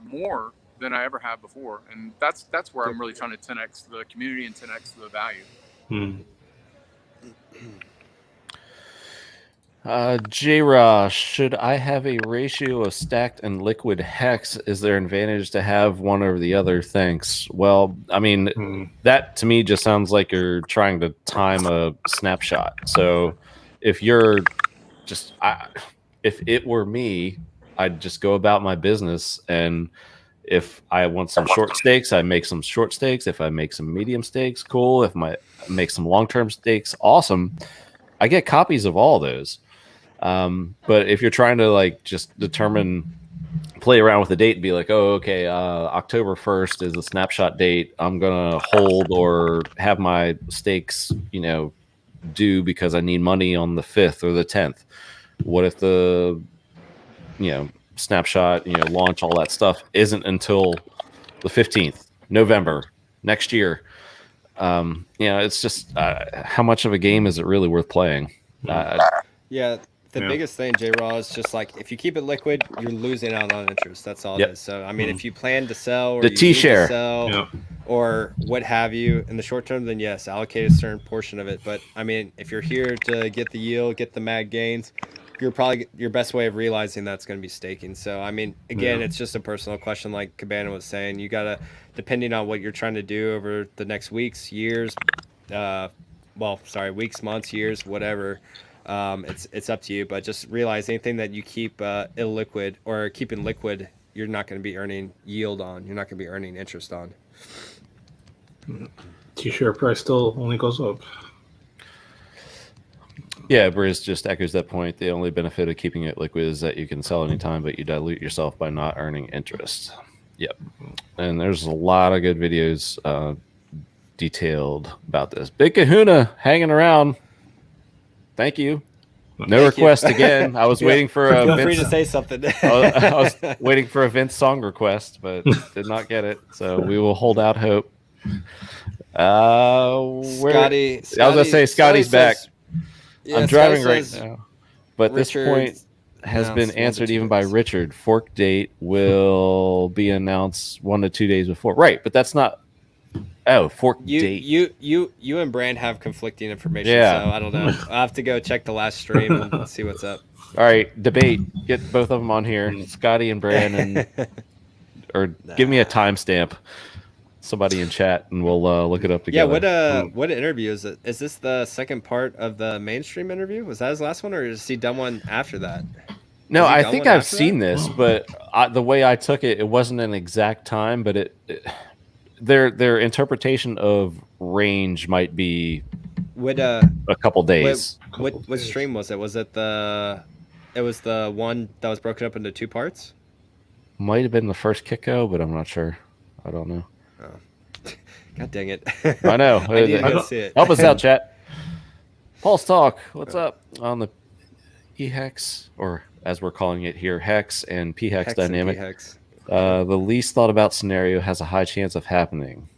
more than I ever have before. And that's where I'm really trying to 10x the community and 10x the value. J-Ra, should I have a ratio of stacked and liquid HEX? Is there an advantage to have one or the other? Thanks. Well, I mean, that to me just sounds like you're trying to time a snapshot. So if you're just, if it were me, I'd just go about my business, and if I want some short stakes, I make some short stakes. If I make some medium stakes, cool. If I make some long-term stakes, awesome. I get copies of all those. But if you're trying to like just play around with the date and be like, oh, okay, October 1st is a snapshot date. I'm going to hold or have my stakes, you know, due because I need money on the 5th or the 10th. What if the, you know, snapshot, you know, launch, all that stuff isn't until the 15th, November next year? You know, it's just how much of a game is it really worth playing? Yeah, the biggest thing, J-Raw, is just like, if you keep it liquid, you're losing out on interest. That's all it is. So, I mean, if you plan to sell or The you need T-share. to sell or what have you in the short term, then yes, allocate a certain portion of it. But, I mean, if you're here to get the yield, get the mad gains, your best way of realizing that's going to be staking. So, I mean, again, it's just a personal question, like Cabana was saying. You got to, depending on what you're trying to do over the next weeks, years, weeks, months, years, whatever. It's up to you, but just realize anything that you keep illiquid or keeping liquid, you're not going to be earning yield on. You're not going to be earning interest on. T-share price still only goes up. Yeah, Briz just echoes that point. The only benefit of keeping it liquid is that you can sell anytime, but you dilute yourself by not earning interest. Yep. And there's a lot of good videos detailed about this. Big Kahuna hanging around. Thank you. No Thank request you. again. I was waiting for a Feel free Vince. to say something. I was waiting for a Vince song request, but did not get it. So we will hold out hope. Scotty, I was gonna say Scotty's back. Yeah, I'm driving Scotty right says now, but this Richard point has been announced 1 to answered 2 even by days. Richard. Fork date will be announced 1 to 2 days before. Right, but that's not. Oh, fork date. You and Brand have conflicting information, Yeah. so I don't know. I'll have to go check the last stream and see what's up. All right, debate. Get both of them on here, Scotty and Brandon, or give me a timestamp. Somebody in chat, and we'll look it up Yeah, together. what interview is it? Is this the second part of the mainstream interview? Was that his last one, or is he done one after that? No, Has he I done think one I've after seen that? this, but the way I took it, it wasn't an exact time, but their interpretation of range might be What a couple days. what stream was it? Was it it was the one that was broken up into 2 parts? Might have been the first Kiko, but I'm not sure. I don't know. God dang it. I know. I need to go see it. Help us out, chat. Pulse Talk, what's up on the HEX, or as we're calling it here, HEX and PHEX Hex and dynamic? PHEX. The least thought about scenario has a high chance of happening.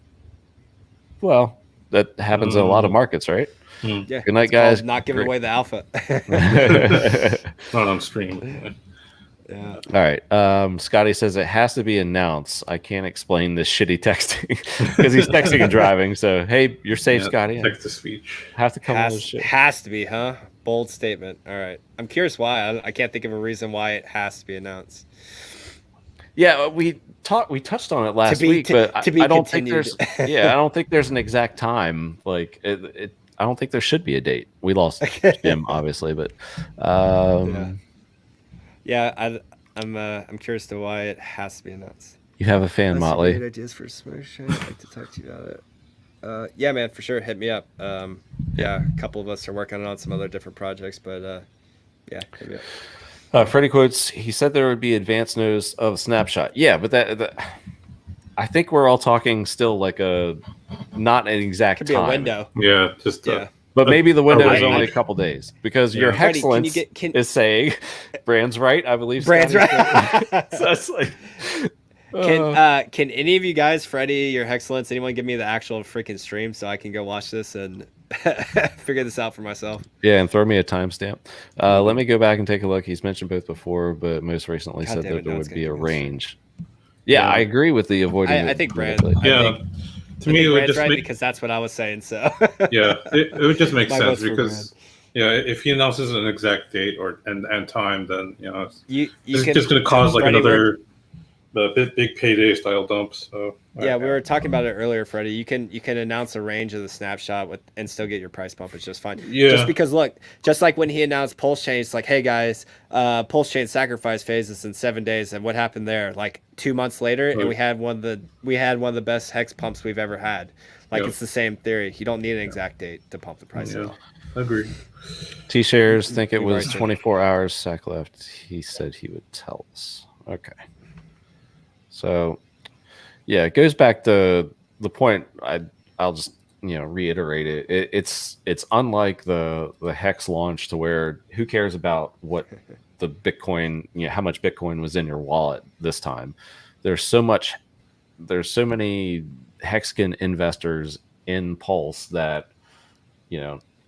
Well, that happens in a lot of markets, right? Yeah. Good night, it's guys. called not giving away the alpha. Not on stream. Yeah. All right. Scotty says it has to be announced. I can't explain this shitty texting because he's texting and driving. So, hey, you're safe, Scotty. Text to speech. Have to come on this shit. Has to be, huh? Bold statement. All right. I'm curious why. I can't think of a reason why it has to be announced. Yeah, we touched on it last week, but I don't think there's. Yeah, I don't think there's an exact time. Like I don't think there should be a date. We lost Jim, obviously, but I'm curious to why it has to be announced. You have a fan, Motley. Great ideas for Smash. I'd like to talk to you about it. Yeah, man, for sure. Hit me up. Yeah, a couple of us are working on some other different projects, but yeah, hit me up. Freddie quotes, he said there would be advanced notice of Snapshot. Yeah, but that I think we're all talking still like not an exact Could be time. a window. Yeah, just But maybe the window is range. only a couple days because your Freddie, Hexlence is saying Brand's right. I believe Brand's Scotty's right. So it's like, Can any of you guys, Freddie, your Hexlence, anyone give me the actual freaking stream so I can go watch this and figure this out for myself? yeah, and throw me a timestamp. Let me go back and take a look. He's mentioned both before, but most recently God said damn that it, there no, would it's be a gonna do this. range. Yeah, I agree with the avoiding. I think Brand. politically. Yeah. To me, it would Brand's just right make because that's what I was saying. So yeah, it would just make My sense vote's for because if he announces an exact date and time, then you it's can, just going to cause like Freddie, another big payday style dump. So yeah, we were talking about it earlier, Freddie. You can announce a range of the snapshot and still get your price bump. It's just fine. Yeah. Just because look, just like when he announced PulseChain, it's like, hey guys, PulseChain sacrifice phase is in 7 days, and what happened there? Like 2 months later, and we had one of the best hex pumps we've ever had. Like it's the same theory. You don't need an exact date to pump the price up. I agree. T-shares think it was right. 24 hours SAC left. He said he would tell us. Okay. So, yeah, it goes back to the point. I'll just reiterate it. It's unlike the Hex launch to where who cares about what the Bitcoin, how much Bitcoin was in your wallet this time. There's so many Hexkin investors in Pulse that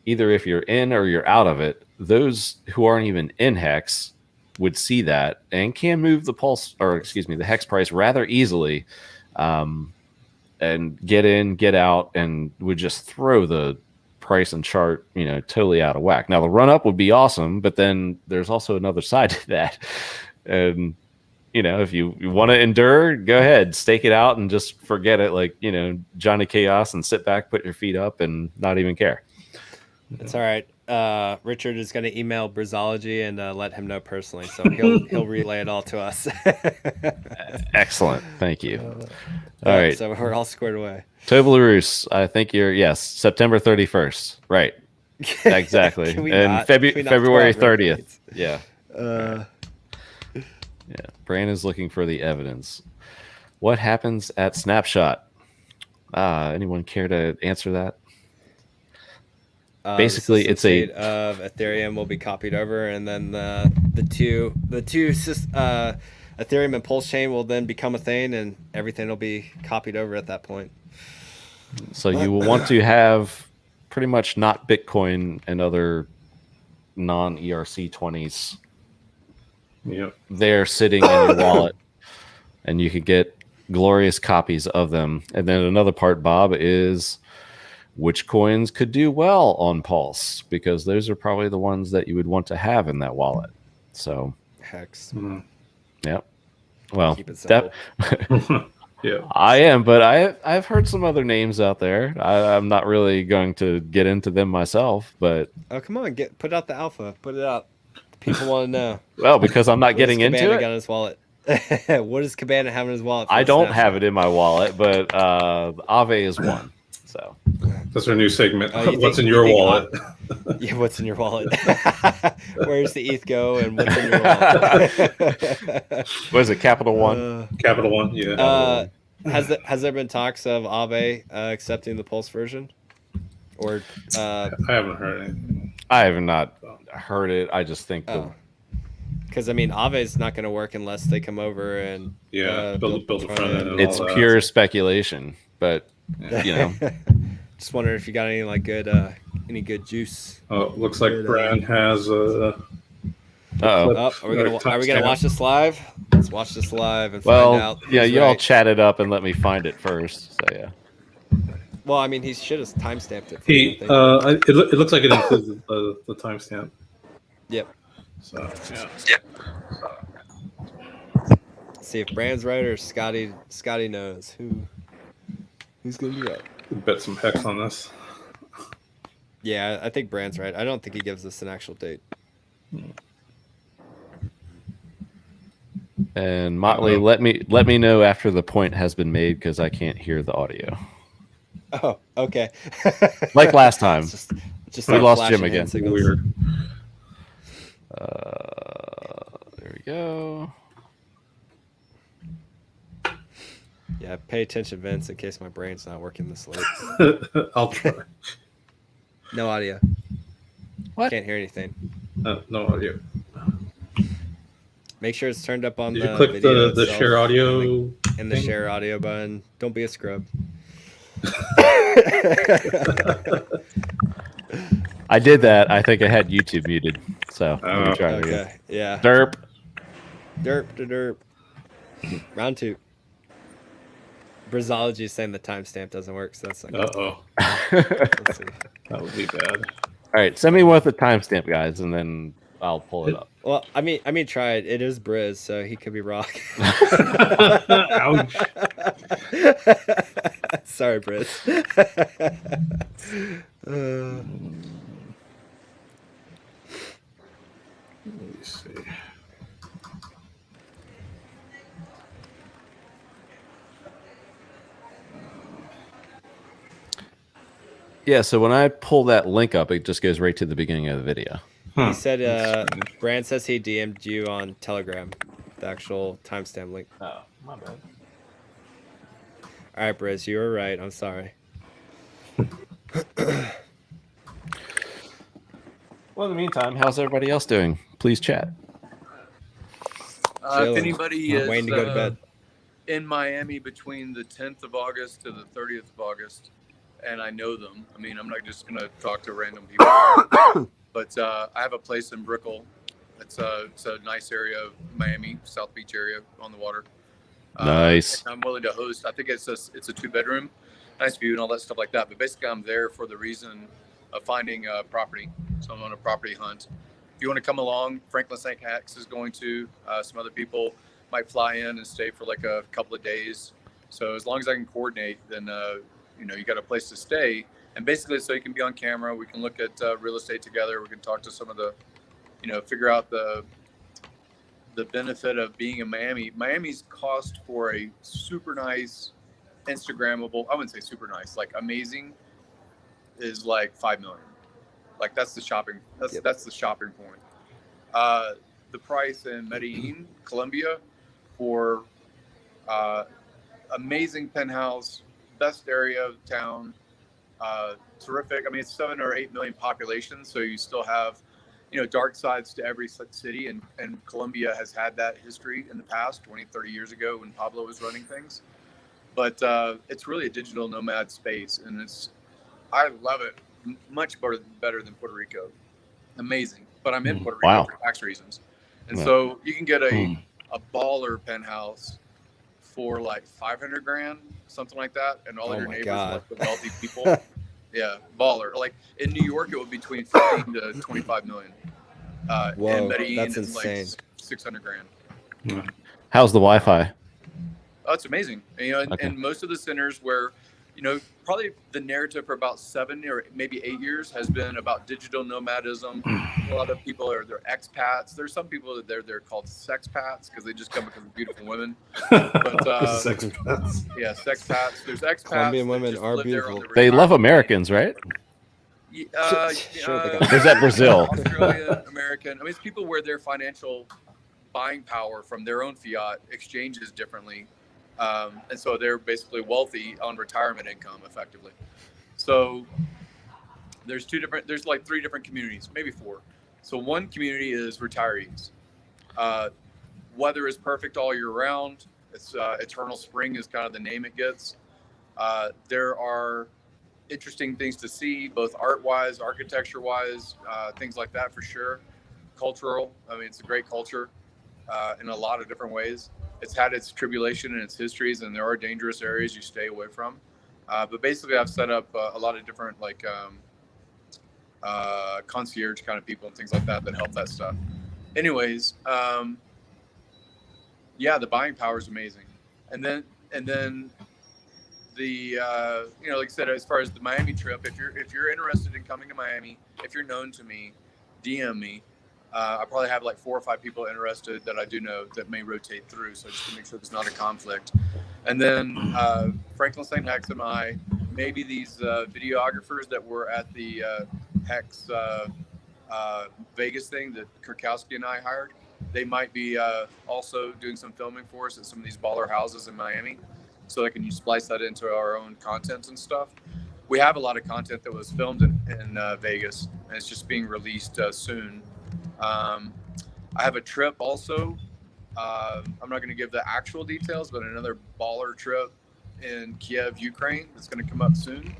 either if you're in or you're out of it, those who aren't even in Hex would see that and can move the Hex price rather easily, and get in, get out, and would just throw the price and chart, totally out of whack. Now the run up would be awesome, but then there's also another side to that. And if you want to endure, go ahead, stake it out and just forget it, like Johnny Chaos, and sit back, put your feet up, and not even care. It's all right. Richard is going to email Brizology and let him know personally, so he'll relay it all to us. Excellent, thank you. All right, so we're all squared away. Tobalarus, I think September 31st, right? Exactly, and February 30th. Yeah. Yeah, Brandon's looking for the evidence. What happens at Snapshot? Anyone care to answer that? Basically, the it's a state of Ethereum will be copied over, and then the two Ethereum and PulseChain will then become a thing, and everything will be copied over at that point. so you will want to have pretty much not Bitcoin and other non-ERC20s. Yep. They're sitting in your wallet, and you could get glorious copies of them. And then another part, Bob, is which coins could do well on Pulse, because those are probably the ones that you would want to have in that wallet. So, HEX. yep. Well, Keep it simple. Yeah. I am, but I've heard some other names out there. I'm not really going to get into them myself, but Oh, come on, put out the alpha. Put it out. People want to know. well, because I'm not getting into Cabana it. got in his wallet. What does Cabana have in his wallet? I don't have it in my wallet, but Aave is one. So That's our new segment. You What's think- in you your think wallet? Yeah, what's in your wallet? Where's the ETH go, and what's in your wallet? what is it? Capital One. Capital One. Yeah. Has there been talks of Aave accepting the Pulse version, or I haven't heard anything. I have not heard it. I just think because I mean Aave's not going to work unless they come over and build a front end. and it's all that. pure speculation. But you know, just wondering if you got any like good any good juice. Oh, looks like Brian has uh-oh. Oh, are we gonna watch this live? Let's watch this live and find out. Yeah, who's you all right. chat it up and let me find it first. So yeah. Well, I mean, he should have timestamped it. It looks like it includes the timestamp. Yep. So yeah. See if Brand's right or Scotty knows who's gonna be right. Bet some HEX on this. Yeah, I think Brand's right. I don't think he gives us an actual date. And Motley, let me know after the point has been made, because I can't hear the audio. Oh, okay. Like last time. Just we like lost Jim flashing again. hand signals. Weird. There we go. Yeah, pay attention, Vince, in case my brain's not working this late. I'll try. No audio. What? Can't hear anything. No audio. Make sure it's turned up on Did the you click video the itself share audio and the thing? share audio button. Don't be a scrub. I did that. I think I had YouTube muted. So let me try it again. Okay. Yeah. Derp. Derp to derp. Round 2. Brazology is saying the timestamp doesn't work, so that's not good. Let's see. That would be bad. All right, send me one with the timestamp, guys, and then I'll pull it up. Well, I mean, try it. It is Briz, so he could be wrong. Ouch. Sorry, Briz. Let me see. Yeah, so when I pull that link up, it just goes right to the beginning of the video. He said, Brand says he DM'd you on Telegram, the actual timestamp link. Oh, my bad. All right, Briz, you were right. I'm sorry. Well, in the meantime, how's everybody else doing? Please chat. If Chilling. anybody I'm is waiting to go to bed. in Miami between the 10th of August to the 30th of August, and I know them. I mean, I'm not just going to talk to random people. But I have a place in Brickell. It's a nice area of Miami, South Beach area on the water. Nice. I'm willing to host. I think it's a 2-bedroom, nice view and all that stuff like that. But basically, I'm there for the reason of finding property. So I'm on a property hunt. If you want to come along, Franklin St. HEX is going to. Some other people might fly in and stay for like a couple of days. So as long as I can coordinate, then you got a place to stay. And basically, so you can be on camera, we can look at real estate together. We can talk to some of the, figure out the benefit of being in Miami. Miami's cost for a super nice, Instagrammable, I wouldn't say super nice, like amazing, is like $5 million. Like that's the shopping. That's the shopping point. The price in Medellin, Colombia, for amazing penthouse, best area of town, terrific. I mean, it's 7 or 8 million population, so you still have, dark sides to every city, and Colombia has had that history in the past, 20, 30 years ago when Pablo was running things. But it's really a digital nomad space, and I love it much better than Puerto Rico. Amazing. But I'm in Puerto Rico for tax reasons. And so you can get a baller penthouse for like 500 grand, something like that, and all your neighbors are like the wealthy people. Yeah, baller. Like in New York, it would be between 15 to 25 million. Whoa, in Medellin, that's it's insane. like 600 grand. How's the Wi-Fi? Oh, it's amazing. And most of the centers where, probably the narrative for about 7 or maybe 8 years has been about digital nomadism. A lot of people they're expats. There's some people that they're called sexpats because they just come because of beautiful women. But Sexpats. yeah, sexpats. There's expats. Colombian women are beautiful. They love Americans, right? Sure, they got- Or is that Brazil? Australian, American. I mean, it's people where their financial buying power from their own fiat exchanges differently. And so they're basically wealthy on retirement income effectively. So there's like 3 different communities, maybe 4. So one community is retirees. Weather is perfect all year round. It's eternal spring is kind of the name it gets. There are interesting things to see, both art-wise, architecture-wise, things like that for sure. Cultural. I mean, it's a great culture in a lot of different ways. It's had its tribulation and its histories, and there are dangerous areas you stay away from. But basically, I've set up a lot of different concierge kind of people and things like that help that stuff. Anyways, the buying power is amazing. And then the like I said, as far as the Miami trip, if you're interested in coming to Miami, if you're known to me, DM me. I probably have like 4 or 5 people interested that I do know that may rotate through. So just to make sure there's not a conflict. And then Franklin St. Hex and I, maybe these videographers that were at the HEX Vegas thing that Kurkowski and I hired, they might be also doing some filming for us at some of these baller houses in Miami. So that can you splice that into our own content and stuff. We have a lot of content that was filmed in Vegas, and it's just being released soon. I have a trip also. I'm not going to give the actual details, but another baller trip in Kiev, Ukraine that's going to come up soon.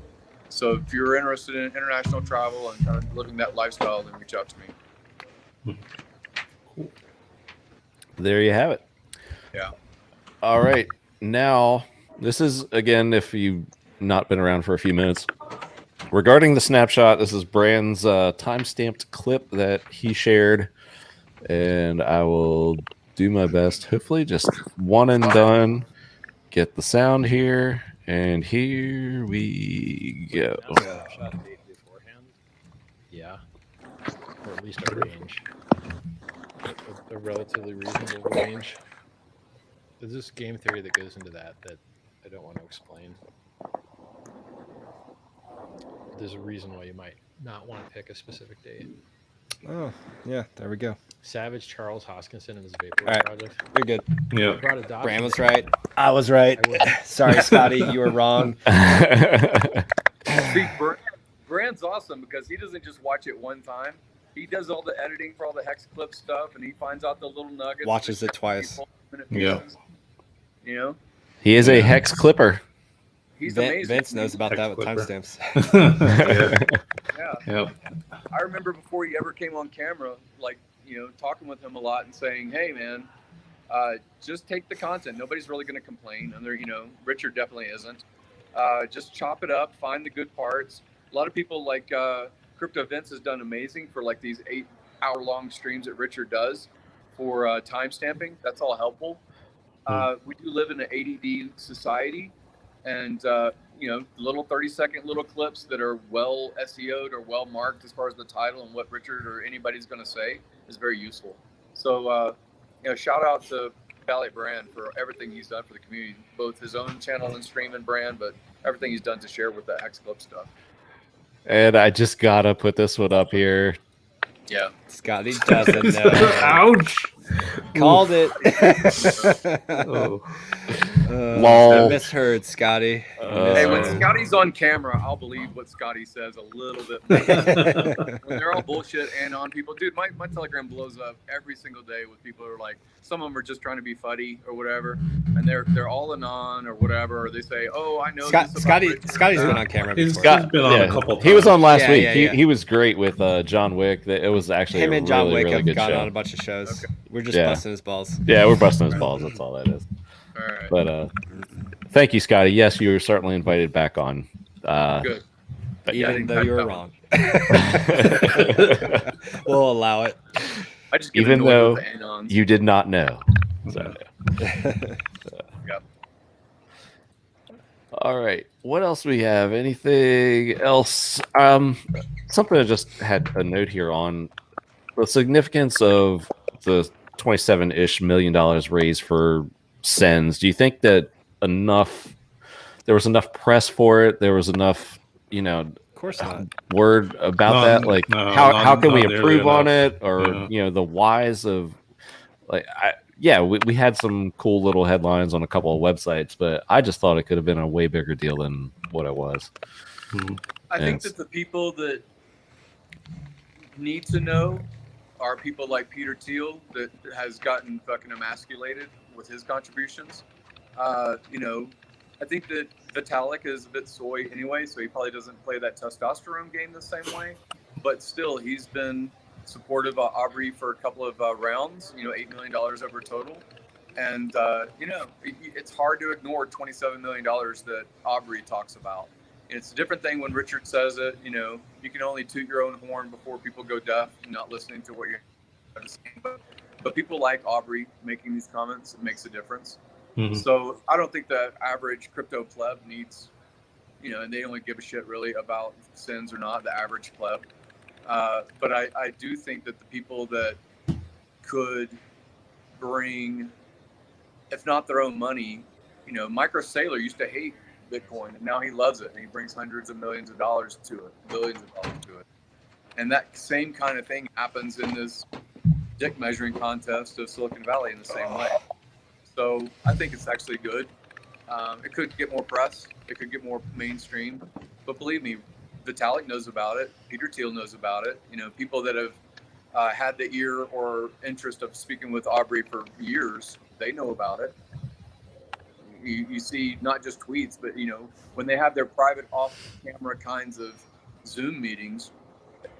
So if you're interested in international travel and kind of living that lifestyle, then reach out to me. Cool. There you have it. Yeah. All right. Now, this is, again, if you've not been around for a few minutes, regarding the snapshot, this is Brand's time-stamped clip that he shared, and I will do my best. Hopefully, just one and done. Get the sound here, and here we go. Snapshot date beforehand. Yeah, or at least a range, a relatively reasonable range. There's this game theory that goes into that I don't want to explain. There's a reason why you might not want to pick a specific date. Oh, yeah, there we go. Savage Charles Hoskinson and his Vapor All right. project. You're good. Yeah. Brought a dog. Brand was right. I was right. Sorry, Scotty, you were wrong. See, Brand's awesome because he doesn't just watch it one time. He does all the editing for all the Hex Clip stuff, and he finds out the little nuggets. Watches it twice. Yeah. You know? He is a Hex clipper. He's amazing. Vince knows about that with Clipper. timestamps. Yeah. Yep. I remember before he ever came on camera, talking with him a lot and saying, "Hey, man, just take the content. Nobody's really going to complain." And Richard definitely isn't. Just chop it up, find the good parts. A lot of people like Crypto Vince has done amazing for like these 8-hour-long streams that Richard does for time stamping. That's all helpful. We do live in an ADD society, and little 30-second little clips that are well SEO'd or well marked as far as the title and what Richard or anybody's going to say is very useful. So, shout out to Ballet Brand for everything he's done for the community, both his own channel and stream and brand, but everything he's done to share with the Hex Club stuff. And I just gotta put this one up here. Yeah. Scotty doesn't know. Ouch. Called it. Oh. Lol. Misheard, Scotty. Hey, when Misheard. Scotty's on camera, I'll believe what Scotty says a little bit more. When they're all bullshit and on people, dude, my Telegram blows up every single day with people who are like, some of them are just trying to be funny or whatever, and they're all anon or whatever, or they say, oh, I know this about Scotty's Richard. been on camera He's before. been on a couple times. He was on last Yeah, week. yeah. He was great with John Wick. It was actually Him a and John really, Wick really have good gone show. on a bunch of shows. Okay. We're just Yeah. busting his balls. Yeah, we're busting his balls. That's all that is. All right. But thank you, Scotty. Yes, you were certainly invited back on. Good. But yeah. Even though you were wrong. We'll allow it. I just get Even annoyed though with the anons. you did not know. So, Yep. all right. What else do we have? Anything else? Something I just had a note here on the significance of the $27-ish million raised for Sens. Do you think that there was enough press for it? There was enough, Of course not. word about that? Like, how can we improve on it? Or, the whys of, like, we had some cool little headlines on a couple of websites, but I just thought it could have been a way bigger deal than what it was. I think that the people that need to know are people like Peter Thiel that has gotten fucking emasculated with his contributions. I think that Vitalik is a bit soy anyway, so he probably doesn't play that testosterone game the same way. But still, he's been supportive of Aubrey for a couple of rounds, $8 million over total. And, it's hard to ignore $27 million that Aubrey talks about. It's a different thing when Richard says it, you can only toot your own horn before people go deaf and not listening to what you're saying. But people like Aubrey making these comments, it makes a difference. Mhm. So I don't think the average crypto pleb needs, and they don't give a shit really about sins or not, the average pleb. But I do think that the people that could bring, if not their own money, Micro Saylor used to hate Bitcoin, and now he loves it, and he brings hundreds of millions of dollars to it, billions of dollars to it. And that same kind of thing happens in this dick measuring contest of Silicon Valley in the same way. So I think it's actually good. It could get more press. It could get more mainstream. But believe me, Vitalik knows about it. Peter Thiel knows about it. People that have had the ear or interest of speaking with Aubrey for years, they know about it. You see not just tweets, but, when they have their private off-camera kinds of Zoom meetings,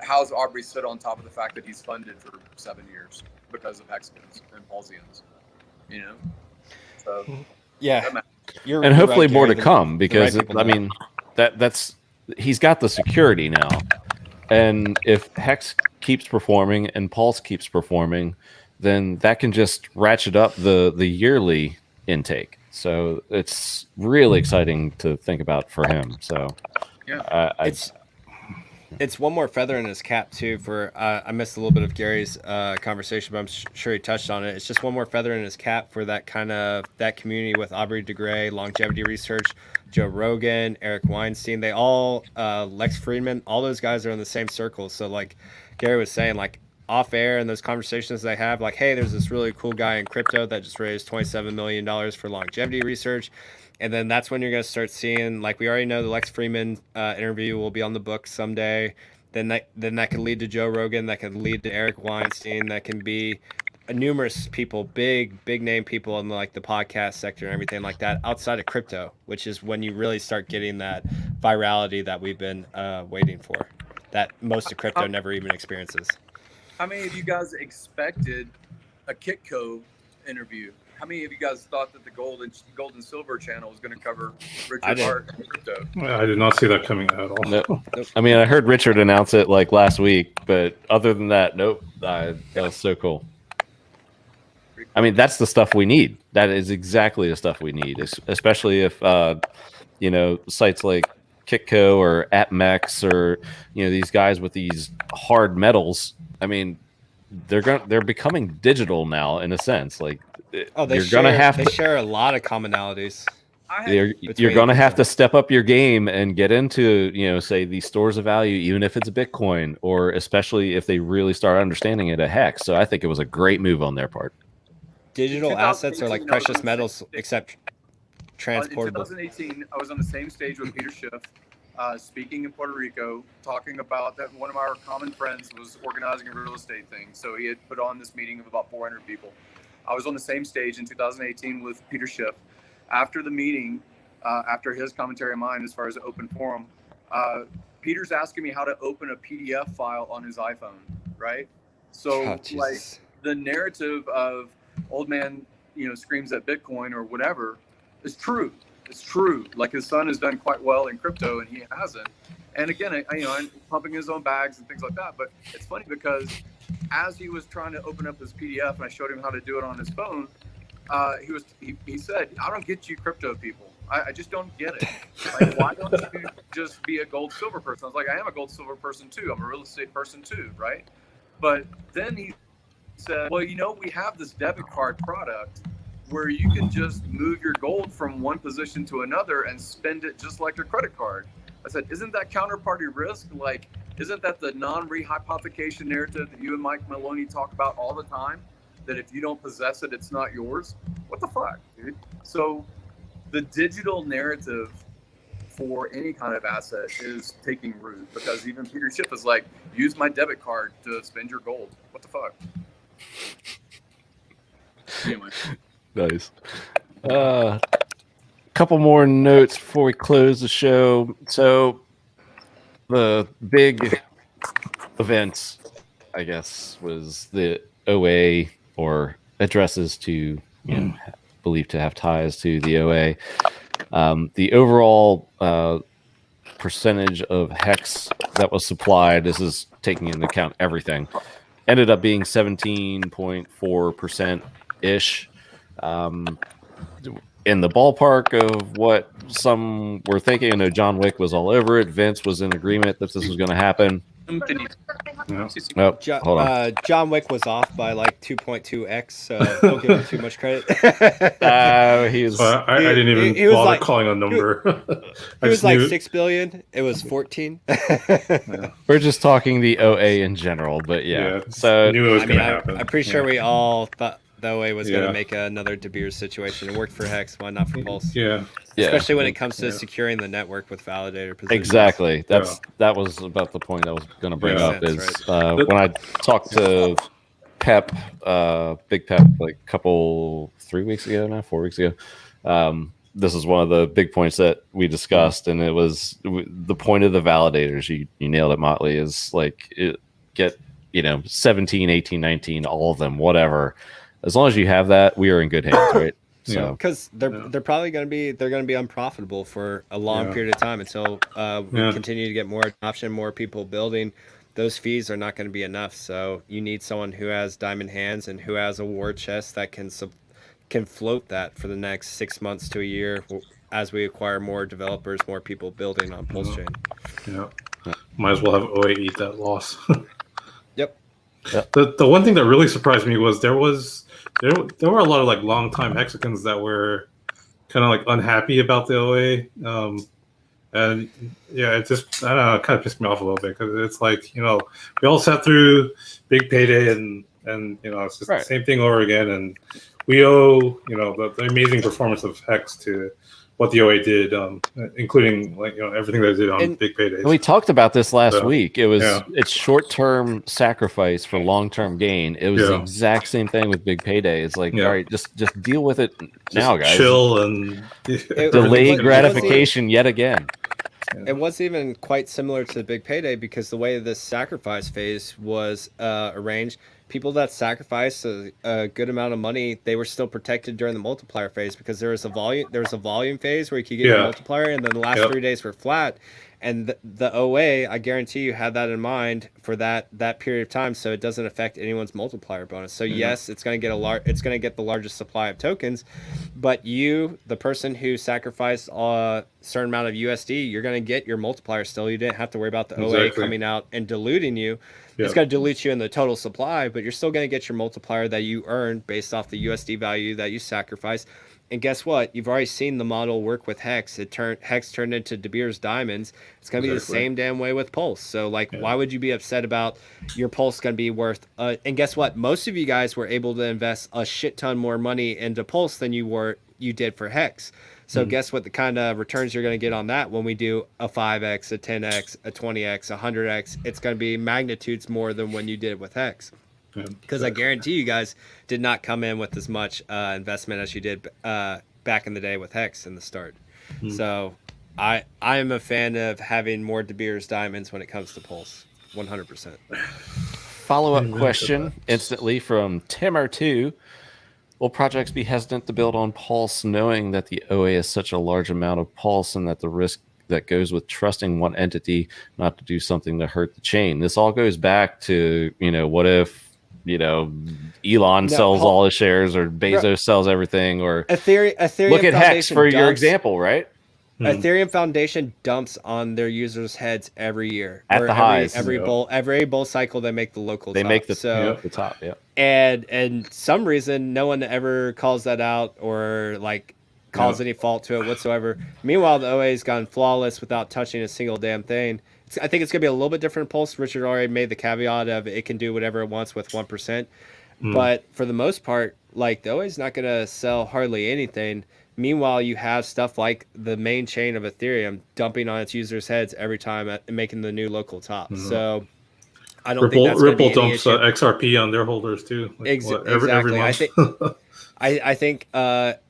how's Aubrey sit on top of the fact that he's funded for 7 years because of Hexkins and Paulsians? So Yeah. And hopefully right, more Gary, to come, because right people know. that's he's got the security now, and if Hex keeps performing and Pulse keeps performing, then that can just ratchet up the yearly intake. So it's really exciting to think about for him. So yeah, it's one more feather in his cap too. For I missed a little bit of Gary's conversation, but I'm sure he touched on it. It's just one more feather in his cap for that community with Aubrey de Grey, Longevity Research, Joe Rogan, Eric Weinstein. They all Lex Friedman. All those guys are in the same circle. So like Gary was saying, like off air and those conversations they have, like, hey, there's this really cool guy in crypto that just raised $27 million for Longevity Research. And then that's when you're going to start seeing, like, we already know the Lex Friedman interview will be on the book someday. Then that could lead to Joe Rogan. That could lead to Eric Weinstein. That can be numerous people, big name people in like the podcast sector and everything like that outside of crypto, which is when you really start getting that virality that we've been waiting for, that most of crypto never even experiences. How many of you guys expected a Kitco interview? How many of you guys thought that the gold and silver channel was going to cover Richard Hart and crypto? I did not see that coming at all. no. I mean, I heard Richard announce it like last week, but other than that, nope. That was so cool. I mean, that's the stuff we need. That is exactly the stuff we need, especially if sites like Kitco or AppMex or these guys with these hard metals. I mean, they're becoming digital now in a sense. Like, they share a lot of commonalities. You're going to have to step up your game and get into, say, these stores of value, even if it's Bitcoin, or especially if they really start understanding it at HEX. So I think it was a great move on their part. digital assets are like 2018, I was precious on the metals, same- except In transportable. 2018, I was on the same stage with Peter Schiff, speaking in Puerto Rico, talking about that one of our common friends was organizing a real estate thing. So he had put on this meeting of about 400 people. I was on the same stage in 2018 with Peter Schiff. After the meeting, after his commentary on mine as far as open forum, Peter's asking me how to open a PDF file on his iPhone, right? So Oh, like Jesus. the narrative of old man, screams at Bitcoin or whatever is true. It's true. Like his son has done quite well in crypto and he hasn't. And again, I'm pumping his own bags and things like that. But it's funny because as he was trying to open up his PDF and I showed him how to do it on his phone, he said, "I don't get you crypto people. I just don't get it. Like, why don't you just be a gold silver person?" I was like, "I am a gold silver person too. I'm a real estate person too, right?" But then he said, "Well, we have this debit card product where you can just move your gold from one position to another and spend it just like a credit card." I said, "Isn't that counterparty risk? Like, isn't that the non-rehypothecation narrative that you and Mike Maloney talk about all the time? That if you don't possess it, it's not yours? What the fuck, dude?" So the digital narrative for any kind of asset is taking root because even Peter Schiff is like, "Use my debit card to spend your gold." What the fuck? Anyway. Nice. Couple more notes before we close the show. So the big event, I guess, was the OA or addresses to, believed to have ties to the OA. The overall percentage of HEX that was supplied, this is taking into account everything, ended up being 17.4% ish. In the ballpark of what some were thinking. I know John Wick was all over it. Vince was in agreement that this was going to happen. Yeah. Oh, hold on. John Wick was off by like 2.2x, so don't give him too much credit. He's So I didn't even he was bother like- calling a number. It was like 6 billion. It was 14. we're just talking the OA in general, but yeah. So knew it was I going mean, to happen. I'm pretty sure Yeah. we all thought the OA was going Yeah. to make another De Beers situation. It worked for HEX, why not for Pulse? Yeah. Especially when it comes to Yeah. securing the network with validator positions. exactly. That was about the point I was going to bring Yeah. up. Is Makes when I talked to Pep, Big Pep, like 3 weeks ago now, 4 weeks ago. This is one of the big points that we discussed, and it was the point of the validators. You nailed it, Motley. Is like get 17, 18, 19, all of them, whatever. As long as you have that, we are in good hands, right? So because they're probably going to be unprofitable for a long period of time until we continue to get more adoption, more people building. Those fees are not going to be enough. So you need someone who has diamond hands and who has a war chest that can float that for the next 6 months to a year as we acquire more developers, more people building on PulseChain. Yeah. Might as well have OA eat that loss. Yep. The one thing that really surprised me was there were a lot of like longtime Hexicans that were kind of like unhappy about the OA. And yeah, it just, I don't know, it kind of pissed me off a little bit because it's like, we all sat through big payday and it's just the same thing over again. And we owe, the amazing performance of HEX to what the OA did, including everything they did on big paydays. And we talked about this last week. It's short-term sacrifice for long-term gain. It was the exact same thing with big payday. It's like, all right, just deal with it now, guys. Chill and delay gratification yet again. It wasn't even quite similar to the big payday because the way this sacrifice phase was arranged, people that sacrificed a good amount of money, they were still protected during the multiplier phase because there was a volume phase where you could get your multiplier, and then the last 3 days were flat. And the OA, I guarantee you, had that in mind for that period of time, so it doesn't affect anyone's multiplier bonus. So yes, it's going to get the largest supply of tokens, but you, the person who sacrificed a certain amount of USD, you're going to get your multiplier still. You didn't have to worry about the OA coming out and diluting you. it's going to dilute you in the total supply, but you're still going to get your multiplier that you earned based off the USD value that you sacrifice. And guess what? You've already seen the model work with Hex. Hex turned into De Beers diamonds. It's going to be the same damn way with Pulse. So like, why would you be upset about your Pulse going to be worth? And guess what? Most of you guys were able to invest a shit ton more money into Pulse than you did for Hex. So guess what? The kind of returns you're going to get on that when we do a 5x, a 10x, a 20x, a 100x, it's going to be magnitudes more than when you did with Hex. Because I guarantee you guys did not come in with as much investment as you did back in the day with Hex in the start. So I am a fan of having more De Beers diamonds when it comes to Pulse, 100%. Follow-up question instantly from Timmer2. Will projects be hesitant to build on Pulse knowing that the OA is such a large amount of Pulse and that the risk that goes with trusting one entity not to do something to hurt the chain? This all goes back to, what if, Elon sells all his shares or Bezos sells everything, or Ethereum look at Hex Foundation for your example, right? Ethereum Foundation dumps on their users' heads every year. At the highs. Every bull cycle, they make the local top. Make the top, yeah. And some reason, no one ever calls that out or calls any fault to it whatsoever. Meanwhile, the OA's gone flawless without touching a single damn thing. I think it's going to be a little bit different Pulse. Richard already made the caveat of it can do whatever it wants with 1%. But for the most part, the OA's not going to sell hardly anything. Meanwhile, you have stuff like the main chain of Ethereum dumping on its users' heads every time and making the new local top. So I don't think that's Ripple going to be dumps XRP on their holders too. Exactly. Every month. I think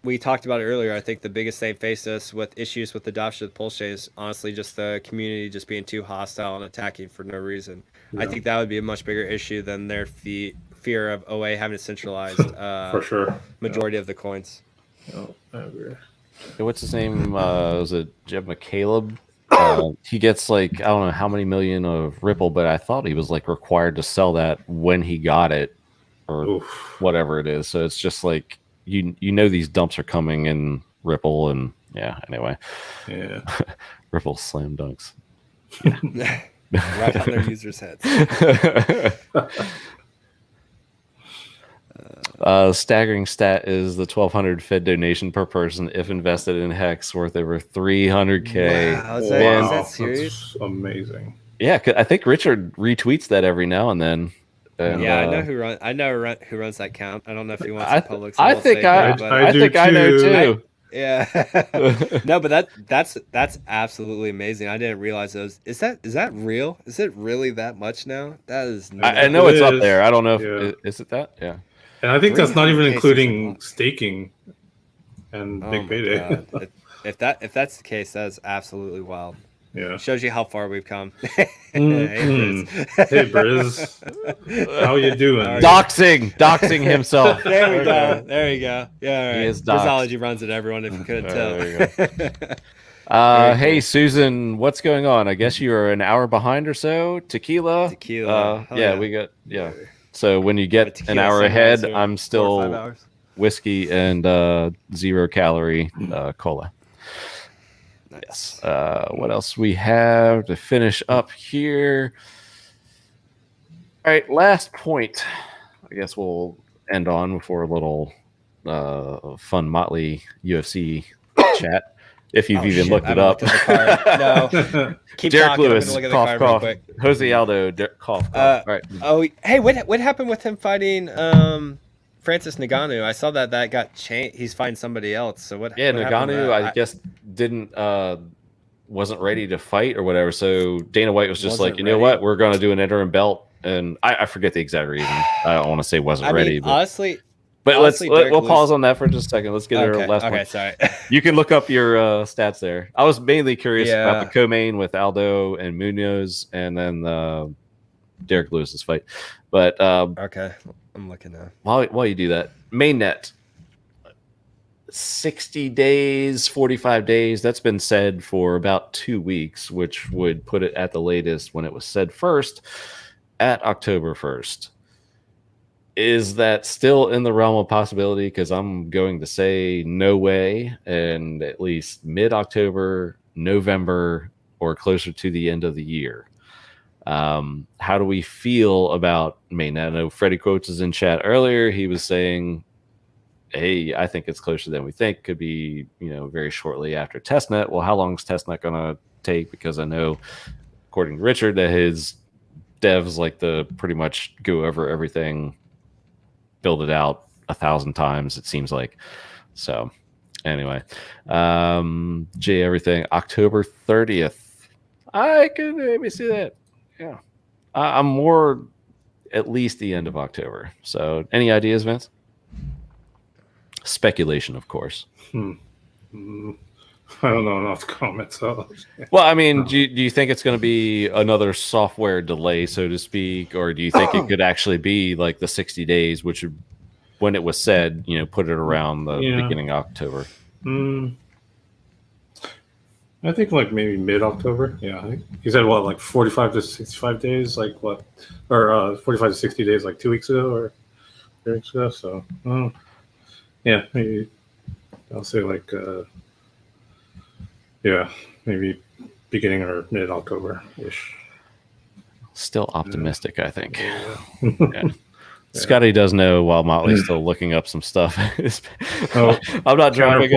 we talked about it earlier. I think the biggest thing faced us with issues with adoption of PulseChain is honestly just the community just being too hostile and attacking for no reason. I think that would be a much bigger issue than their fear of OA having a centralized for sure majority of the coins. I agree. What's his name? Was it Jeb McCaleb? He gets I don't know how many million of Ripple, but I thought he was required to sell that when he got it, or whatever it is. So it's just these dumps are coming in Ripple, and anyway, Ripple slam dunks. Right on their users' heads. Staggering stat is the 1,200 Fed donation per person if invested in Hex, worth over 300K. Wow, is that serious? That's amazing. Yeah, I think Richard retweets that every now and then. And, I know who runs. I know who runs that count. I don't know if he wants the public. I think I know too. No, but that's absolutely amazing. I didn't realize those. Is that real? Is it really that much now? That is. I know it's up there. I don't know if is it that. Yeah. And I think that's not even including staking and big payday. If that's the case, that's absolutely wild. Yeah. Shows you how far we've come. Hey, Briz. How you doing? Doxing himself. There we go. Yeah, all right. He is doxed. Bizology runs it, everyone, if you couldn't tell. Hey, Susan, what's going on? I guess you are an hour behind or so. Tequila. We got So when you get an hour ahead, I'm still whiskey and 0 calorie cola. Nice. Yes. What else we have to finish up here? All right, last point. I guess we'll end on for a little fun Motley UFC chat. If you've even looked it up. No. Keep Derek talking. Lewis, I'm cough, cough. Jose Aldo, cough, cough. All right. Oh, hey, what happened with him fighting Francis Ngannou? I saw that got changed. He's fighting somebody else. So what? Yeah, what Ngannou, I guess wasn't ready to fight or whatever. So Dana White was just you know what? We're going to do an interim belt, and I forget the exact reason. I don't want to say wasn't ready. But honestly. But we'll pause on that for just a second. Let's get our last one. Okay, sorry. You can look up your stats there. I was mainly curious about the co-main with Aldo and Munoz, and then Derek Lewis's fight. But okay, I'm looking now. While you do that, Mainnet, 60 days, 45 days. That's been said for about 2 weeks, which would put it at the latest when it was said first at October 1st. Is that still in the realm of possibility? Because I'm going to say no way, and at least mid-October, November, or closer to the end of the year. How do we feel about mainnet? I know Freddie Quotes is in chat earlier. He was saying, hey, I think it's closer than we think. Could be, very shortly after testnet. Well, how long is testnet going to take? Because I know, according to Richard, that his devs like to pretty much go over everything, build it out 1,000 times, it seems like. So anyway, Jay, everything October 30th. I could maybe see that. Yeah. I'm more at least the end of October. So any ideas, Vince? Speculation, of course. I don't know enough to comment. So, well, I mean, do you think it's going to be another software delay, so to speak, or do you think it could actually be like the 60 days, which when it was said, put it around the beginning of October? I think like maybe mid-October. Yeah, he said what, like 45 to 65 days, like what, or 45 to 60 days, like 2 weeks ago or 3 weeks ago. So, yeah, maybe I'll say like, maybe beginning or mid-October ish. Still optimistic, I think. Yeah. Scotty does know while Motley's still looking up some stuff. I'm not driving.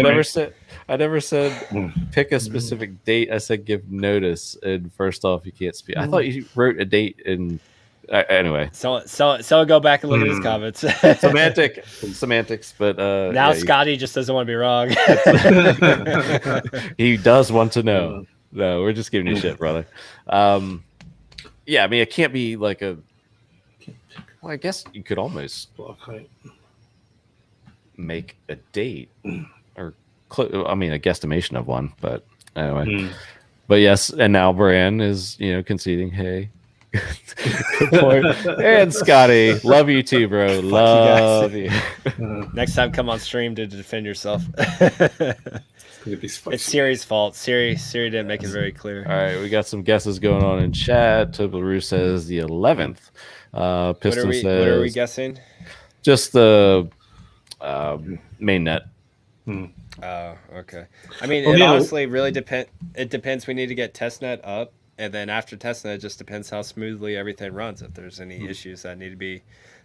I never said pick a specific date. I said give notice. And first off, you can't speak. I thought you wrote a date in. Anyway, so go back and look at his comments. Semantics, but now Scotty just doesn't want to be wrong. He does want to know. No, we're just giving you shit, brother. Yeah, I mean, it can't be like a. Well, I guess you could almost make a date or, a guesstimation of one, but anyway. But yes, and now Bran is, conceding, hey. Good point. And Scotty, love you too, bro. Love you. Next time, come on stream to defend yourself. It's Siri's fault. Siri didn't make it very clear. All right, we got some guesses going on in chat. Tobaru says the 11th. Piston says. What are we guessing? Just the mainnet. Oh, okay. I mean, it honestly really depends. It depends. We need to get testnet up, and then after testnet, it just depends how smoothly everything runs. If there's any issues that need to be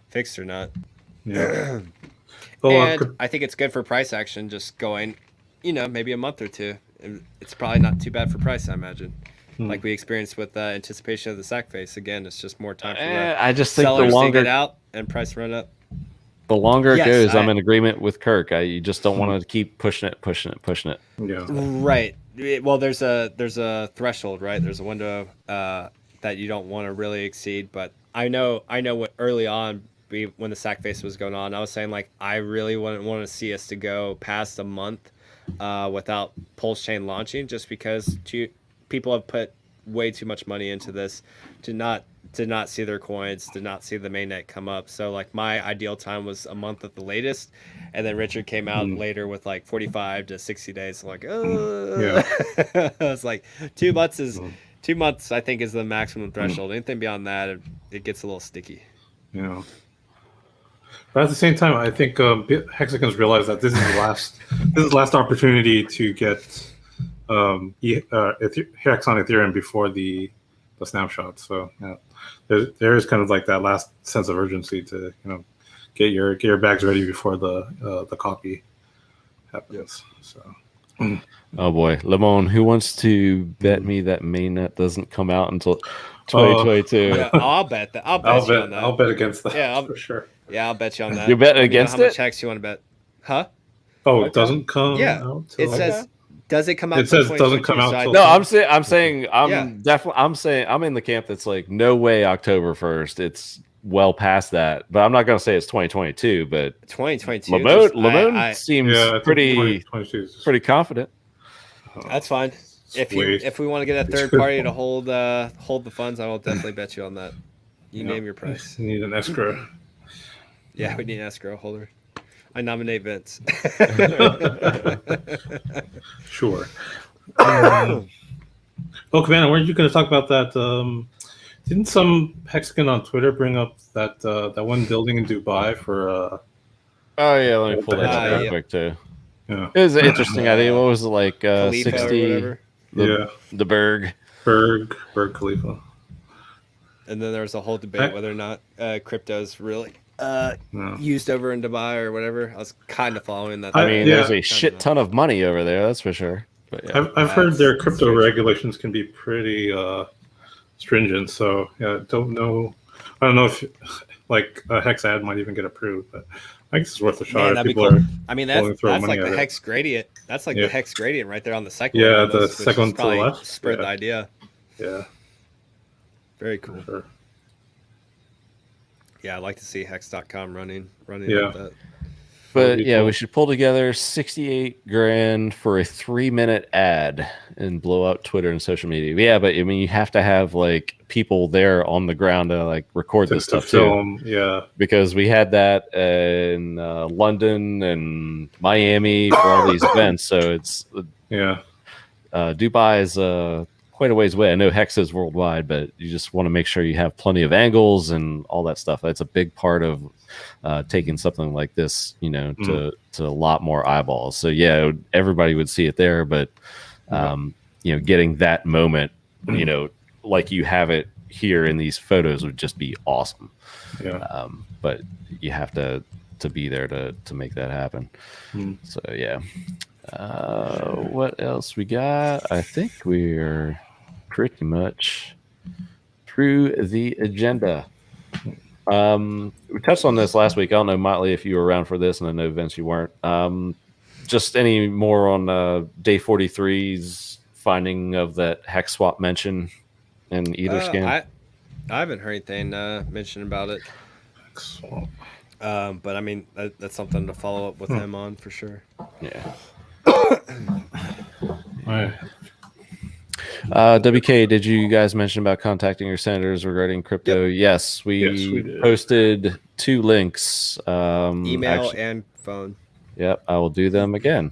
fixed or not. Yeah. And I think it's good for price action. Just going, maybe a month or two. It's probably not too bad for price, I imagine. Like we experienced with anticipation of the sack face. Again, it's just more time for I just think sellers the longer to get out and price run up. The longer it goes, I'm in agreement with Kirk. You just don't want to keep pushing it. Yeah. Right. Well, there's a threshold, right? There's a window that you don't want to really exceed. But I know what early on when the sack face was going on, I was saying like I really wouldn't want to see us to go past a month without PulseChain launching, just because people have put way too much money into this to not see their coins, to not see the mainnet come up. So like my ideal time was a month at the latest, and then Richard came out later with like 45 to 60 days. I'm like, I was like 2 months is 2 months. I think is the maximum threshold. Anything beyond that, it gets a little sticky. Yeah. But at the same time, I think Hexagons realize that this is the last opportunity to get HEX on Ethereum before the snapshot. So yeah, there is kind of like that last sense of urgency to get your bags ready before the copy happens. So. Oh boy, Lemon, who wants to bet me that mainnet doesn't come out until 2022? I'll bet that. I'll bet you on that. I'll bet against that. Yeah, for sure. Yeah, I'll bet you on that. You bet against how much HEX you want to bet? Huh? Oh, it doesn't come. Yeah, out it says. Does it come out? It says it doesn't come out. No, I'm saying I'm in the camp that's like no way October 1st. It's well past that, but I'm not going to say it's 2022. But 2022. Lamone seems pretty confident. That's fine. If we want to get a third party to hold the funds, I will definitely bet you on that. You name your price. You need an escrow. Yeah, we need an escrow holder. I nominate Vince. Sure. Cabana, weren't you going to talk about that? Didn't some Hexagon on Twitter bring up that one building in Dubai for? Oh yeah, let me pull that up real quick too. Yeah, it was an interesting idea. What was it like? 60. The Berg Khalifa. and then there was a whole debate whether or not crypto's really used over in Dubai or whatever. I was kind of following that. I mean, there's a shit ton of money over there, that's for sure. But yeah. I've heard their crypto regulations can be pretty stringent. So yeah, don't know. I don't know if like a hex ad might even get approved, but I guess it's worth a shot. Man, that'd be cool. I mean, that's like the hex gradient. That's like the hex gradient right there on the second one. Yeah, the second one to the left. Spread the idea. Yeah. Very cool. Sure. Yeah, I'd like to see hex.com running like that. But yeah, we should pull together 68 grand for a 3-minute ad and blow up Twitter and social media. Yeah, but I mean, you have to have like people there on the ground to like record this stuff film, too. Yeah, because we had that in London and Miami for all these events. So it's Dubai is quite a ways away. I know Hex is worldwide, but you just want to make sure you have plenty of angles and all that stuff. That's a big part of taking something like this, to a lot more eyeballs. So yeah, everybody would see it there, but getting that moment, like you have it here in these photos would just be awesome. Yeah. But you have to be there to make that happen. So yeah. What else we got? I think we're pretty much through the agenda. We touched on this last week. I don't know, Motley, if you were around for this, and I know, Vince, you weren't. Just any more on Day 43's finding of that hex swap mention in Etherscan? I haven't heard anything mentioned about it. But I mean, that's something to follow up with him on for sure. Yeah. All right. WK, did you guys mention about contacting your senators regarding crypto? Yep. Yes, we did. posted 2 links. Email and phone. Yep, I will do them again.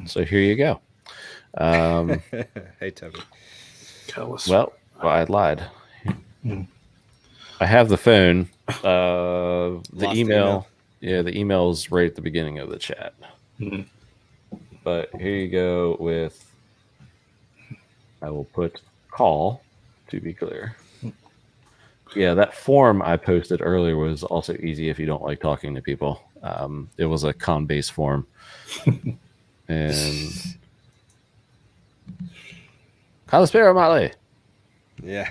So here you go. Hey, Toby. Well, I lied. I have the phone. The email. Yeah, the email is right at the beginning of the chat. But here you go with, I will put call to be clear. Yeah, that form I posted earlier was also easy if you don't like talking to people. It was a con-based form. And Kalispera Motley. Yeah.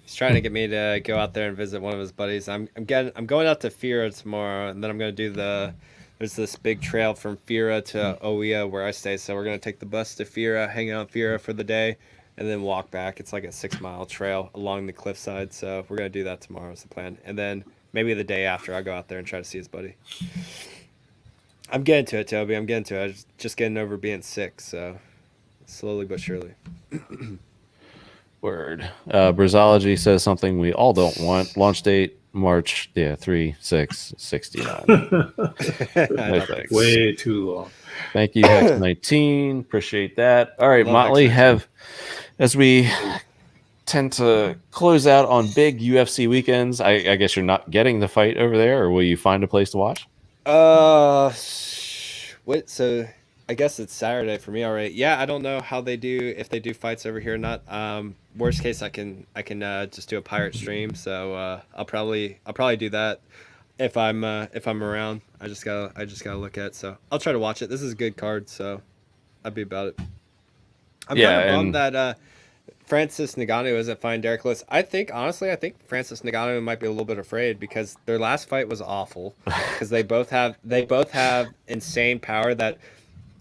He's trying to get me to go out there and visit one of his buddies. I'm going out to Fira tomorrow, and then I'm going to do there's this big trail from Fira to Oia where I stay. So we're going to take the bus to Fira, hang out in Fira for the day, and then walk back. It's like a 6-mile trail along the cliffside. So we're going to do that tomorrow is the plan. And then maybe the day after I'll go out there and try to see his buddy. I'm getting to it, Toby. I'm getting to it. I'm just getting over being sick. So slowly but surely. Word. Brazology says something we all don't want. Launch date March 3/6/69. Way too long. Thank you, Hex19. Appreciate that. All right, Motley, as we tend to close out on big UFC weekends, I guess you're not getting the fight over there, or will you find a place to watch? What? So I guess it's Saturday for me already. Yeah, I don't know how they do, if they do fights over here or not. Worst case, I can just do a pirate stream. So I'll probably do that if I'm around. I just gotta look at it. So I'll try to watch it. This is a good card, so I'd be about it. I'm kind of bummed that Francis Ngannou isn't fighting Derek Lewis. Honestly, I think Francis Ngannou might be a little bit afraid because their last fight was awful because they both have insane power that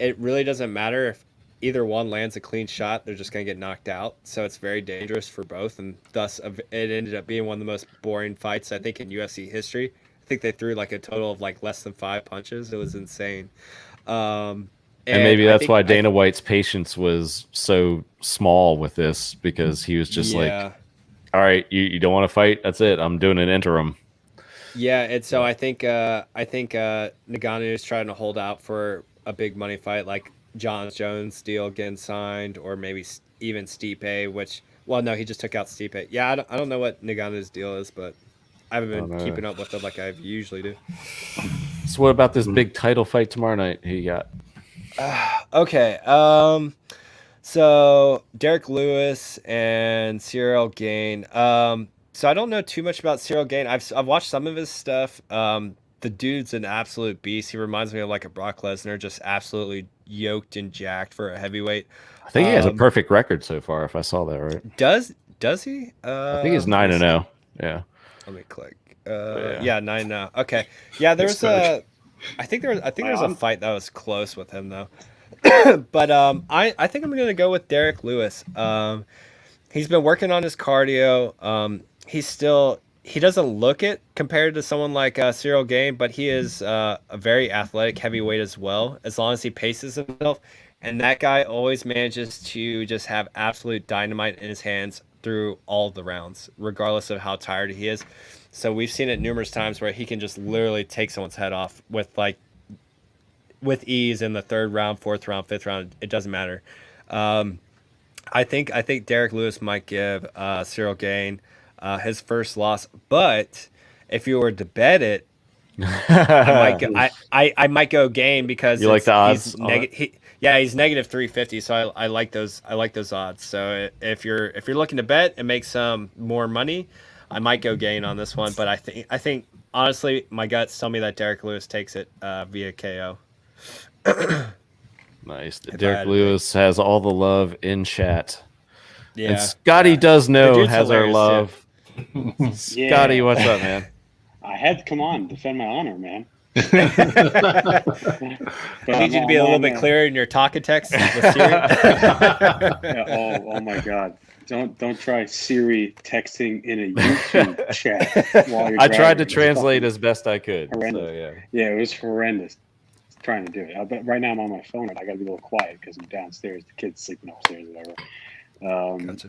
it really doesn't matter if either one lands a clean shot, they're just going to get knocked out. So it's very dangerous for both, and thus it ended up being one of the most boring fights I think in UFC history. I think they threw like a total of like less than 5 punches. It was insane. And maybe that's why Dana White's patience was so small with this, because he was just like, all right, you don't want to fight? That's it. I'm doing an interim. Yeah, and so I think Ngannou is trying to hold out for a big money fight, like Jon Jones deal getting signed, or maybe even Stipe, which, well, no, he just took out Stipe. Yeah, I don't know what Ngannou's deal is, but I haven't been keeping up with it like I usually do. So what about this big title fight tomorrow night? Who you got? Okay. So Derek Lewis and Cyril Gain. So I don't know too much about Cyril Gain. I've watched some of his stuff. The dude's an absolute beast. He reminds me of like a Brock Lesnar, just absolutely yoked and jacked for a heavyweight. I think he has a perfect record so far. If I saw that right, Does he? I think he's 9-0. Yeah. Let me click. Yeah, 9-0. Okay. Yeah, there's I think there's a fight that was close with him though. But I think I'm gonna go with Derek Lewis. He's been working on his cardio. He doesn't look it compared to someone like Cyril Gain, but he is a very athletic heavyweight as well, as long as he paces himself. And that guy always manages to just have absolute dynamite in his hands through all the rounds, regardless of how tired he is. So we've seen it numerous times where he can just literally take someone's head off with ease in the 3rd round, 4th round, 5th round. It doesn't matter. I think Derek Lewis might give Cyril Gain his first loss, but if you were to bet it, I might go Gain because you like the odds. He's negative 350, so I like those. I like those odds. So if you're looking to bet and make some more money, I might go Gain on this one. But I think honestly, my guts tell me that Derek Lewis takes it via KO. Nice. Derek Lewis has all the love in chat. Yeah, and Scotty does know has our love. Yeah. Scotty, what's up, man? I had to come on, defend my honor, man. I need you to be a little bit clearer in your talking text with Siri. Oh my God. Don't try Siri texting in a YouTube chat while you're I tried to driving. translate as best I could. Horrendous. So, yeah, it was horrendous trying to do it. But right now I'm on my phone and I got to be a little quiet because I'm downstairs. The kid's sleeping upstairs or whatever.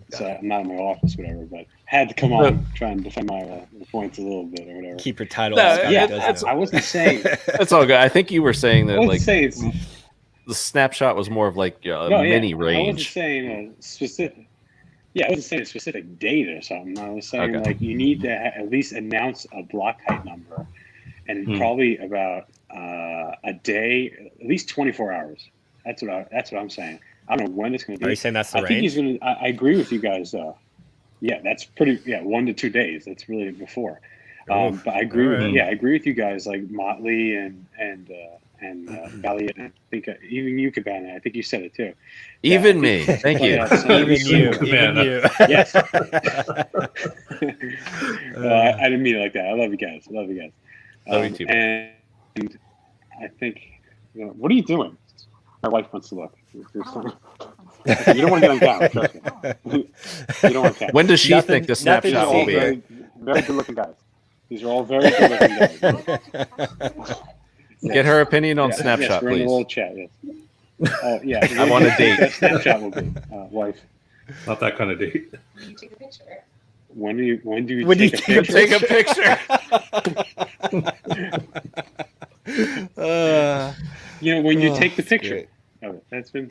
So I'm not in my office, whatever. But had to come on, try and defend my points a little bit or whatever. Keep your title. I wasn't saying. That's all good. I think you were saying that the snapshot was more of like mini range. I wasn't saying a specific. Yeah, I wasn't saying a specific date or something. I was saying like you need to at least announce a block height number, and probably about a day, at least 24 hours. That's what I'm saying. I don't know when it's going to be. Are you saying that's the range? I think he's going to. I agree with you guys. Yeah, that's pretty. Yeah, 1 to 2 days. That's really before. But I agree. I agree with you guys. Like Motley and Valiant. I think even you, Cabana. I think you said it too. Even me. Thank you. Even you. Yes. I didn't mean it like that. I love you guys. Love you guys. Love you too. And I think. What are you doing? My wife wants to look. You don't want to get on camera. Trust me. You don't want to. When does she think the snapshot will be? Very, very good-looking guys. These are all very good-looking guys. Get her opinion on Snapshot, we're please. in the little chat. Yes. Oh yeah. I want a date. Snapshot will be wife. Not that kind of date. You take a picture. When do you take a picture? When you take the picture. Oh, that's your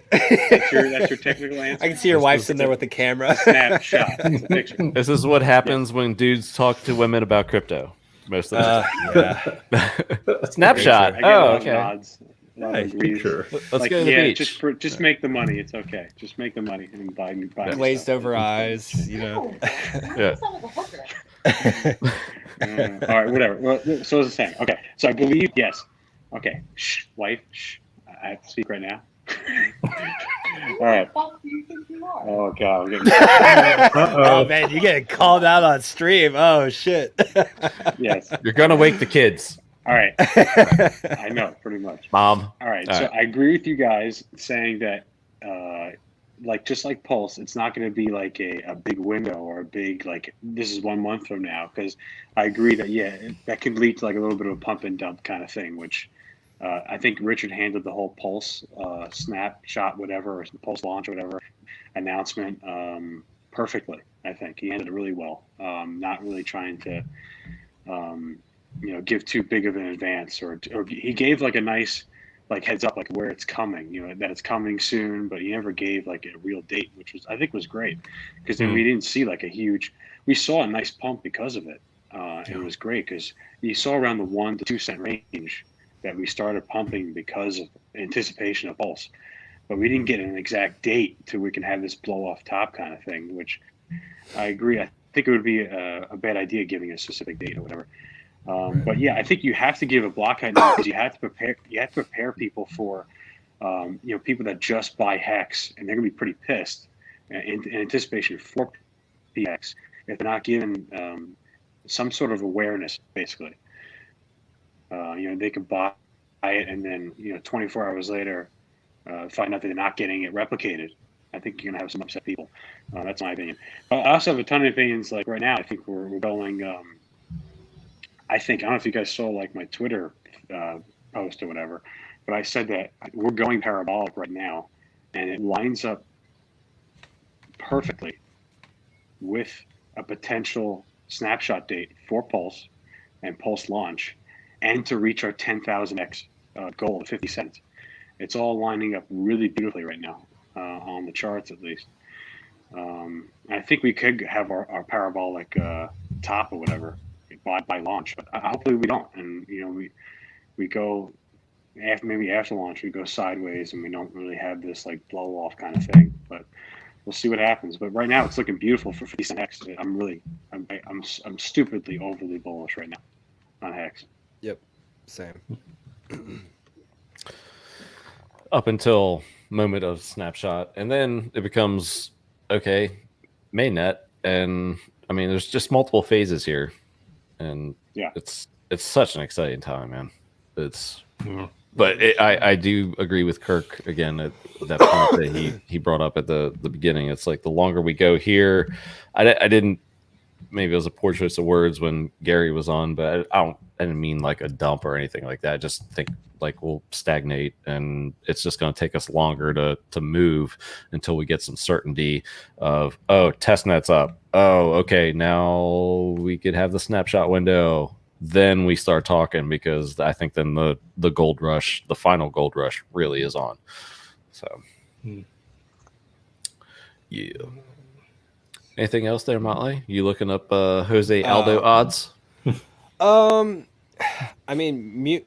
technical answer. I can see your wife sitting there with the camera. Snapshot. It's a picture. This is what happens when dudes talk to women about crypto. Most of the time. Snapshot. Oh, okay. Nods, Picture. Let's go to the beach. Just make the money. It's okay. Just make the money and buy Glazed over eyes, Yeah. All right, whatever. Well, so as I was saying, okay. So I believe yes. Okay, shh, wife. Shh. I have to speak right now. All right. What the fuck do you think you are? Oh God, I'm getting. Oh man, you getting called out on stream. Oh shit. Yes. You're gonna wake the kids. All right. I know, pretty much. Mom. All right. So I agree with you guys saying that, just like Pulse, it's not going to be like a big window or a big, like, this is 1 month from now. Because I agree that, that could lead to like a little bit of a pump and dump kind of thing, which I think Richard handled the whole Pulse snapshot, whatever, or Pulse launch, or whatever, announcement perfectly. I think he handled it really well. Not really trying to, give too big of an advance, or he gave like a nice heads up, like where it's coming, that it's coming soon, but he never gave like a real date, which I think was great, because then we didn't see like we saw a nice pump because of it. It was great because you saw around the 1 to 2 cent range that we started pumping because of anticipation of Pulse, but we didn't get an exact date till we can have this blow off top kind of thing, which I agree. I think it would be a bad idea giving a specific date or whatever. But yeah, I think you have to give a block height now because you have to prepare. You have to prepare people for, people that just buy HEX, and they're gonna be pretty pissed in anticipation for PX if they're not given some sort of awareness, basically. They can buy it and then 24 hours later find out that they're not getting it replicated. I think you're gonna have some upset people. That's my opinion. I also have a ton of opinions. Like right now, I think we're going. I don't know if you guys saw like my Twitter post or whatever, but I said that we're going parabolic right now, and it lines up perfectly with a potential snapshot date for Pulse and Pulse launch, and to reach our 10,000x goal of 50 cents. It's all lining up really beautifully right now on the charts, at least. I think we could have our parabolic top or whatever by launch, but hopefully we don't. And we go after launch, we go sideways, and we don't really have this like blow off kind of thing. But we'll see what happens. But right now, it's looking beautiful for 50 cent X. I'm stupidly overly bullish right now on HEX. Yep, same. Up until moment of snapshot, and then it becomes okay, mainnet, and I mean, there's just multiple phases here, and yeah, it's such an exciting time, man. But I do agree with Kirk again at that point that he brought up at the beginning. It's like the longer we go here, I didn't. Maybe it was a poor choice of words when Gary was on, but I didn't mean like a dump or anything like that. I just think like we'll stagnate, and it's just going to take us longer to move until we get some certainty of, testnet's up. Oh, okay, now we could have the snapshot window. Then we start talking, because I think then the gold rush, the final gold rush, really is on. So, yeah. Anything else there, Motley? You looking up Jose Aldo odds? I mean,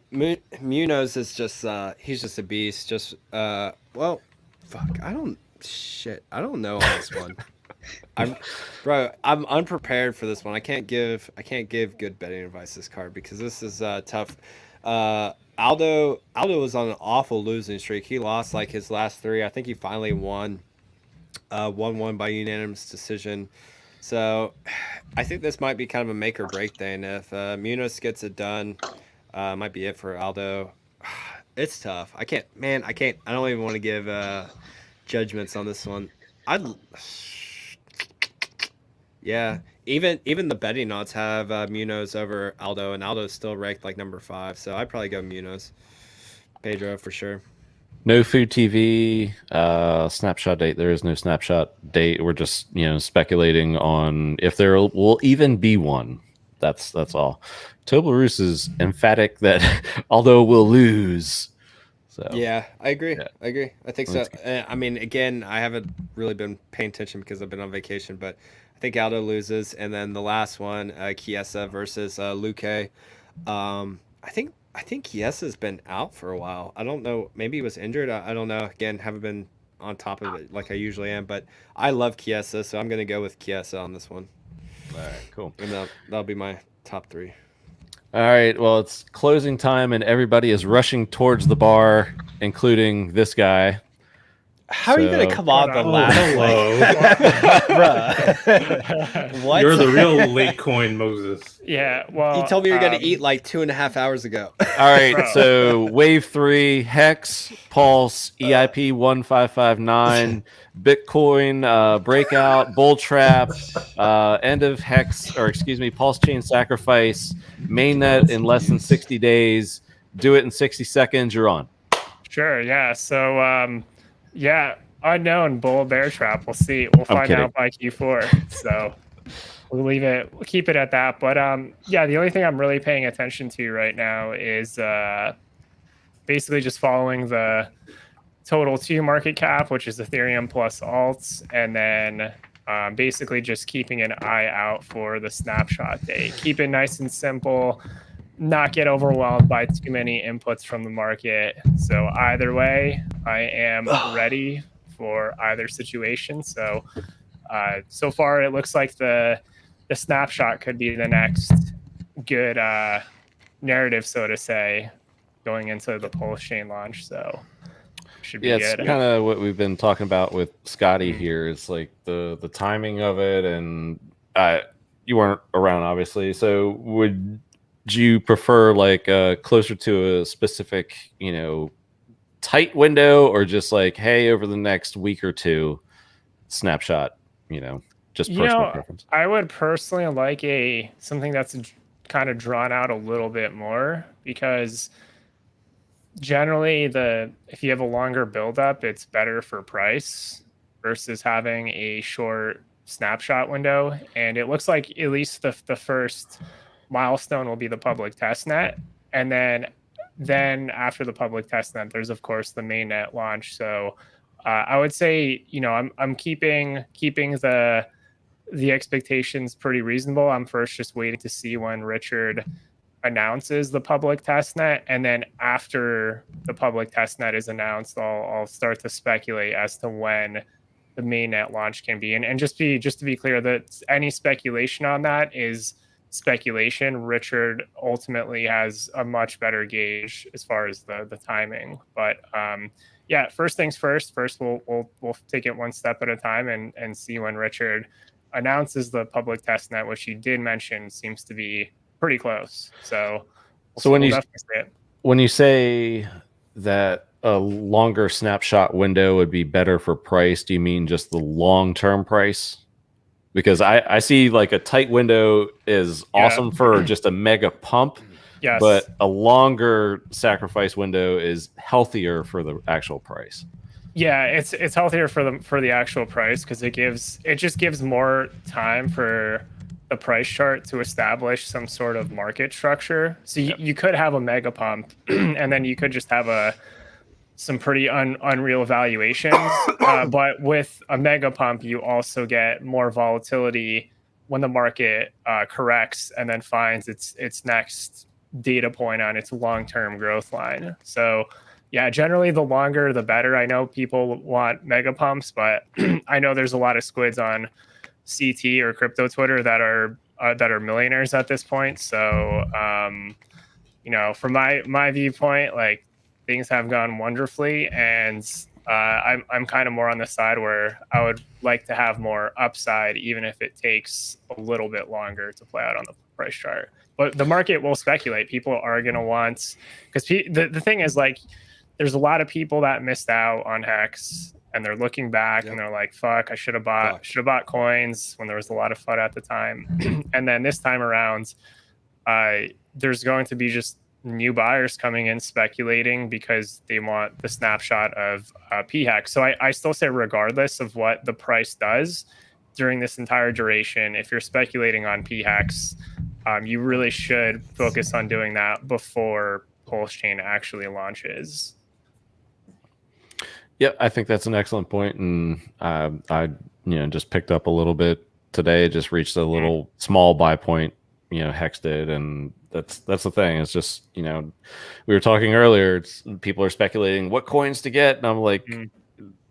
Munoz is just he's just a beast. Just well, fuck. I don't know on this one. I'm unprepared for this one. I can't give good betting advice this card, because this is tough. Aldo was on an awful losing streak. He lost like his last 3. I think he finally won. 1-1 by unanimous decision. So I think this might be kind of a make or break thing. If Munoz gets it done, might be it for Aldo. It's tough. I don't even want to give judgments on this one. Yeah, even the betting odds have Munoz over Aldo, and Aldo's still ranked like number 5. So I'd probably go Munoz. Pedro for sure. No Food TV snapshot date. There is no snapshot date. We're just speculating on if there will even be one. That's all. Toblerus is emphatic that Aldo will lose. So yeah, I agree. Yeah. I agree. I think so. I mean, again, I haven't really been paying attention because I've been on vacation, but I think Aldo loses, and then the last one, Chiesa versus Luque. I think Chiesa's been out for a while. I don't know. Maybe he was injured. I don't know. Again, haven't been on top of it like I usually am. But I love Chiesa, so I'm going to go with Chiesa on this one. All right, cool. And that'll be my top 3. All right. Well, it's closing time, and everybody is rushing towards the bar, including this guy. How are you going to come on the last? Bruh. What? You're the real late coin Moses. Yeah, well, you told me you were going to eat like 2.5 hours ago. All right, so wave 3, HEX, Pulse, EIP 1559, Bitcoin, breakout, bull trap, end of HEX, or excuse me, PulseChain sacrifice, mainnet in less than 60 days. Do it in 60 seconds. You're on. Sure. Yeah. So, yeah, unknown bull bear trap. We'll see. We'll find out by Q4. So we'll keep it at that. But yeah, the only thing I'm really paying attention to right now is basically just following the total 2 market cap, which is Ethereum plus alts, and then basically just keeping an eye out for the snapshot date. Keep it nice and simple. Not get overwhelmed by too many inputs from the market. So either way, I am ready for either situation. So so far it looks like the the snapshot could be the next good narrative, so to say, going into the PulseChain launch. So should be Yeah, good. it's kind of what we've been talking about with Scotty here. It's like the timing of it, and you weren't around, obviously. So would you prefer like closer to a specific, tight window, or just like, hey, over the next week or two, snapshot? Just personal preference. I would personally like something that's kind of drawn out a little bit more, because generally if you have a longer buildup, it's better for price versus having a short snapshot window. And it looks like at least the first milestone will be the public testnet, and then after the public testnet, there's of course the mainnet launch. So I would say, I'm keeping the expectations pretty reasonable. I'm first just waiting to see when Richard announces the public testnet, and then after the public testnet is announced, I'll start to speculate as to when the mainnet launch can be. And just to be clear, that any speculation on that is speculation. Richard ultimately has a much better gauge as far as the timing. But yeah, first things first. First, we'll take it one step at a time and see when Richard announces the public testnet, which you did mention seems to be pretty close. So when you say that a longer snapshot window would be better for price, do you mean just the long-term price? Because I see like a tight window is awesome for just a mega pump. Yes. But a longer sacrifice window is healthier for the actual price. Yeah, it's healthier for the actual price, because it just gives more time for the price chart to establish some sort of market structure. So you could have a mega pump and then you could just have some pretty unreal valuations. But with a mega pump, you also get more volatility when the market corrects and then finds its next data point on its long-term growth line. So yeah, generally the longer the better. I know people want mega pumps, but I know there's a lot of squids on CT or crypto Twitter that are millionaires at this point. So from my viewpoint, like, things have gone wonderfully, and I'm kind of more on the side where I would like to have more upside, even if it takes a little bit longer to play out on the price chart. But the market will speculate. People are going to want, because the thing is, like, there's a lot of people that missed out on HEX, and they're looking back and they're like, fuck, I should have bought coins when there was a lot of FUD at the time. And then this time around, there's going to be just new buyers coming in speculating because they want the snapshot of PHEX. So I still say, regardless of what the price does during this entire duration, if you're speculating on PHEX, you really should focus on doing that before PulseChain actually launches. Yeah, I think that's an excellent point, and I just picked up a little bit today. Just reached a little small buy point. HEX did, and that's the thing. It's just we were talking earlier. People are speculating what coins to get, and I'm like,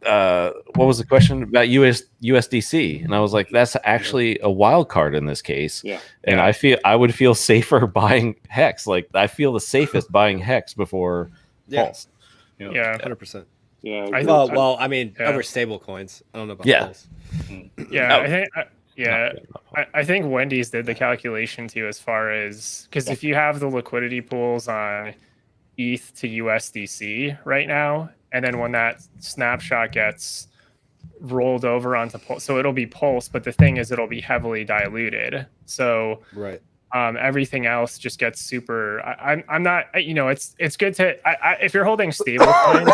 what was the question about USDC? And I was like, that's actually a wild card in this case. Yeah, and I would feel safer buying HEX. Like, I feel the safest buying HEX before Pulse. Yeah, 100%. Yeah. I mean, over stable coins. I don't know about Pulse. Yeah, I think Wendy's did the calculation too, as far as, because if you have the liquidity pools on ETH to USDC right now, and then when that snapshot gets rolled over onto Pulse, so it'll be Pulse, but the thing is, it'll be heavily diluted. So everything else just gets super. I'm not. It's good to. If you're holding stable coins,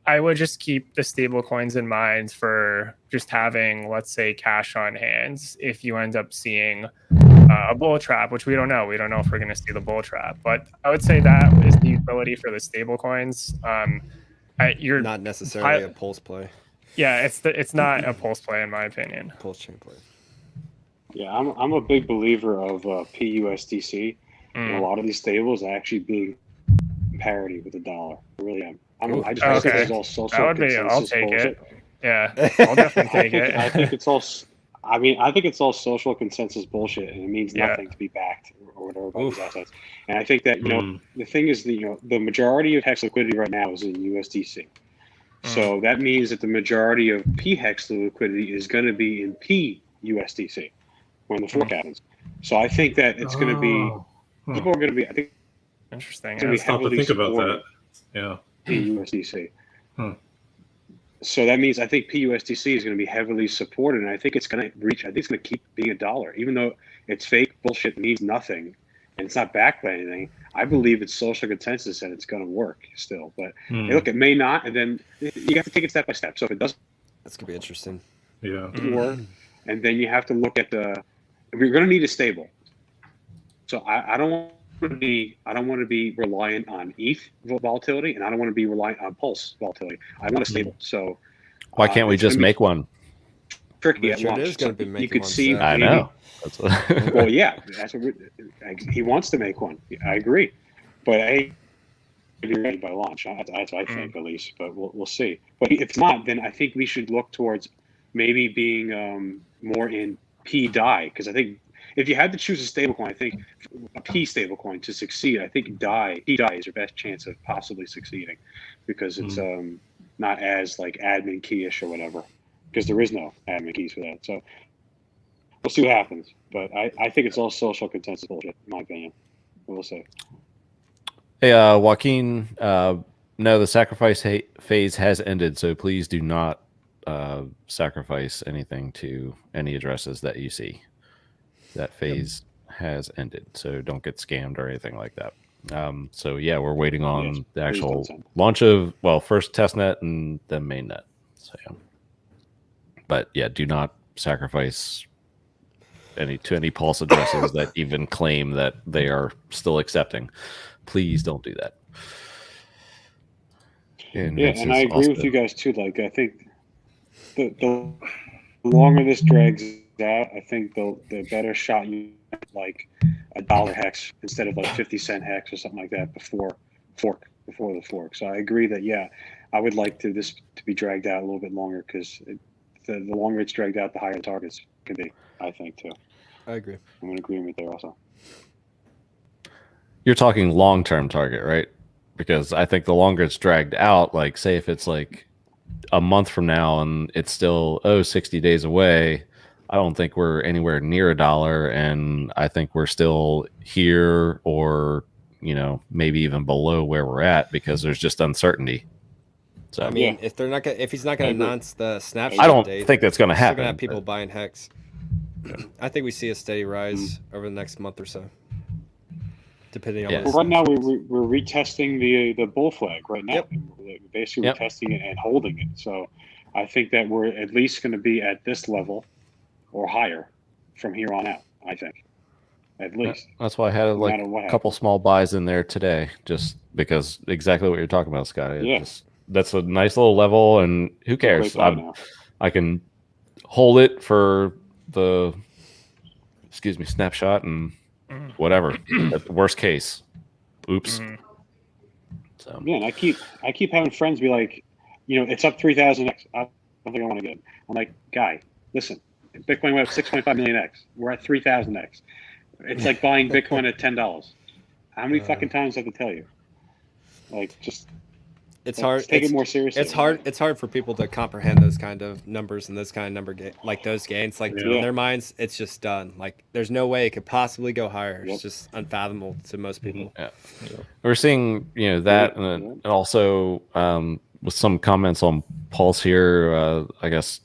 I would just keep the stable coins in mind for just having, let's say, cash on hand if you end up seeing a bull trap, which we don't know. We don't know if we're going to see the bull trap, but I would say that is the utility for the stable coins. You're not necessarily a Pulse play. Yeah, it's not a Pulse play in my opinion. PulseChain play. Yeah, I'm a big believer of PUSDC. And a lot of these stables actually being parity with the dollar. I really am. I just think it's all social. I'll take it. Yeah, I'll definitely take it. I I mean, I think it's all social consensus bullshit, and it means nothing to be backed or whatever by these assets. And I think that the thing is, the majority of HEX liquidity right now is in USDC. So that means that the majority of PHEX liquidity is going to be in PUSDC when the fork happens. So I think that it's going to be people are going to be. I think interesting. Yeah, stop to think about that. Yeah, PUSDC. So that means I think PUSDC is going to be heavily supported, and I think it's going to reach. I think it's going to keep being $1, even though it's fake bullshit, means nothing, and it's not backed by anything. I believe it's social consensus and it's going to work still. But hey, look, it may not, and then you have to take it step by step. So if it doesn't, that's going to be interesting. Yeah. Work, and then you have to look at the. We're going to need a stable. So I don't want to be reliant on ETH volatility, and I don't want to be reliant on Pulse volatility. I want a stable. So why can't we just make one? Tricky at Richard launch. is going to be making you could one see. soon. I know. Well, yeah, that's what he wants to make one. I agree, but I be ready by launch. That's what I think, at least. But we'll see. But if not, then I think we should look towards maybe being more in PDI, because I think if you had to choose a stablecoin, I think a P stablecoin to succeed, I think PDI is your best chance of possibly succeeding, because it's not as like admin key-ish or whatever, because there is no admin keys for that. So we'll see what happens. But I think it's all social consensus bullshit, in my opinion. We'll see. Hey, Joaquin, no, the sacrifice phase has ended, so please do not sacrifice anything to any addresses that you see. That phase has ended, so don't get scammed or anything like that. So yeah, we're waiting on the actual launch of, well, first testnet and then mainnet. So yeah, but yeah, do not sacrifice any Pulse addresses that even claim that they are still accepting. Please don't do that. And I agree with you guys too. Like, I think the longer this drags out, I think the better shot you have, like $1 hex instead of like 50-cent hex or something like that before the fork. So I agree that I would like this to be dragged out a little bit longer, because the longer it's dragged out, the higher the targets can be. I think too. I agree. I'm in agreement there also. You're talking long-term target, right? Because I think the longer it's dragged out, like say if it's like a month from now and it's still 60 days away, I don't think we're anywhere near $1, and I think we're still here, or maybe even below where we're at, because there's just uncertainty. So I mean, if he's not going to announce the snapshot, I don't date, think that's going to happen. Still going to have people buying HEX. I think we see a steady rise over the next month or so, depending on. Well, right now we're retesting the bull flag right now. Yep. We're basically retesting it and holding it. So I think that we're at least going to be at this level or higher from here on out. I think, at least. That's why I had a couple small buys in there today, just because exactly what you're talking about, Scott. That's a nice little level, and who cares? I can hold it for the snapshot and whatever. At the worst case, oops. So and I keep having friends be like, it's up 3,000x. I don't think I want to get it. I'm like, guy, listen, Bitcoin went up 6.5 million x. We're at 3,000x. It's like buying Bitcoin at $10. How many fucking times do I have to tell you? Like, just. It's hard. Take it more seriously. It's hard. It's hard for people to comprehend those kind of numbers and those kind of like those gains. Like in their minds, it's just done. Like there's no way it could possibly go higher. It's just unfathomable to most people. Yeah. We're seeing that, and also with some comments on Pulse here. I guess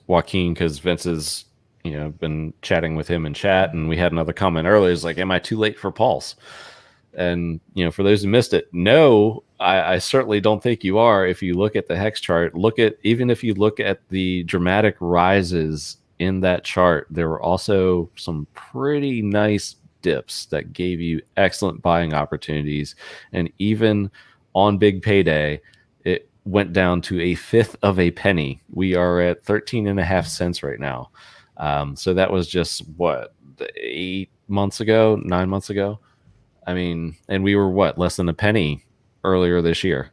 Joaquin, because Vince has been chatting with him in chat, and we had another comment earlier. It's like, am I too late for Pulse? And for those who missed it, no, I certainly don't think you are. If you look at the HEX chart, even if you look at the dramatic rises in that chart, there were also some pretty nice dips that gave you excellent buying opportunities. And even on big payday, it went down to a fifth of a penny. We are at 13.5 cents right now. So that was just 9 months ago. I mean, and we were less than a penny earlier this year.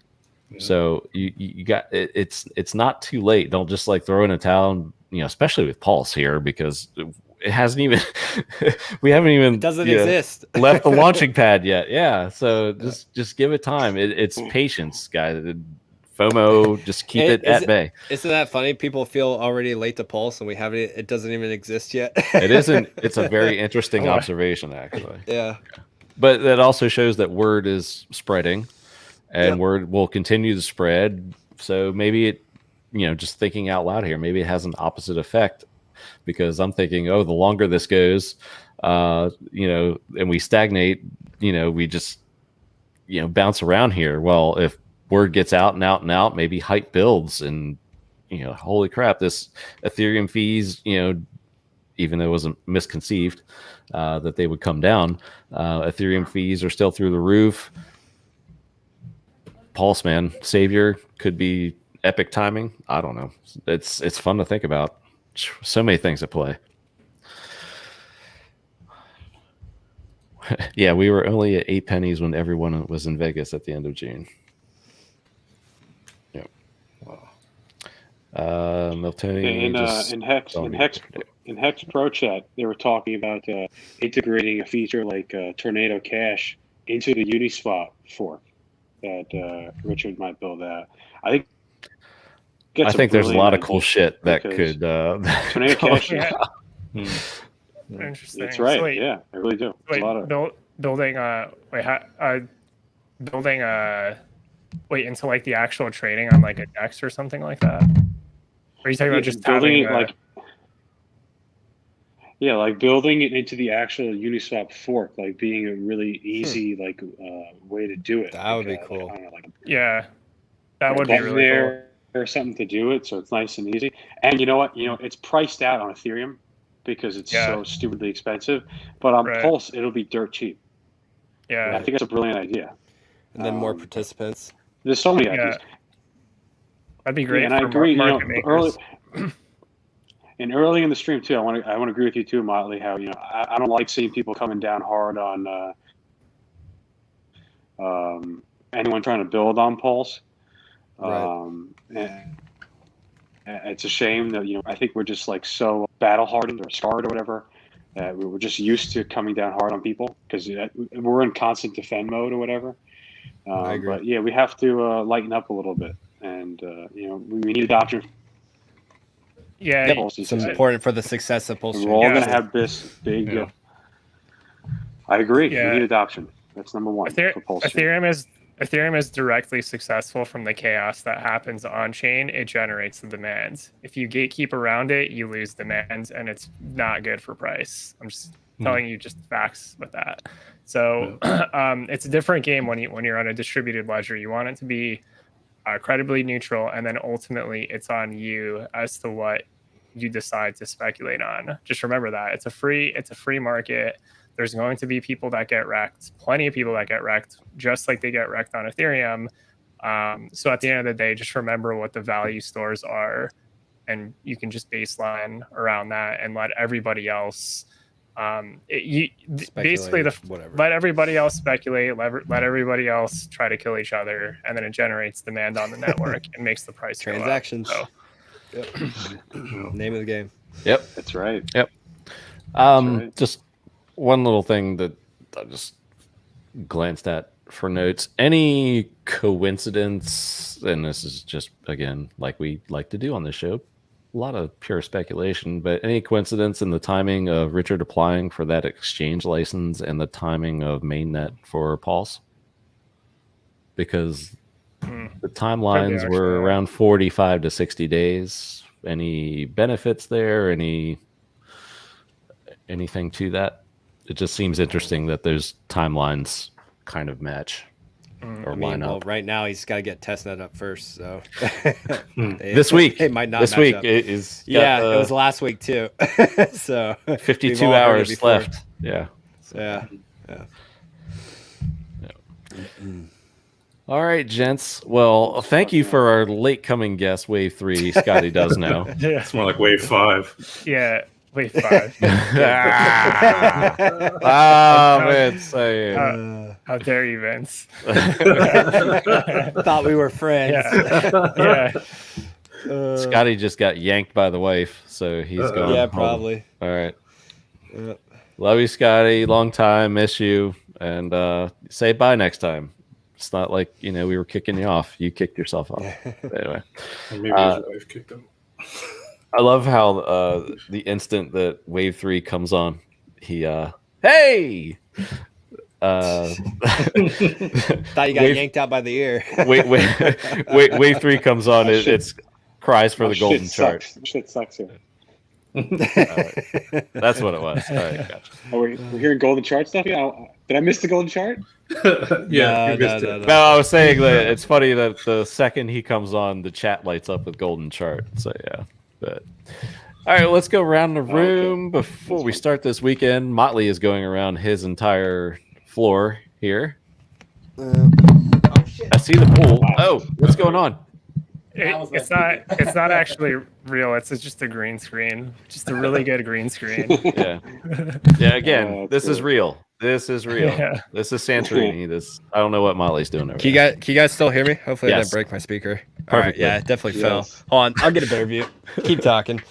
So you got it. It's not too late. Don't just like throw in a towel and especially with Pulse here, because it hasn't even we haven't even doesn't exist. left the launching pad yet. Yeah, so just give it time. It's patience, guys. FOMO, just keep it at bay. Isn't that funny? People feel already late to Pulse, and we haven't. It doesn't even exist yet. It isn't. It's a very interesting observation, actually. Yeah, but that also shows that word is spreading, and word will continue to spread. So maybe it, just thinking out loud here, maybe it has an opposite effect, because I'm thinking, the longer this goes, and we stagnate, we just, bounce around here. Well, if word gets out and out and out, maybe hype builds, and holy crap, this Ethereum fees, even though it wasn't misconceived that they would come down, Ethereum fees are still through the roof. Pulse, man, savior, could be epic timing. I don't know. It's fun to think about. So many things at play. Yeah, we were only at 8 pennies when everyone was in Vegas at the end of June. Miltoni in HEX Pro Chat, they were talking about integrating a feature like Tornado Cash into the Uniswap fork that Richard might build out. I think there's a lot of cool shit that could Tornado Cash. Interesting. That's right. So wait, yeah, I really do. Wait, a lot of building into like the actual trading on like a DEX or something like that. Or are you talking about just building having it like building it into the actual Uniswap fork, like being a really easy way to do it. That would be cool. That would be really cool. Or something to do it, so it's nice and easy. And you know what? It's priced out on Ethereum because it's so stupidly expensive. But on Pulse, it'll be dirt cheap. Yeah, I think it's a brilliant idea. And then more participants. There's so many ideas. That'd be great. And I agree. Early in the stream too, I want to agree with you too, Motley. How I don't like seeing people coming down hard on anyone trying to build on Pulse. And it's a shame that I think we're just like so battle hardened or scarred or whatever. We're just used to coming down hard on people because we're in constant defend mode or whatever. I agree. But yeah, we have to lighten up a little bit, and we need adoption. Yeah, it's important for the success of PulseChain. We're all going to have this big. I agree. Yeah. We need adoption. That's number one. For PulseChain. Ethereum is directly successful from the chaos that happens on chain. It generates the demands. If you gatekeep around it, you lose demands, and it's not good for price. I'm just telling you just facts with that. So it's a different game when you're on a distributed ledger. You want it to be credibly neutral, and then ultimately it's on you as to what you decide to speculate on. Just remember that it's a free market. There's going to be people that get wrecked, plenty of people that get wrecked, just like they get wrecked on Ethereum. So at the end of the day, just remember what the value stores are, and you can just baseline around that and let everybody else let everybody else speculate, let everybody else try to kill each other, and then it generates demand on the network and makes the price transactions go up. Name of the game. Yep, that's right. Yep. Just one little thing that I just glanced at for notes. Any coincidence, and this is just, again, like we like to do on this show, a lot of pure speculation, but any coincidence in the timing of Richard applying for that exchange license and the timing of Mainnet for Pulse? Because the timelines were around 45 to 60 days. Any benefits there? Anything to that? It just seems interesting that those timelines kind of match or line up. Well, right now he's got to get testnet up first. So this week, it might not. This week it was last week too. So 52 hours left. Yeah. Yeah. All right, gents. Well, thank you for our late coming guest, Wave 3. Scotty does know. It's more like Wave 5. Yeah. Wave 5. Man, how dare you, Vince? Thought we were friends. Yeah. Scotty just got yanked by the wife, so he's gone. Yeah, home. probably. All right. Yeah. Love you, Scotty. Long time. Miss you. And say bye next time. It's not like, we were kicking you off. You kicked yourself off. Anyway. Maybe his wife kicked him. I love how the instant that Wave 3 comes on, he, hey! Thought you got yanked out by the ear. Wave 3 comes on. It's cries for the golden chart. Shit sucks here. That's what it was. All right, gotcha. Oh, we're hearing golden chart stuff. Yeah, did I miss the golden chart? Yeah, no. No, I was saying that it's funny that the second he comes on, the chat lights up with golden chart. So yeah, but all right, let's go around the room before we start this weekend. Motley is going around his entire floor here. I see the pool. Oh, what's going on? It's not actually real. It's just a green screen. Just a really good green screen. Yeah. Again, this is real. This is real. Yeah. This is Santorini. I don't know what Molly's doing over Can you guys still hear me? Hopefully I didn't break my speaker. All right, Perfectly. yeah, it definitely fell. Hold on, I'll get a better view. Keep talking.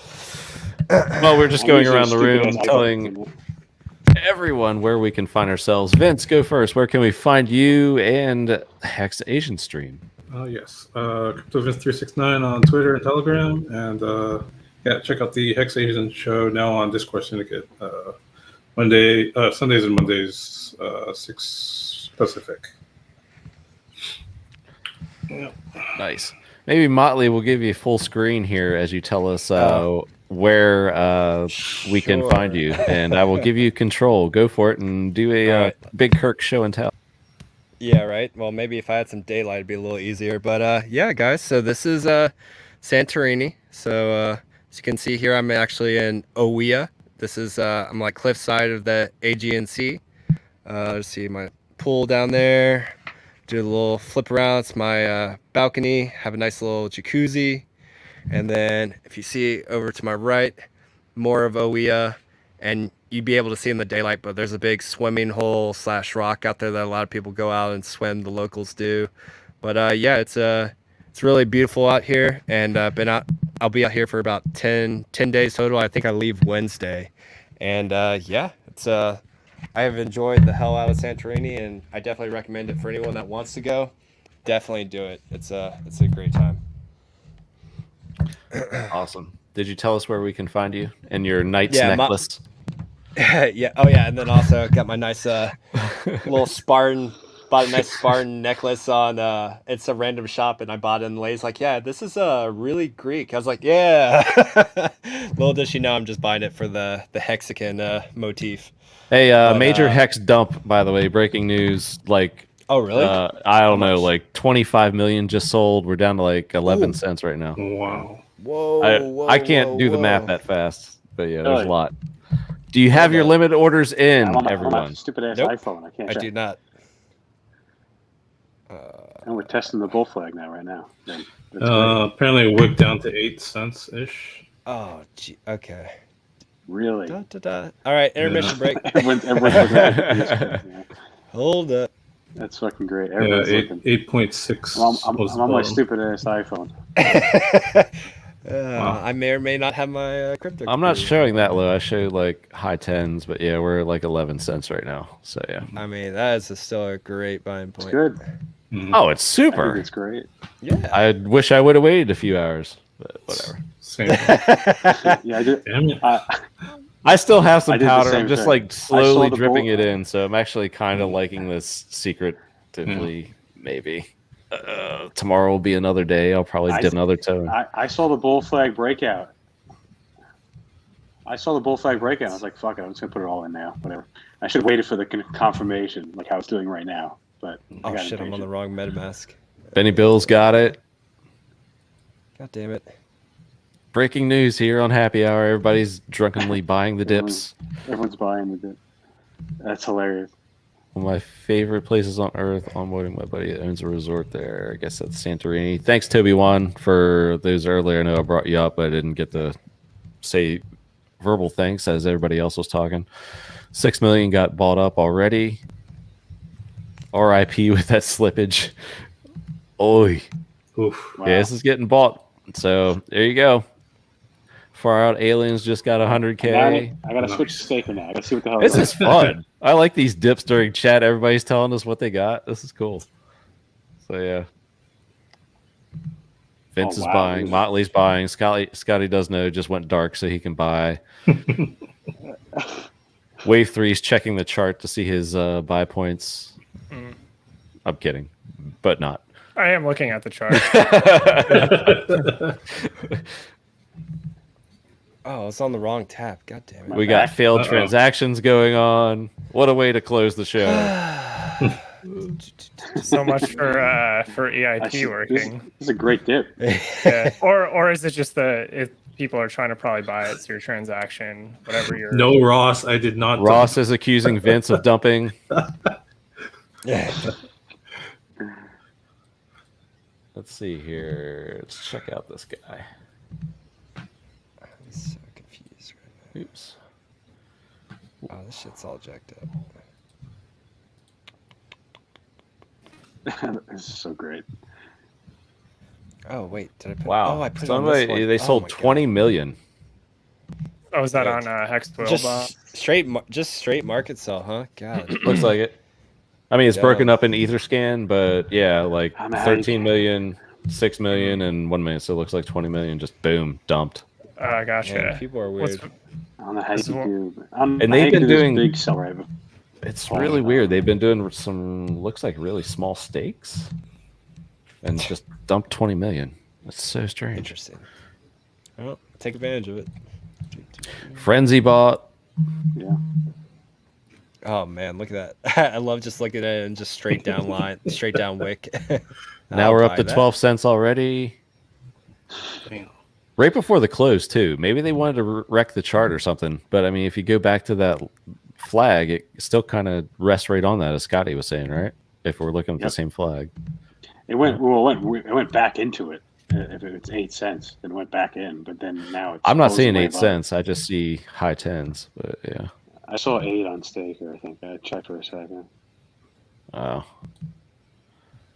Well, we're just going around the room telling everyone where we can find ourselves. Vince, go first. Where can we find you and Hex Asian Stream? Yes. CryptoVince369 on Twitter and Telegram. And check out the Hex Asian show now on Discord Syndicate. Sundays and Mondays, 6 Pacific. Yeah. Nice. Maybe Motley will give you full screen here as you tell us where we can find you. And I will give you control. Go for it and do a big Kirk show and tell. Yeah, right. Well, maybe if I had some daylight, it'd be a little easier. But yeah, guys. So this is Santorini. So as you can see here, I'm actually in Oia. This is I'm like cliffside of the Aegean Sea. See my pool down there. Do a little flip around. It's my balcony. Have a nice little jacuzzi. And then if you see over to my right, more of Oia, and you'd be able to see in the daylight, but there's a big swimming hole / rock out there that a lot of people go out and swim. The locals do. But yeah, it's really beautiful out here, and I'll be out here for about 10 days total. I think I leave Wednesday. And yeah, I have enjoyed the hell out of Santorini, and I definitely recommend it for anyone that wants to go. Definitely do it. It's a great time. Awesome. Did you tell us where we can find you and your knight's necklace? Yeah. Oh yeah. And then also got my nice little Spartan. Bought a nice Spartan necklace on. It's a random shop, and I bought it. And the lady's like, "Yeah, this is really Greek." I was like, "Yeah." Little does she know, I'm just buying it for the Hexagon motif. Hey, major Hex dump, by the way. Breaking news. Oh really? I don't know. Like 25 million just sold. We're down to like 11 cents right now. Wow. Whoa. I can't do the math that fast, but yeah, there's a lot. Do you have your limit orders in, everyone? Stupid ass Nope. iPhone. I can't. I do not. And we're testing the bull flag right now. Apparently it whipped down to 8 cents ish. Oh, gee. Okay. Really? All right, intermission break. Everyone's yeah. Hold up. That's fucking great. Yeah, Everyone's looking. 8.6. Well, I'm on my stupid ass iPhone. Wow. I may or may not have my crypto. I'm not showing that low. I show like high tens, but yeah, we're like 11 cents right now. So yeah. I mean, that is still a great buying point. It's good. Mhm. Oh, it's I super. think it's great. Yeah. I wish I would have waited a few hours, but whatever. Same. Yeah, I did. Damn it. I still have some I did the powder. same I'm just thing. like I saw slowly the dripping bull- it in. So I'm actually kind of liking this secretively, maybe. Tomorrow will be another day. I'll probably dip another toe. I saw the bull flag breakout. I was like, fuck it, I'm just going to put it all in now. Whatever. I should have waited for the confirmation, like how it's doing right now. But Oh shit, I'm on the wrong MetaMask. Benny Bill's got it. God damn it. Breaking news here on Happy Hour. Everybody's drunkenly buying the dips. Everyone's buying the dip. That's hilarious. One of my favorite places on earth, onboarding my buddy that owns a resort there. I guess that's Santorini. Thanks, Toby Wan, for those earlier. I know I brought you up, but I didn't get to say verbal thanks as everybody else was talking. 6 million got bought up already. RIP with that slippage. Oy. Oof. Wow. Yeah, this is getting bought. So there you go. Far Out Aliens just got 100K. I gotta switch to Staker now. I gotta see what the hell. This is fun. I like these dips during chat. Everybody's telling us what they got. This is cool. So yeah. Vince is buying. Motley's buying. Scotty does know. Just went dark so he can buy. Wave 3's checking the chart to see his buy points. I'm kidding, but not. I am looking at the chart. Oh, it's on the wrong tab. God damn it. We got failed transactions going on. What a way to close the show. So much for EIP working. This is a great dip. Yeah. Or is it just if people are trying to probably buy it, it's your transaction, whatever you're. No, Ross, I did not. Ross is accusing Vince of dumping. Let's see here. Let's check out this guy. I'm so confused right now. Oops. Oh, this shit's all jacked up. This is so great. Oh wait, did I put? Wow. Oh, I put it on this one. They sold 20 million. Oh, is that on HEX 12? Just straight market sell, huh? God. Looks like it. I mean, it's broken up in Etherscan, but yeah, like 13 million, 6 million, and 1 million. So it looks like 20 million just boom, dumped. Gotcha. Man, people are weird. I don't know how you do. And they've been doing big sell right. It's really weird. They've been doing some looks like really small stakes, and just dumped 20 million. That's so strange. Interesting. Well, take advantage of it. Frenzy bought. Yeah. Oh man, look at that! I love just looking at it and just straight down line, straight down wick. Now we're up to 12 cents already. Damn. Right before the close too. Maybe they wanted to wreck the chart or something. But I mean, if you go back to that flag, it still kind of rests right on that, as Scotty was saying, right? If we're looking at the same flag, it went back into it. If it's 8 cents, then it went back in. But then now it's. I'm not seeing 8 cents. I just see high tens. But yeah, I saw 8 on Staker. I think I checked for a second. Oh,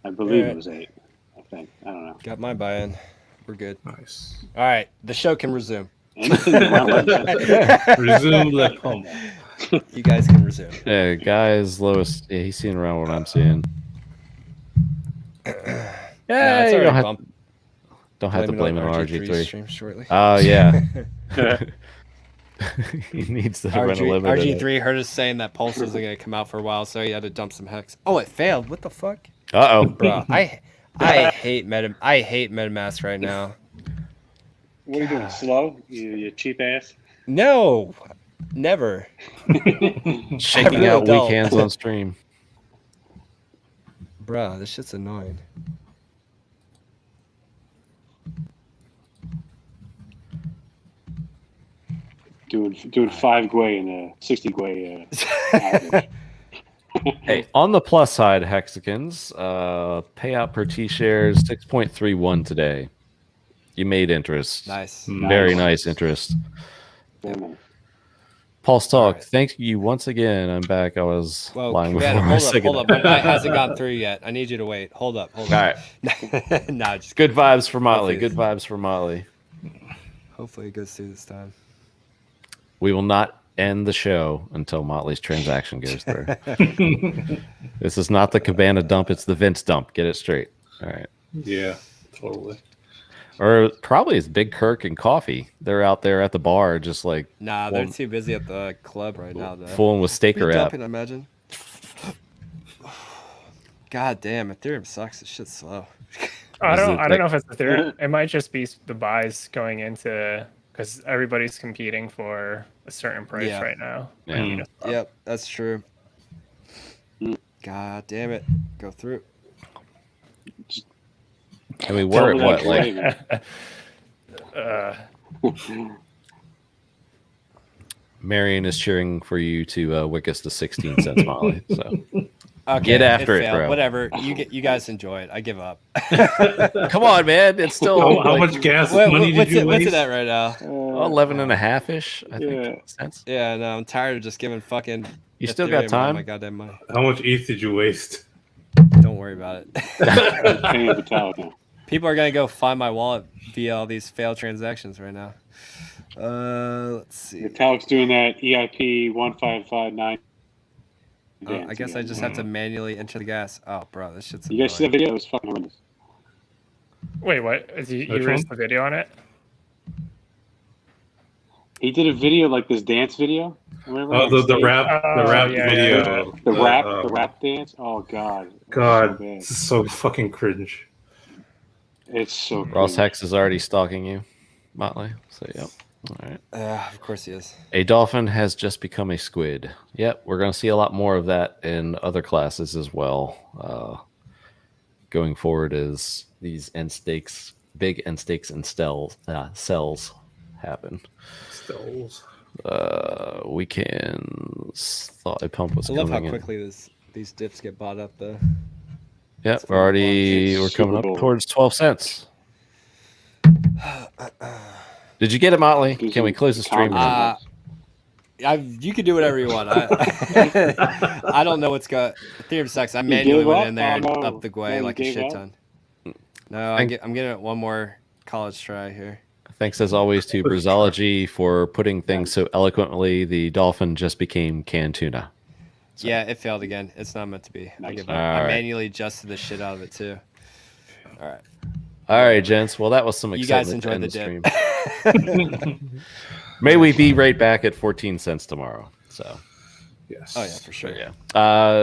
I believe it was 8. I think I don't know. Got my buy-in. We're good. Nice. All right, the show can resume. Resume the promo. You guys can resume. yeah. Guy's lowest. Yeah, he's seeing around what I'm seeing. Yeah, you don't have to blame it on RG3. Stream shortly. Oh yeah. He needs to run a limit. RG3 heard us saying that Pulse isn't going to come out for a while, so he had to dump some hex. Oh, it failed. What the fuck? Uh-oh. Bro, I hate MetaMask right now. What are you doing? Slow? You cheap ass? No, never. Shaking really out don't. weak hands on stream. Bro, this shit's annoying. Doing 5 Gwei and a 60 Gwei average. Hey, on the plus side, Hexicans, payout per T shares 6.31 today. You made interest. Nice. Very nice interest. Pulse Talk, thank you once again. I'm back. I was lying before. Hold up. It hasn't gone through yet. I need you to wait. Hold up. All right. Nah, just good vibes for Motley. Good vibes for Motley. Hopefully it goes through this time. We will not end the show until Motley's transaction goes through. This is not the Cabana dump. It's the Vince dump. Get it straight. All right. Yeah, totally. Or probably it's Big Kirk and Coffee. They're out there at the bar just like... Nah, they're too busy at the club right now. Fooling with Staker app. Dumping, I imagine. God damn, Ethereum sucks. This shit's slow. I don't know if it's Ethereum. It might just be the buys going into... Because everybody's competing for a certain price right now. Yeah. Yep, that's true. God damn it. Go through. I mean, we're at what? Like, Marion is cheering for you to wick us to 16 cents, Molly. So okay, get after it, bro. Whatever. You guys enjoy it. I give up. Come on, man. It's still how much gas money did you waste? What's it at right now? 11 and a half-ish, I think. Cents. Yeah, no, I'm tired of just giving fucking... You still got time? My goddamn money. How much ETH did you waste? Don't worry about it. People are gonna go find my wallet via all these failed transactions right now. Let's see. Metallic's doing that EIP 1559. I guess I just have to manually enter the gas. Oh, bro, this shit's You guys see that video? It was fucking horrendous. Wait, what? You released the video on it? He did a video like this dance video. Oh, the rap video. The rap dance. Oh god. God, this is so fucking cringe. It's so. Ross Hex is already stalking you, Motley. So yep. All right. Of course he is. A dolphin has just become a squid. Yep, we're going to see a lot more of that in other classes as well. Going forward as these big end stakes and cells happen. We can thought a pump was I love how coming in. quickly these dips get bought up though. Yeah, we're coming up towards 12 cents. Did you get it, Motley? Can we close the stream? You can do whatever you want. I don't know what's got Ethereum sucks. I manually went in there and upped the GUI like a shit ton. No, I'm getting it one more college try here. Thanks as always to Brazology for putting things so eloquently. The dolphin just became canned tuna. So. Yeah, it failed again. It's not meant to be. I manually adjusted the shit out of it too. All right, gents. Well, that was some excitement. You guys enjoyed the dip. May we be right back at 14 cents tomorrow. So, yes. Oh yeah, for sure. Yeah.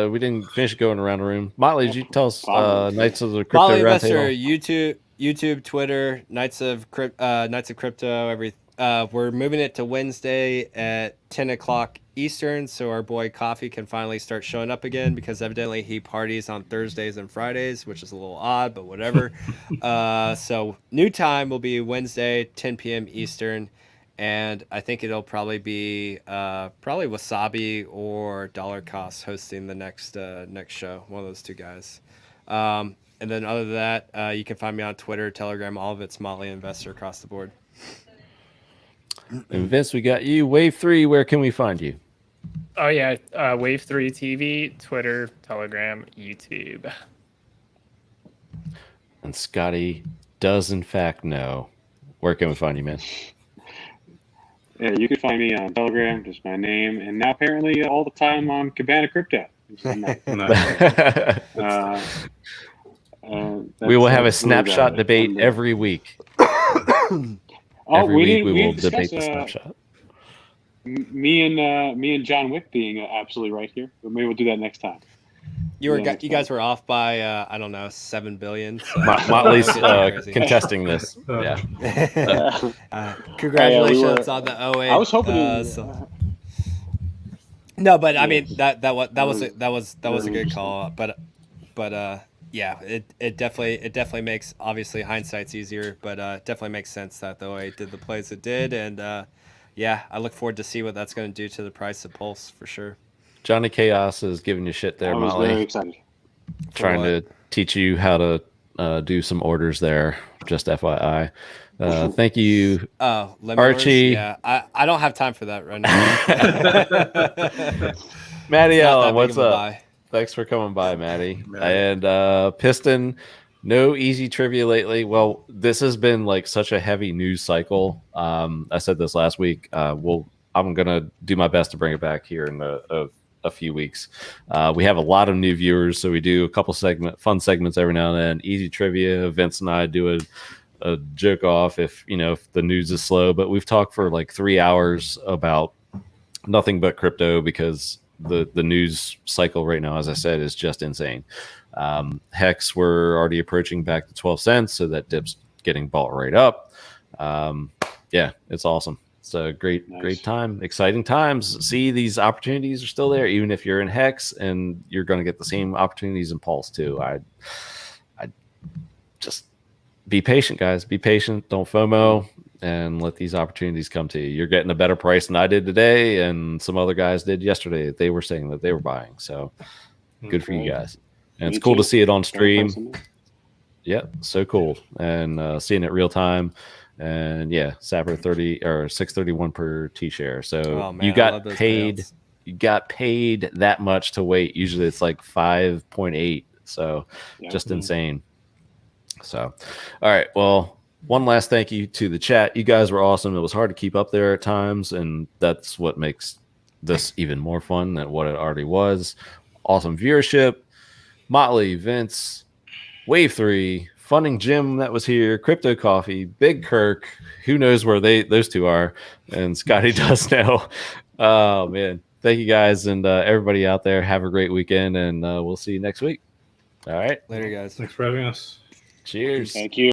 We didn't finish going around the room. Motley, did you tell us Knights of the Crypto Motley Roundtable? YouTube, Twitter, Knights of Crypto. We're moving it to Wednesday at 10 o'clock Eastern, so our boy Coffee can finally start showing up again, because evidently he parties on Thursdays and Fridays, which is a little odd, but whatever. So new time will be Wednesday, 10 p.m. Eastern, and I think it'll probably be probably Wasabi or Dollar Cost hosting the next show, one of those two guys. And then other than that, you can find me on Twitter, Telegram, all of it's Motley Investor across the board. And Vince, we got you. Wave 3, where can we find you? Oh, yeah. Wave 3 TV, Twitter, Telegram, YouTube. And Scotty does, in fact, know. Where can we find you, man? Yeah, you can find me on Telegram, just my name. And now apparently all the time on Cabana Crypto. We will have a snapshot debate every week. Every week we will debate the snapshot. Me and John Wick being absolutely right here, but maybe we'll do that next time. You guys were off by I don't know, 7 billion. So Motley's contesting this. Yeah. Congratulations on the 08. I was hoping. No, but I mean that was a good call. But yeah, it definitely makes, obviously hindsight's easier, but it definitely makes sense that the 08 did the plays it did, and yeah, I look forward to see what that's going to do to the price of Pulse for sure. Johnny Chaos is giving you shit there, Motley. Very excited. Trying to teach you how to do some orders there. Just FYI. Thank you, Archie. Yeah, I don't have time for that right now. Matty Allen, what's up? Thanks for coming by, Matty. And Piston, no easy trivia lately. Well, this has been like such a heavy news cycle. I said this last week. I'm gonna do my best to bring it back here in a few weeks. We have a lot of new viewers, so we do a couple fun segments every now and then. Easy trivia. Vince and I do a joke off if the news is slow. But we've talked for like 3 hours about nothing but crypto, because the news cycle right now, as I said, is just insane. HEX, we're already approaching back to 12 cents, so that dip's getting bought right up. Yeah, it's awesome. It's a great time, exciting times. See, these opportunities are still there, even if you're in HEX, and you're going to get the same opportunities in Pulse too. I just be patient, guys. Be patient. Don't FOMO, and let these opportunities come to you. You're getting a better price than I did today, and some other guys did yesterday. They were saying that they were buying. So good for you guys. And it's cool to see it on stream. Yeah, so cool. And seeing it real time. And yeah, Sapper 30 or 631 per T-share. So you got paid. Payouts. You got paid that much to wait. Usually it's like 5.8. So just insane. So, all right. Well, one last thank you to the chat. You guys were awesome. It was hard to keep up there at times, and that's what makes this even more fun than what it already was. Awesome viewership. Motley, Vince, Wave 3, Funding Jim that was here, Crypto Coffee, Big Kirk, who knows where those two are, and Scotty does know. Oh, man. Thank you guys, and everybody out there. Have a great weekend, and we'll see you next week. All right. Later, guys. Thanks for having us. Cheers. Thank you.